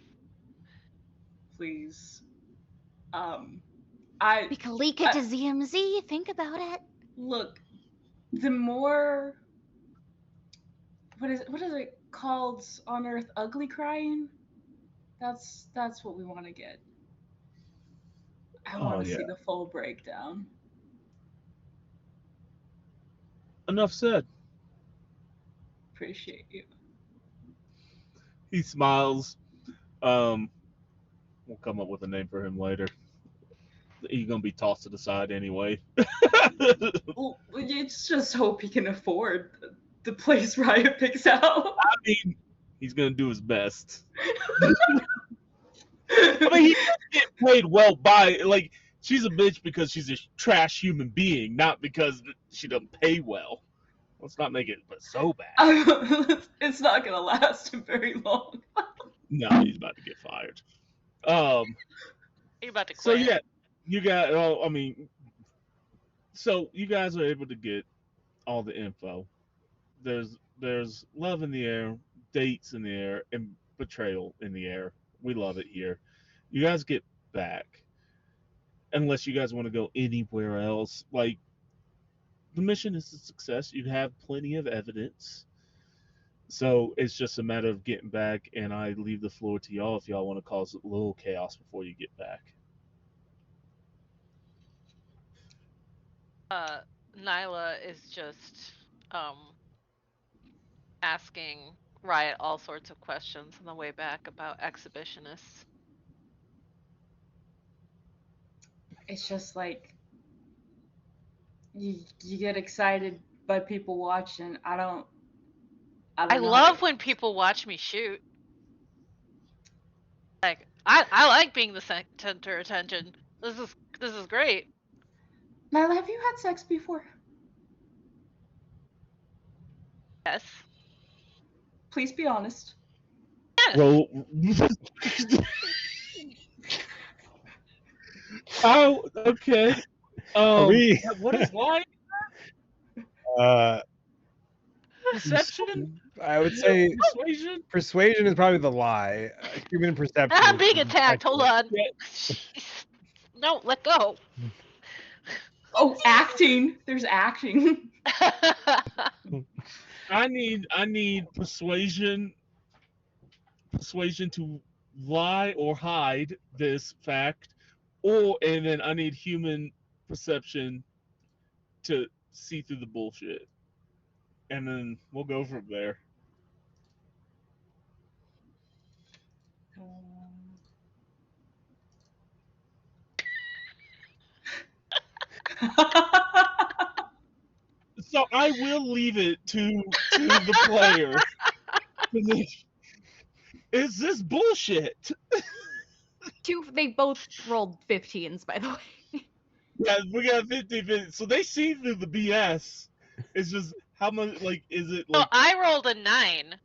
Please. we could leak it to ZMZ. Think about it. Look, the more what is it called on Earth? Ugly crying? That's what we want to get. I want to see the full breakdown. Enough said. Appreciate you. He smiles. We'll come up with a name for him later. He's gonna be tossed to the side anyway. Well, it's just hope he can afford the place Riot picks out. I mean, he's gonna do his best. I mean, he get paid well by, like, she's a bitch because she's a trash human being, not because she doesn't pay well. Let's not make it so bad. It's not gonna last him very long. No, he's about to get fired. You're about to So quit. yeah, you got. I mean, so you guys are able to get all the info. There's love in the air, dates in the air, and betrayal in the air. We love it here. You guys get back, unless you guys want to go anywhere else. Like, the mission is a success. You have plenty of evidence. So it's just a matter of getting back, and I leave the floor to y'all if y'all want to cause a little chaos before you get back. Nyla is just asking Riot all sorts of questions on the way back about exhibitionists. It's just like you get excited by people watching. I don't I know love when people watch me shoot. Like, I like being the center of attention. This is great. Nyla, have you had sex before? Yes. Please be honest. Yes. Well, oh, okay. What is lying? Perception? I would say Persuasion? persuasion is probably the lie. Human perception. I'm is being attacked. Hold on. Yeah. No, let go. Oh, acting. There's acting. I need persuasion to lie or hide this fact, and then I need human perception to see through the bullshit, and then we'll go from there. So I will leave it to the player. Is this bullshit? They both rolled 15s, by the way. Yeah, we got 50. So they see through the BS. It's just how much, like, is it like? Oh, I rolled a 9.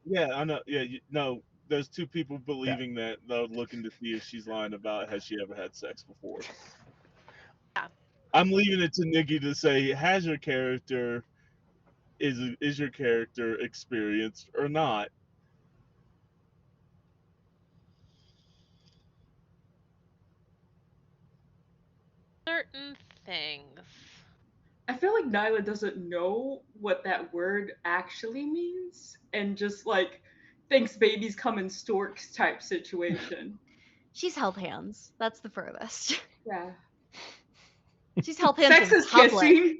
Yeah, I know. Yeah, no, there's two people believing that, though, looking to see if she's lying about has she ever had sex before. Yeah. I'm leaving it to Nikki to say, has your character is your character experienced or not? Certain things. I feel like Nyla doesn't know what that word actually means and just like thinks babies come in storks type situation. She's held hands. That's the furthest. Yeah. She's held hands Sex in is public. kissing.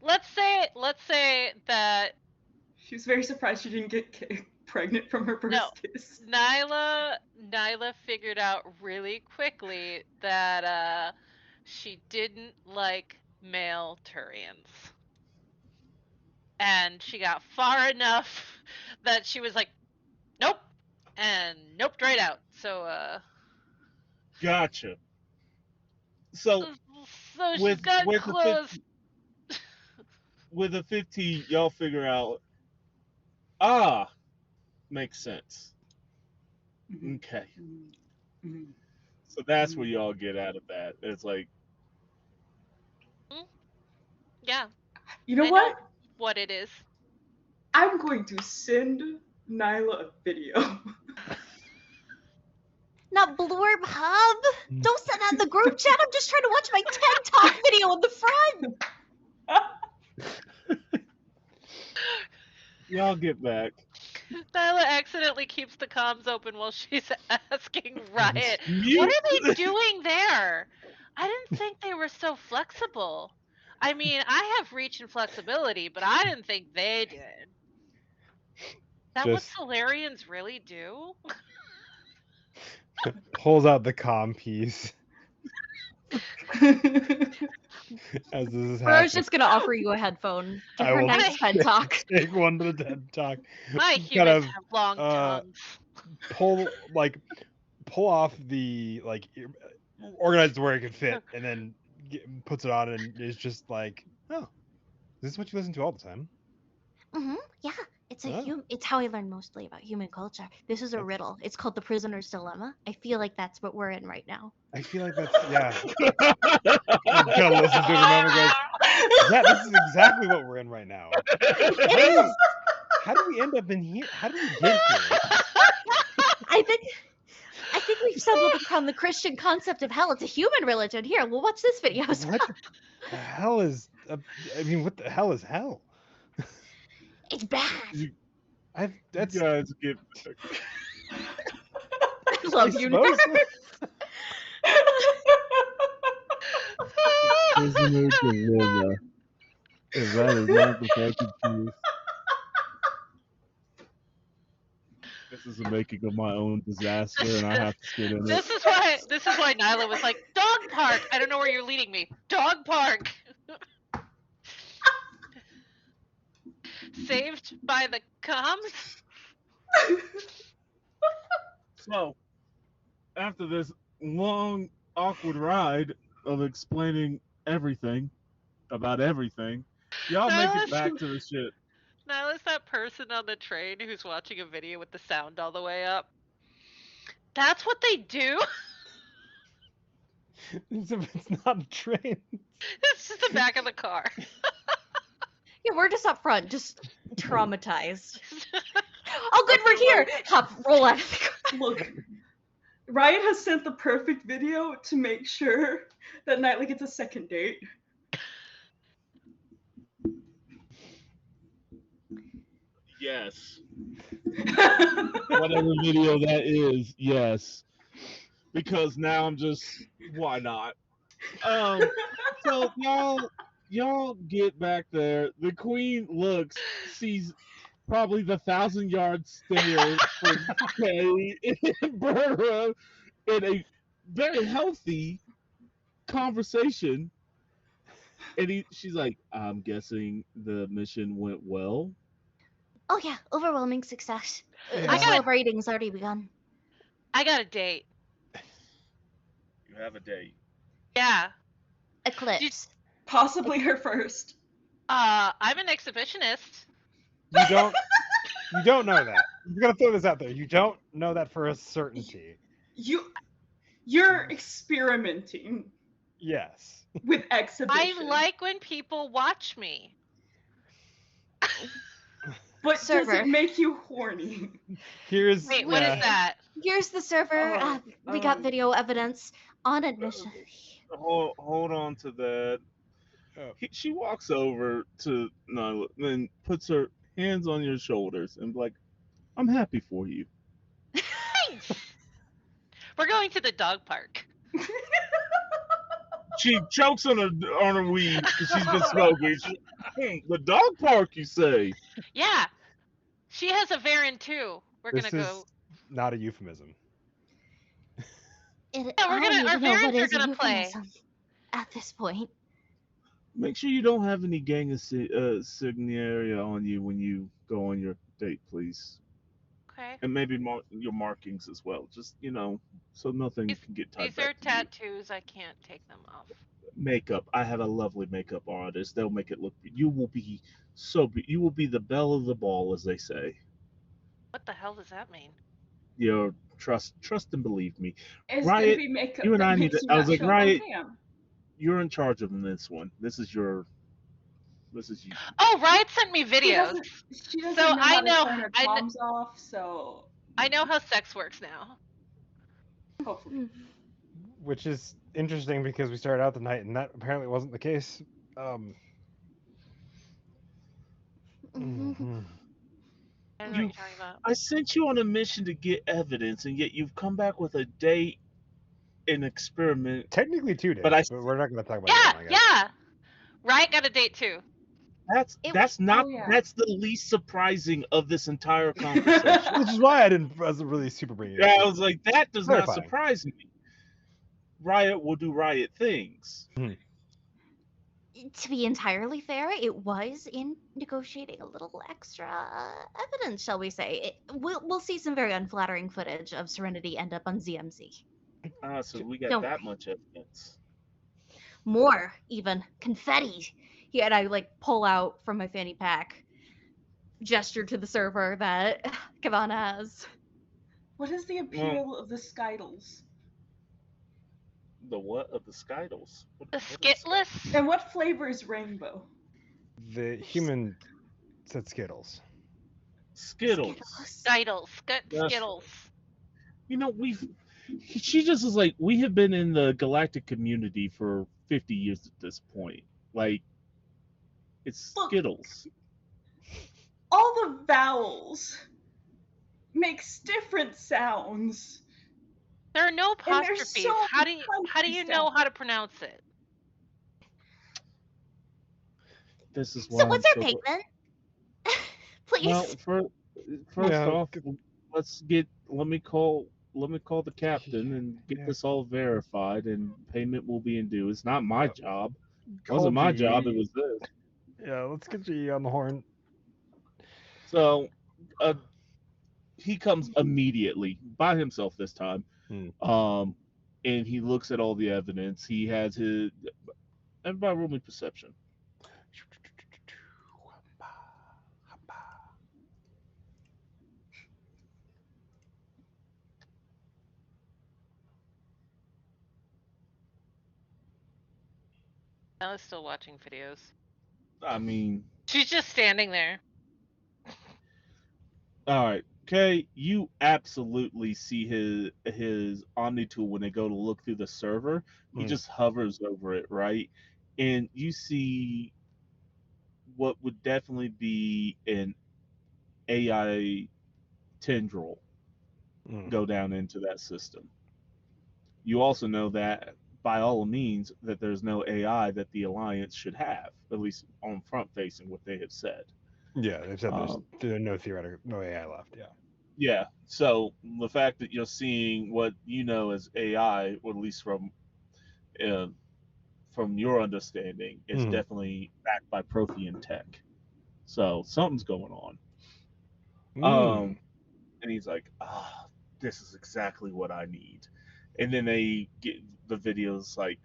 Let's say that She's very surprised she didn't get pregnant from her first kiss. Nyla figured out really quickly that she didn't like male Turians. And she got far enough that she was like, nope, and noped right out. So Gotcha. So she's got close. With a 15, y'all figure out. Makes sense. Mm-hmm. Okay. Mm-hmm. So that's where y'all get out of that. It's like, yeah. You know I what? know what it is. I'm going to send Nyla a video. Not Blorb Hub. Don't send that in the group chat. I'm just trying to watch my TED Talk video in the front. Y'all get back. Nyla accidentally keeps the comms open while she's asking Riot, Mute. what are they doing there? I didn't think they were so flexible. I mean, I have reach and flexibility, but I didn't think they did. Is that what Just Solarians really do? pulls out the comm piece as this is Burrow's happening. just gonna offer you a headphone. Give I her will nice TED talk. take one to the TED talk. My Kind humans of have long tongues. pull off the organized where it could fit, and then puts it on, and is just like, oh, this is what you listen to all the time. Yeah, it's a Oh. it's how I learned mostly about human culture. This is a riddle. It's called the prisoner's dilemma. I feel like that's what we're in right now. I feel like that's You kind of listen to it a moment and goes, yeah, this is exactly what we're in right now. How do we end up in here? How do we get here? I think we've stumbled upon the Christian concept of hell. It's a human religion. Here, well, watch this video. What the hell is? What the hell is hell? It's bad. That's. You guys get. I love you. suppose so. Prisoner dilemma. If that is not the fucking truth. This is the making of my own disaster, and I have to sit in it. This is why Nyla was like, dog park. I don't know where you're leading me. Dog park. Saved by the comms. So, after this long, awkward ride of explaining everything about everything, y'all make it back to the shit. Nyla's that person on the train who's watching a video with the sound all the way up. That's what they do? It's not a train. It's just the back of the car. Yeah, we're just up front, just traumatized. Oh, good, we're here. Hop, roll out of the car. Look, Riot has sent the perfect video to make sure that Nightly gets a second date. Yes. Whatever video that is, yes. Because now I'm just, why not? So y'all get back there. The queen sees probably the 1,000-yard stare from Kay and Burrow in a very healthy conversation. And she's like, I'm guessing the mission went well. Oh yeah, overwhelming success. Yeah. Celebrating's already begun. I got a date. You have a date. Yeah. Eclipse. Possibly her first. I'm an exhibitionist. You don't know that. I'm gonna throw this out there. You don't know that for a certainty. You're experimenting Yes. with exhibition. I like when people watch me. But Server. does it make you horny? Here's Wait, what is that? Here's the server. We got video evidence on admission. Hold on to that. Oh. She walks over to Nyla and puts her hands on your shoulders and like, I'm happy for you. Thanks. We're going to the dog park. She chokes on her weed because she's been smoking. The dog park, you say? Yeah. She has a Varan too. We're This gonna is go. not a euphemism. we're I gonna- don't our even know what parents are is a gonna play. euphemism at this point. Make sure you don't have any gang insignia on you when you go on your date, please. Okay. And maybe your markings as well. Just, so nothing can get tied These are back to you. tattoos. I can't take them off. Makeup. I have a lovely makeup artist. They'll make it look. You will be you will be the belle of the ball, as they say. What the hell does that mean? Trust and believe me. It's Riot, gonna be makeup you and that I need makes to- you I was not like, show up on Riot, cam. You're in charge of this one. This is you. Oh, Riot sent me She videos. doesn't So know how I to know- turn her I kn- comms off, so I know how sex works now. hopefully. Which is interesting because we started out the night and that apparently wasn't the case. Mhm. know what you're talking about. I sent you on a mission to get evidence, and yet you've come back with a date and experiment. Technically 2 days, But but, we're not going to talk about that one, I guess. Yeah. Riot got a date too. That's not Oh, yeah. that's the least surprising of this entire conversation. Which is why I wasn't really super bringing it Yeah, I up. was like, that does not Clarifying. surprise me. Riot will do Riot things. To be entirely fair, it was in negotiating a little extra evidence, shall we say. We'll see some very unflattering footage of Serenity end up on ZMZ. So we got Don't that worry. much evidence. More, even. Confetti. Yeah, and I pull out from my fanny pack, gesture to the server that Kavan has. What is the appeal of the Skittles? The what of the Skittles? The What is Skitless? And what flavor is rainbow? The human said Skittles. Skittles. Skittles. Yes. Skittles. You know, she just is like, we have been in the galactic community for 50 years at this point. Like, it's Look. Skittles. All the vowels makes different sounds. There are no And there's apostrophes. so How do many you know how to pronounce it? This is why So what's I'm our payment? Please. Well, first off, let me call the captain and get this all verified, and payment will be in due. It's not my job. It wasn't my job. It was this. Yeah, let's get you on the horn. So, he comes immediately by himself this time. And he looks at all the evidence. He has his. Everybody, roll me perception. I was still watching videos. I mean, She's just standing there. all right, okay. You absolutely see his Omni tool when they go to look through the server. He just hovers over it, right? And you see what would definitely be an AI tendril go down into that system. You also know that by all means that there's no AI that the Alliance should have, at least on front facing what they have said. Yeah, they've said there's no theoretical, no AI left. Yeah. Yeah. So the fact that you're seeing what you know as AI, or at least from your understanding, is definitely backed by Prothean tech. So something's going on. And he's like, this is exactly what I need. And then they get the videos like,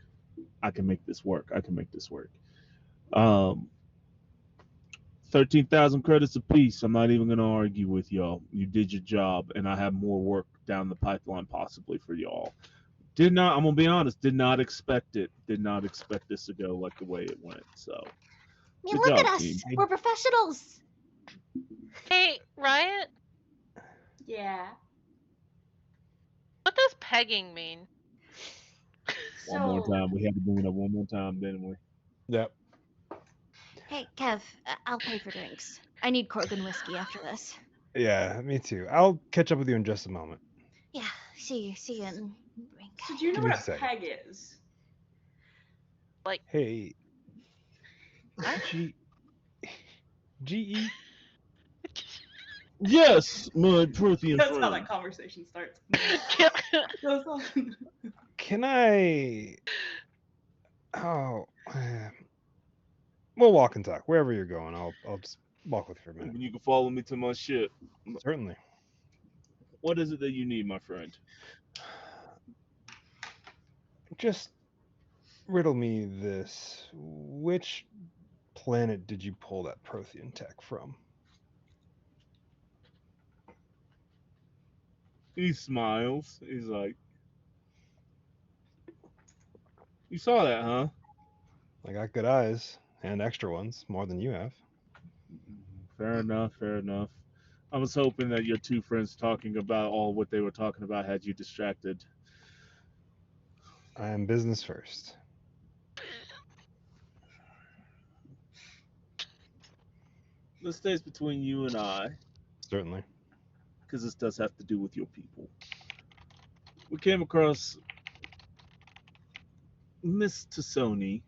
I can make this work. 13,000 credits apiece. I'm not even going to argue with y'all. You did your job, and I have more work down the pipeline possibly for y'all. I'm going to be honest, did not expect it. Did not expect this to go like the way it went. So, I mean, look at us. We're professionals. Hey, Riot? Yeah. What does pegging mean? One more time. We had to bring it up one more time, didn't we? Yep. Hey, Kev, I'll pay for drinks. I need Corgan whiskey after this. Yeah, me too. I'll catch up with you in just a moment. Yeah, see you in drink. So do you know what a peg is? Like, hey, GE. Yes, my Prothean That's friend. how that conversation starts. Can I? Oh, we'll walk and talk wherever you're going. I'll just walk with you for a minute. You can follow me to my ship. Certainly. What is it that you need, my friend? Just riddle me this. Which planet did you pull that Prothean tech from? He smiles. He's like, you saw that, huh? I got good eyes and extra ones, more than you have. Fair enough. I was hoping that your two friends talking about all what they were talking about had you distracted. I am business first. This stays between you and I. Certainly. because this does have to do with your people. We came across Miss Tassoni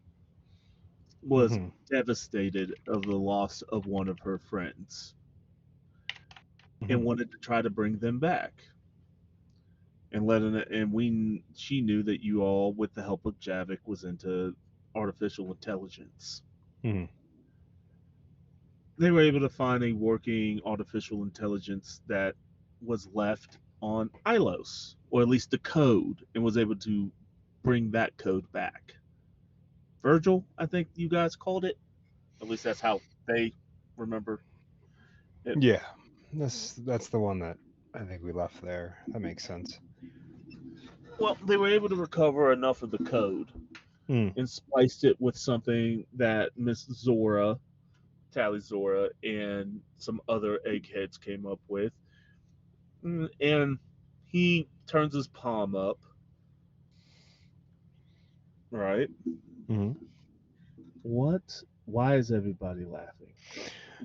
was Hmm. devastated of the loss of one of her friends and Hmm. wanted to try to bring them back. She knew that you all, with the help of Javik, was into artificial intelligence. Hmm. They were able to find a working artificial intelligence that was left on Ilos, or at least the code, and was able to bring that code back. Virgil, I think you guys called it. At least that's how they remember it. Yeah, that's the one that I think we left there. That makes sense. Well, they were able to recover enough of the code Hmm. and spliced it with something that Miss Zora, Tally Zora, and some other eggheads came up with. And he turns his palm up, right? Hmm. What? Why is everybody laughing?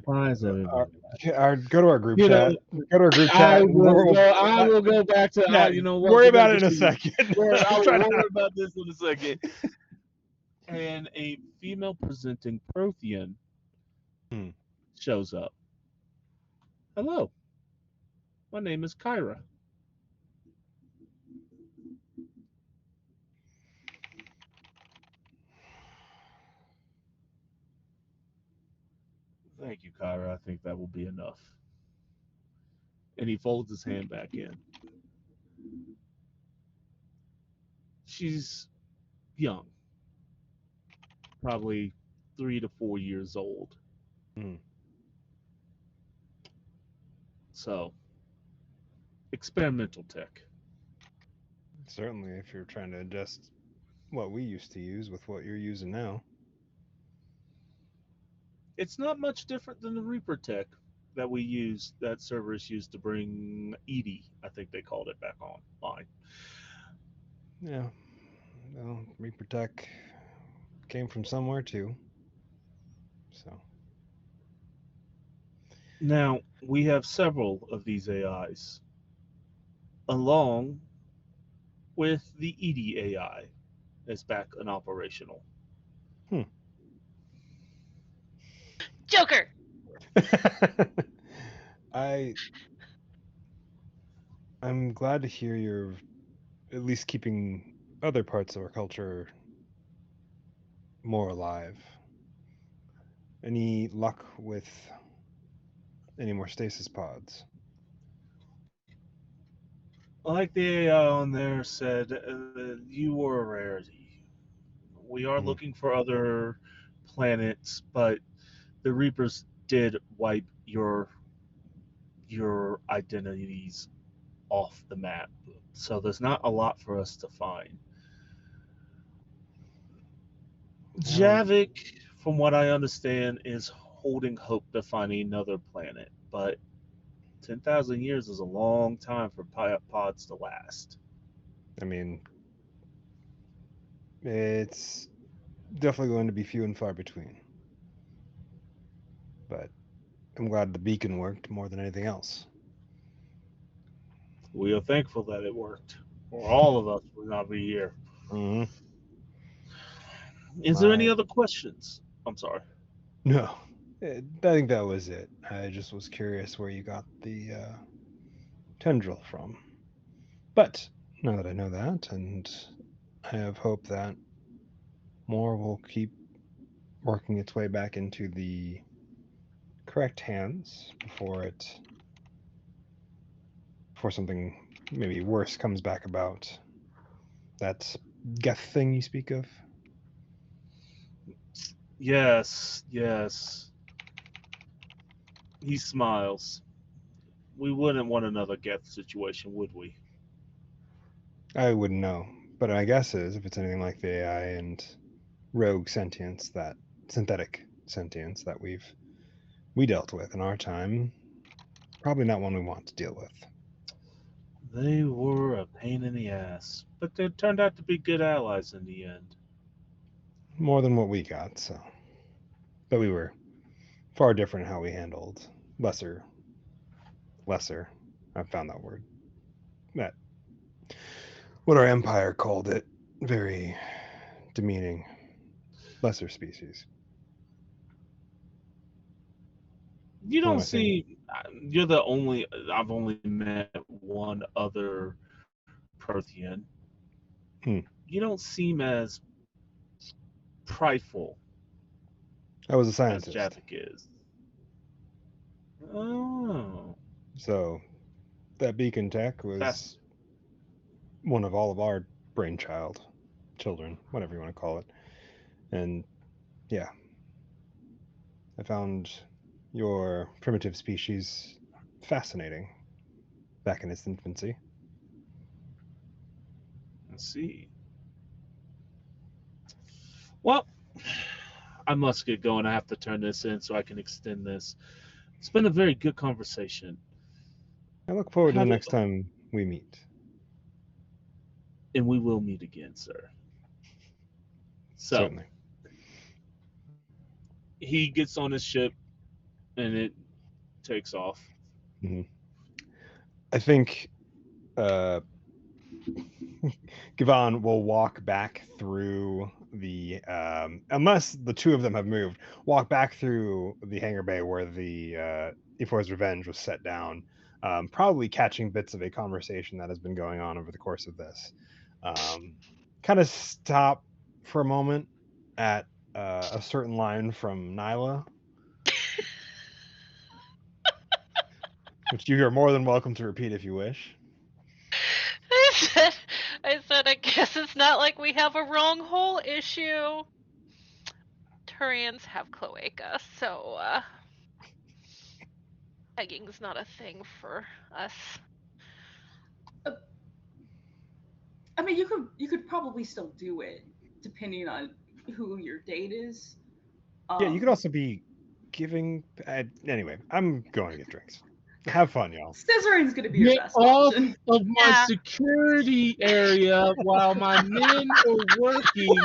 Why is everybody laughing? Go to our group You chat. know, Go to our group I chat. will go. I will go back to. Yeah, You know what? worry We're gonna about it in a continue. second. I I'm will trying worry to. about this in a second. And a female presenting Prothean Hmm. shows up. Hello, my name is Kyra. Thank you, Kyra. I think that will be enough. And he folds his hand back in. She's young, probably 3 to 4 years old. Hmm. So, experimental tech. Certainly, if you're trying to adjust what we used to use with what you're using now. It's not much different than the Reaper tech that we use, that servers used to bring Edie, I think they called it, back online. Yeah. Well, Reaper Tech came from somewhere too. So. Now, we have several of these AIs, along with the Edie AI that's back and operational. Hmm. Joker. I I'm glad to hear you're at least keeping other parts of our culture more alive. Any luck with any more stasis pods? Like the AI on there said, you were a rarity. We are Hmm. looking for other planets, but the Reapers did wipe your identities off the map. So there's not a lot for us to find. Well, Javik, from what I understand, is holding hope to find another planet, but 10,000 years is a long time for pods to last. I mean, it's definitely going to be few and far between. But I'm glad the beacon worked more than anything else. We are thankful that it worked, or all of us would not be here. Hmm. Is there any My other questions? I'm sorry. no, I think that was it. I just was curious where you got the tendril from. But now that I know that, and I have hope that more will keep working its way back into the correct hands before something maybe worse comes back about. That Geth thing you speak of. Yes, yes. He smiles. We wouldn't want another Geth situation, would we? I wouldn't know, but my guess is if it's anything like the AI and rogue sentience, that synthetic sentience that we dealt with in our time, probably not one we want to deal with. They were a pain in the ass, but they turned out to be good allies in the end. More than what we got, so. But we were far different how we handled lesser lesser. I found that word. That what our empire called it. Very demeaning. Lesser species. You What don't am I saying? see. You're the only. I've only met one other Prothean. Hmm. You don't seem as prideful I was a as scientist, Javik is. Oh, so that beacon tech fast. was one of all of our brainchild, children, whatever you want to call it. And yeah, I found your primitive species fascinating back in its infancy. Let's see. Well, I must get going. I have to turn this in so I can extend this. It's been a very good conversation. I look forward to the Have it, next time we meet. and we will meet again, sir. So Certainly. he gets on his ship, and it takes off. Hmm. I think uh, Gavon will walk back through the unless the two of them have moved, walk back through the hangar bay where the Efor's Revenge was set down, probably catching bits of a conversation that has been going on over the course of this. Um, kind of stop for a moment at a certain line from Nyla, which you are more than welcome to repeat if you wish. I said, I guess it's not like we have a wrong hole issue. Turians have cloaca, so egging's not a thing for us. I mean, you could probably still do it depending on who your date is. Yeah, you could also be giving. Anyway, I'm going to get drinks. Have fun, y'all. Scissoring's gonna be your Get best off option. of my Yeah. security area while my men are working,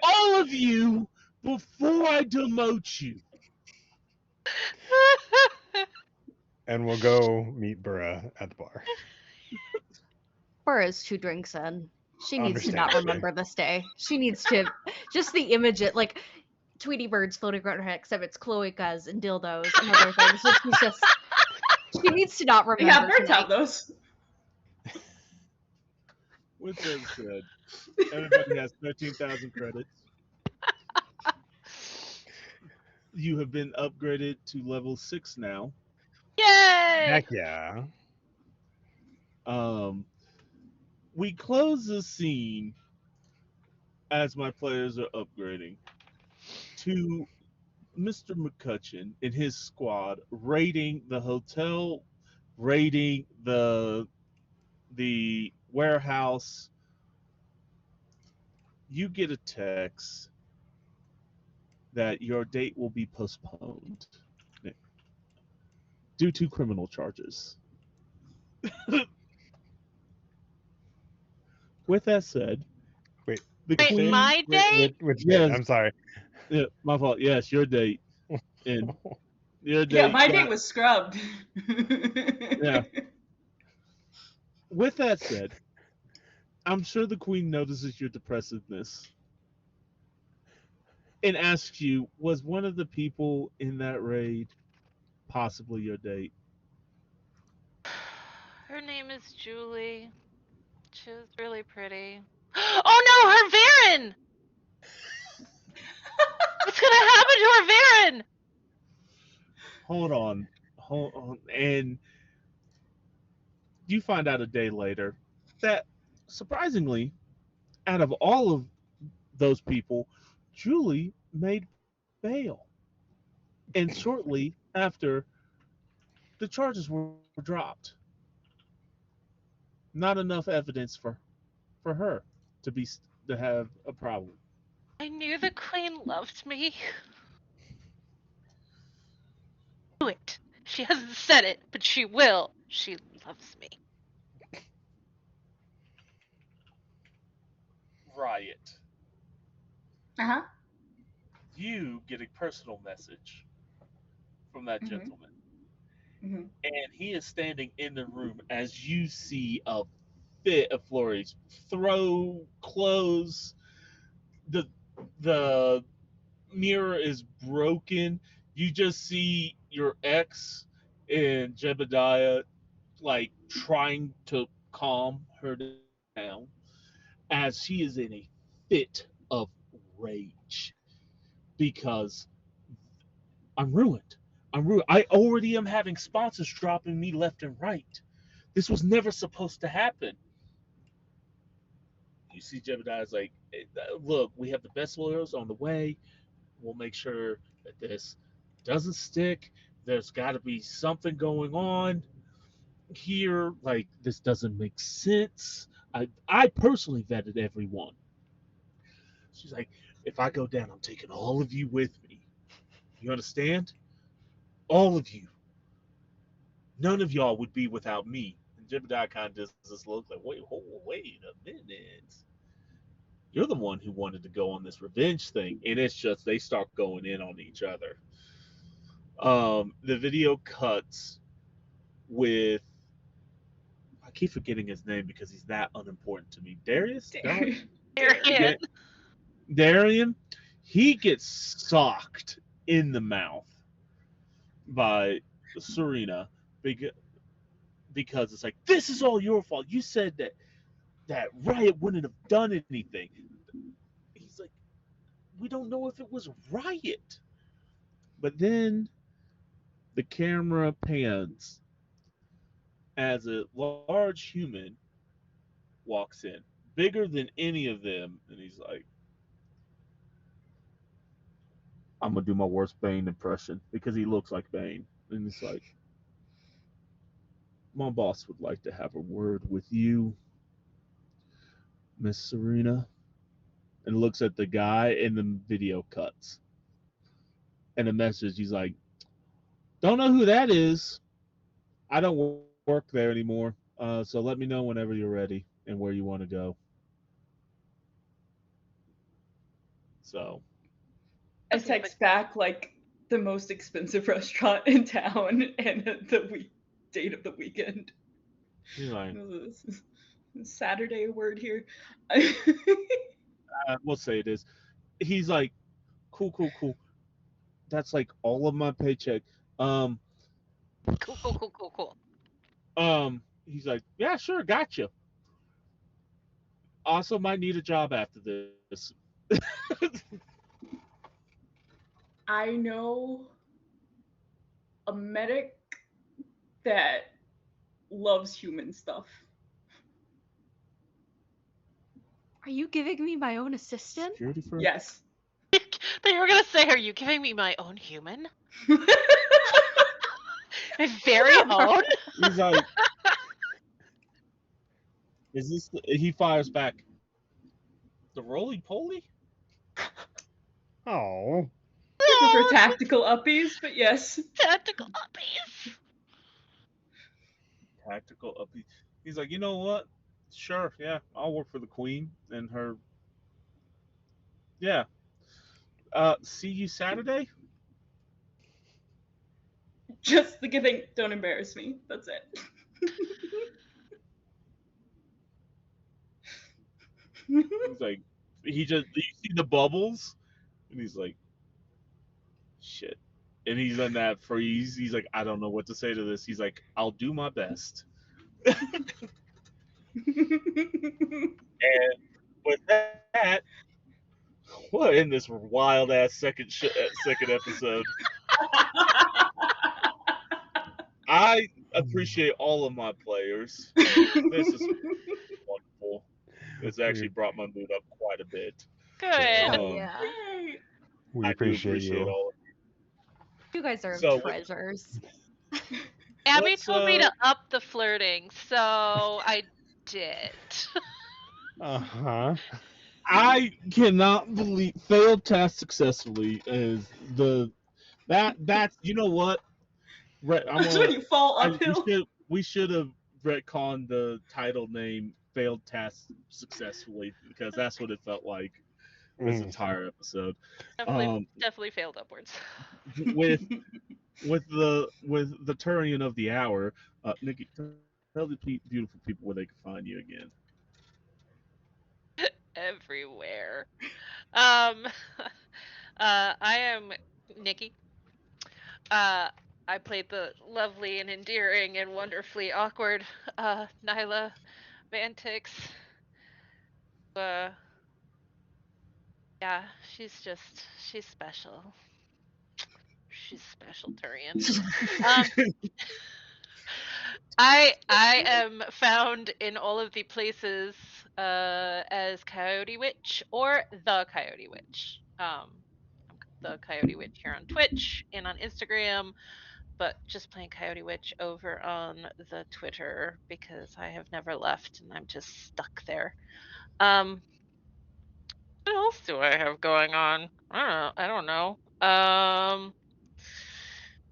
all of you, before I demote you. And we'll go meet Burra at the bar. Burra's 2 drinks in. She needs to not Understandably. remember this day. She needs to just the image it like Tweety birds floating around her head, except it's cloacas and dildos and other things. So she's just she needs to not Yeah, remember birds have tonight. those. With that said, everybody has 13,000 credits. You have been upgraded to level 6 now. Yay! Heck yeah. Um, we close the scene as my players are upgrading to Mr. McCutcheon and his squad raiding the hotel, raiding the warehouse. You get a text that your date will be postponed due to criminal charges. With that said, Wait, the which Wait, date? queen. my date? Which date? Yes, I'm sorry. yeah, my fault. Yes, your date, and your Yeah, date my date got. was scrubbed. Yeah. With that said, I'm sure the queen notices your depressiveness and asks you, was one of the people in that raid possibly your date? Her name is Julie. She was really pretty. Oh no, her Varen! What's gonna happen to her Varen? Hold on, and you find out a day later that surprisingly, out of all of those people, Julie made bail, and shortly after, the charges were dropped. Not enough evidence for her to be to have a problem. I knew the queen loved me. Do it. She hasn't said it, but she will. She loves me. Riot. Uh-huh. You get a personal message from that Hmm. gentleman. Mhm. and he is standing in the room as you see a fit of flurries, throw clothes. The mirror is broken. You just see your ex and Jebediah like trying to calm her down as she is in a fit of rage because I'm ruined. I'm ruined. I already am having sponsors dropping me left and right. This was never supposed to happen. You see Jebediah's like, look, we have the best lawyers on the way. We'll make sure that this doesn't stick. There's got to be something going on here. Like, this doesn't make sense. I personally vetted everyone. She's like, if I go down, I'm taking all of you with me. You understand? All of you. None of y'all would be without me. And Jebediah kind of just looks like, wait a minute. You're the one who wanted to go on this revenge thing. And it's just, they start going in on each other. The video cuts with, I keep forgetting his name because he's that unimportant to me. Darius? Period. Darian? He gets socked in the mouth by Serena because, it's like, this is all your fault. You said that Riot wouldn't have done anything. He's like, we don't know if it was Riot. But then the camera pans as a large human walks in, bigger than any of them, and he's like, I'm gonna do my worst Bane impression because he looks like Bane. And he's like, my boss would like to have a word with you, Miss Serena. And looks at the guy, and the video cuts. And the message, he's like, don't know who that is. I don't work there anymore. So let me know whenever you're ready and where you want to go. So, I text back like the most expensive restaurant in town and the date of the weekend. he's like, Saturday word here. we'll say it is. He's like, cool. That's like all of my paycheck. Um, Cool. he's like, yeah, sure, gotcha. Also, might need a job after this. I know a medic that loves human stuff. Are you giving me my own assistant? Security firm? Yes. They were gonna say, "Are you giving me my own human? My very own?" He's like, is this? He fires back. The roly poly? Oh, I prefer No, tactical uppies, but yes. tactical uppies. Tactical up. He's like, you know what? Sure, yeah, I'll work for the queen and her. Yeah. See you Saturday. Just the good thing, don't embarrass me. That's it. He's like, he just, you see the bubbles, and he's like, shit. And he's in that freeze. He's like, I don't know what to say to this. He's like, I'll do my best. And with that, we'll end this wild ass second episode. I appreciate all of my players. This is wonderful. It's actually brought my mood up quite a bit. Good. Oh, Um, yeah. Yay. I we do appreciate appreciate you. all of You guys are you. So treasures. Abby let's told me to up the flirting, so I did. Uh-huh. I cannot believe failed task successfully is that's you know what I'm That's when gonna you fall I uphill. we should have retconned the title name failed task successfully because that's what it felt like this Mm. entire episode. Definitely, Um, definitely failed upwards. with with the Turian of the hour, Nikki, tell the beautiful people where they can find you again. Everywhere. Um, I am Nikki. Uh, I played the lovely and endearing and wonderfully awkward Nyla Vantix. Uh, yeah, she's special. She's special, Turian. Um, I am found in all of the places as Coyote Witch or the Coyote Witch. I'm the Coyote Witch here on Twitch and on Instagram, but just plain Coyote Witch over on the Twitter because I have never left and I'm just stuck there. Um, what else do I have going on? I don't know.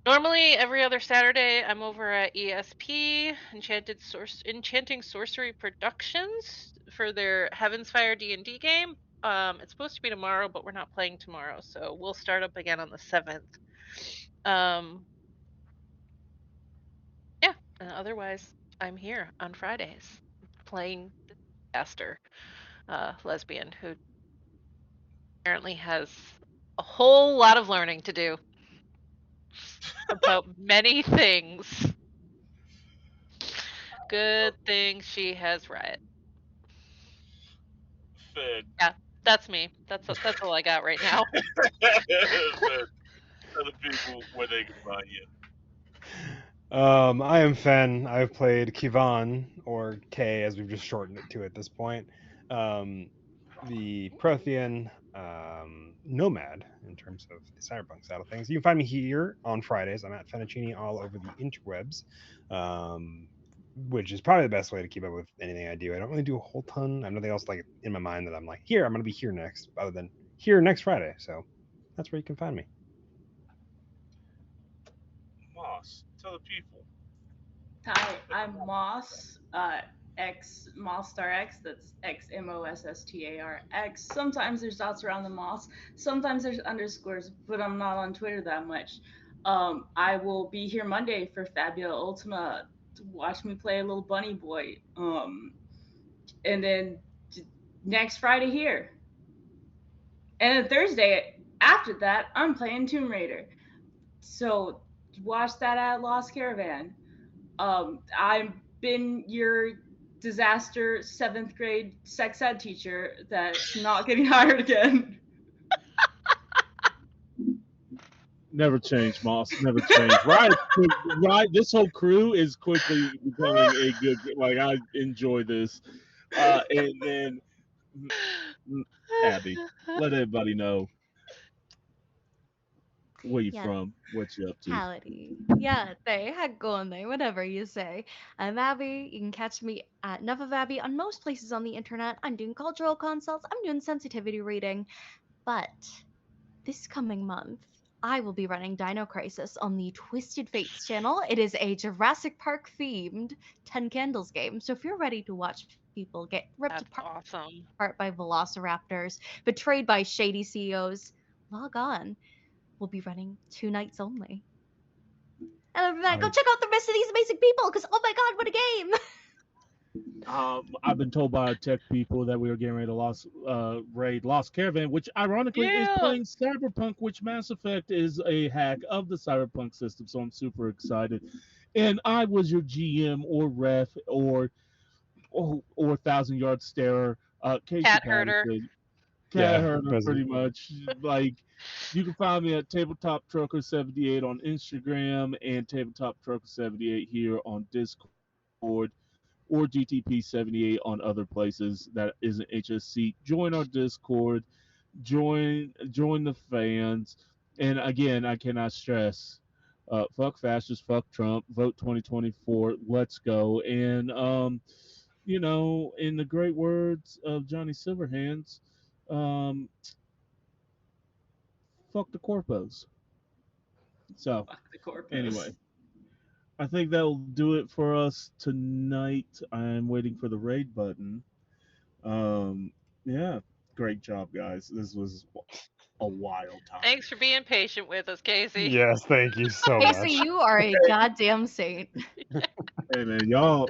Normally every other Saturday I'm over at ESP Enchanting Sorcery Productions for their Heaven's Fire D&D game. It's supposed to be tomorrow, but we're not playing tomorrow, so we'll start up again on the 7th. Um, yeah, and otherwise I'm here on Fridays playing the Aster lesbian who apparently has a whole lot of learning to do about many things. Good thing she has read. Fed. Yeah, that's me. That's all I got right now. Fed. Tell the people where they can find you. I am Fen. I've played Kivan, or K as we've just shortened it to at this point. Um, the Prothean nomad in terms of the cyberpunk side of things. You can find me here on Fridays. I'm at Fettuccine all over the interwebs, um, which is probably the best way to keep up with anything I do. I don't really do a whole ton. I have nothing else like in my mind that I'm like, here, I'm going to be here next, other than here next Friday. So that's where you can find me. Moss, tell the people. Hi, I'm Moss, X Mosstar X. That's XMOSSTARX. Sometimes there's dots around the Moss. Sometimes there's underscores, but I'm not on Twitter that much. I will be here Monday for Fabula Ultima to watch me play a little bunny boy. And then next Friday here, and then Thursday after that, I'm playing Tomb Raider. So watch that at Lost Caravan. I've been your disaster seventh grade sex ed teacher that's not getting hired again. Never change, Moss. Never change. Right, right. This whole crew is quickly becoming a good. Like I enjoy this, and then mm, Abby, let everybody know where you Yeah, from, what you up to. howdy. Yeah, they heck going there, whatever you say. I'm Abby. You can catch me at Enough of Abby on most places on the internet. I'm doing cultural consults, I'm doing sensitivity reading. But this coming month, I will be running Dino Crisis on the Twisted Fates channel. It is a Jurassic Park themed 10 Candles game. So if you're ready to watch people get ripped That's apart by awesome. velociraptors, betrayed by shady CEOs, log on. We'll be running 2 nights only. And other than that, go I check out the rest of these amazing people because oh my god, what a game! I've been told by our tech people that we were getting ready to raid Lost Caravan, which ironically is Yeah. playing Cyberpunk, which Mass Effect is a hack of the Cyberpunk system. So I'm super excited. And I was your GM or ref or Thousand Yard Starer, Casey Cat herder. Patterson, Cat Yeah, Herder, pretty President. much. Like you can find me at Tabletop Trucker 78 on Instagram and Tabletop Trucker 78 here on Discord or GTP 78 on other places that isn't HSC. Join our Discord, join the fans, and again, I cannot stress. Fuck fascists, fuck Trump, vote 2024, let's go. And in the great words of Johnny Silverhands, um, fuck the corpos. So Fuck the corpos. anyway, I think that'll do it for us tonight. I'm waiting for the raid button. Um, yeah, great job, guys. This was a wild time. Thanks for being patient with us, Casey. Yes, thank you so Casey, much. you are a goddamn saint. Hey man, y'all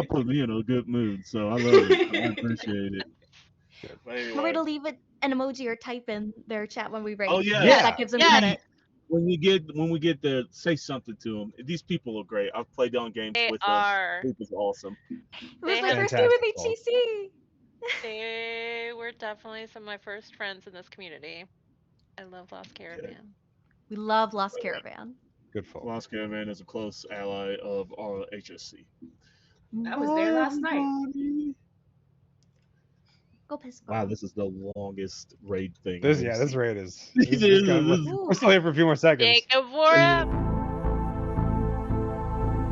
put me in a good mood, so I love it. I appreciate it. But Feel free anyway, to leave it an emoji or type in their chat when we rate. oh yeah, Yeah. That gives them Yes. credit. when we get there, say something to them. These people are great. I've played on games They with them. are. It was awesome. It They was my have- first game with Fantastic HCC. They were definitely some of my first friends in this community. I love Lost Caravan. We love Lost Caravan. Good folk. Lost Caravan is a close ally of our HSC. I was there last night. Everybody. Go piss. Wow, this is the longest raid thing. This I've this seen. raid is. It this is is. we're still here for a few more seconds. Jacob Wara.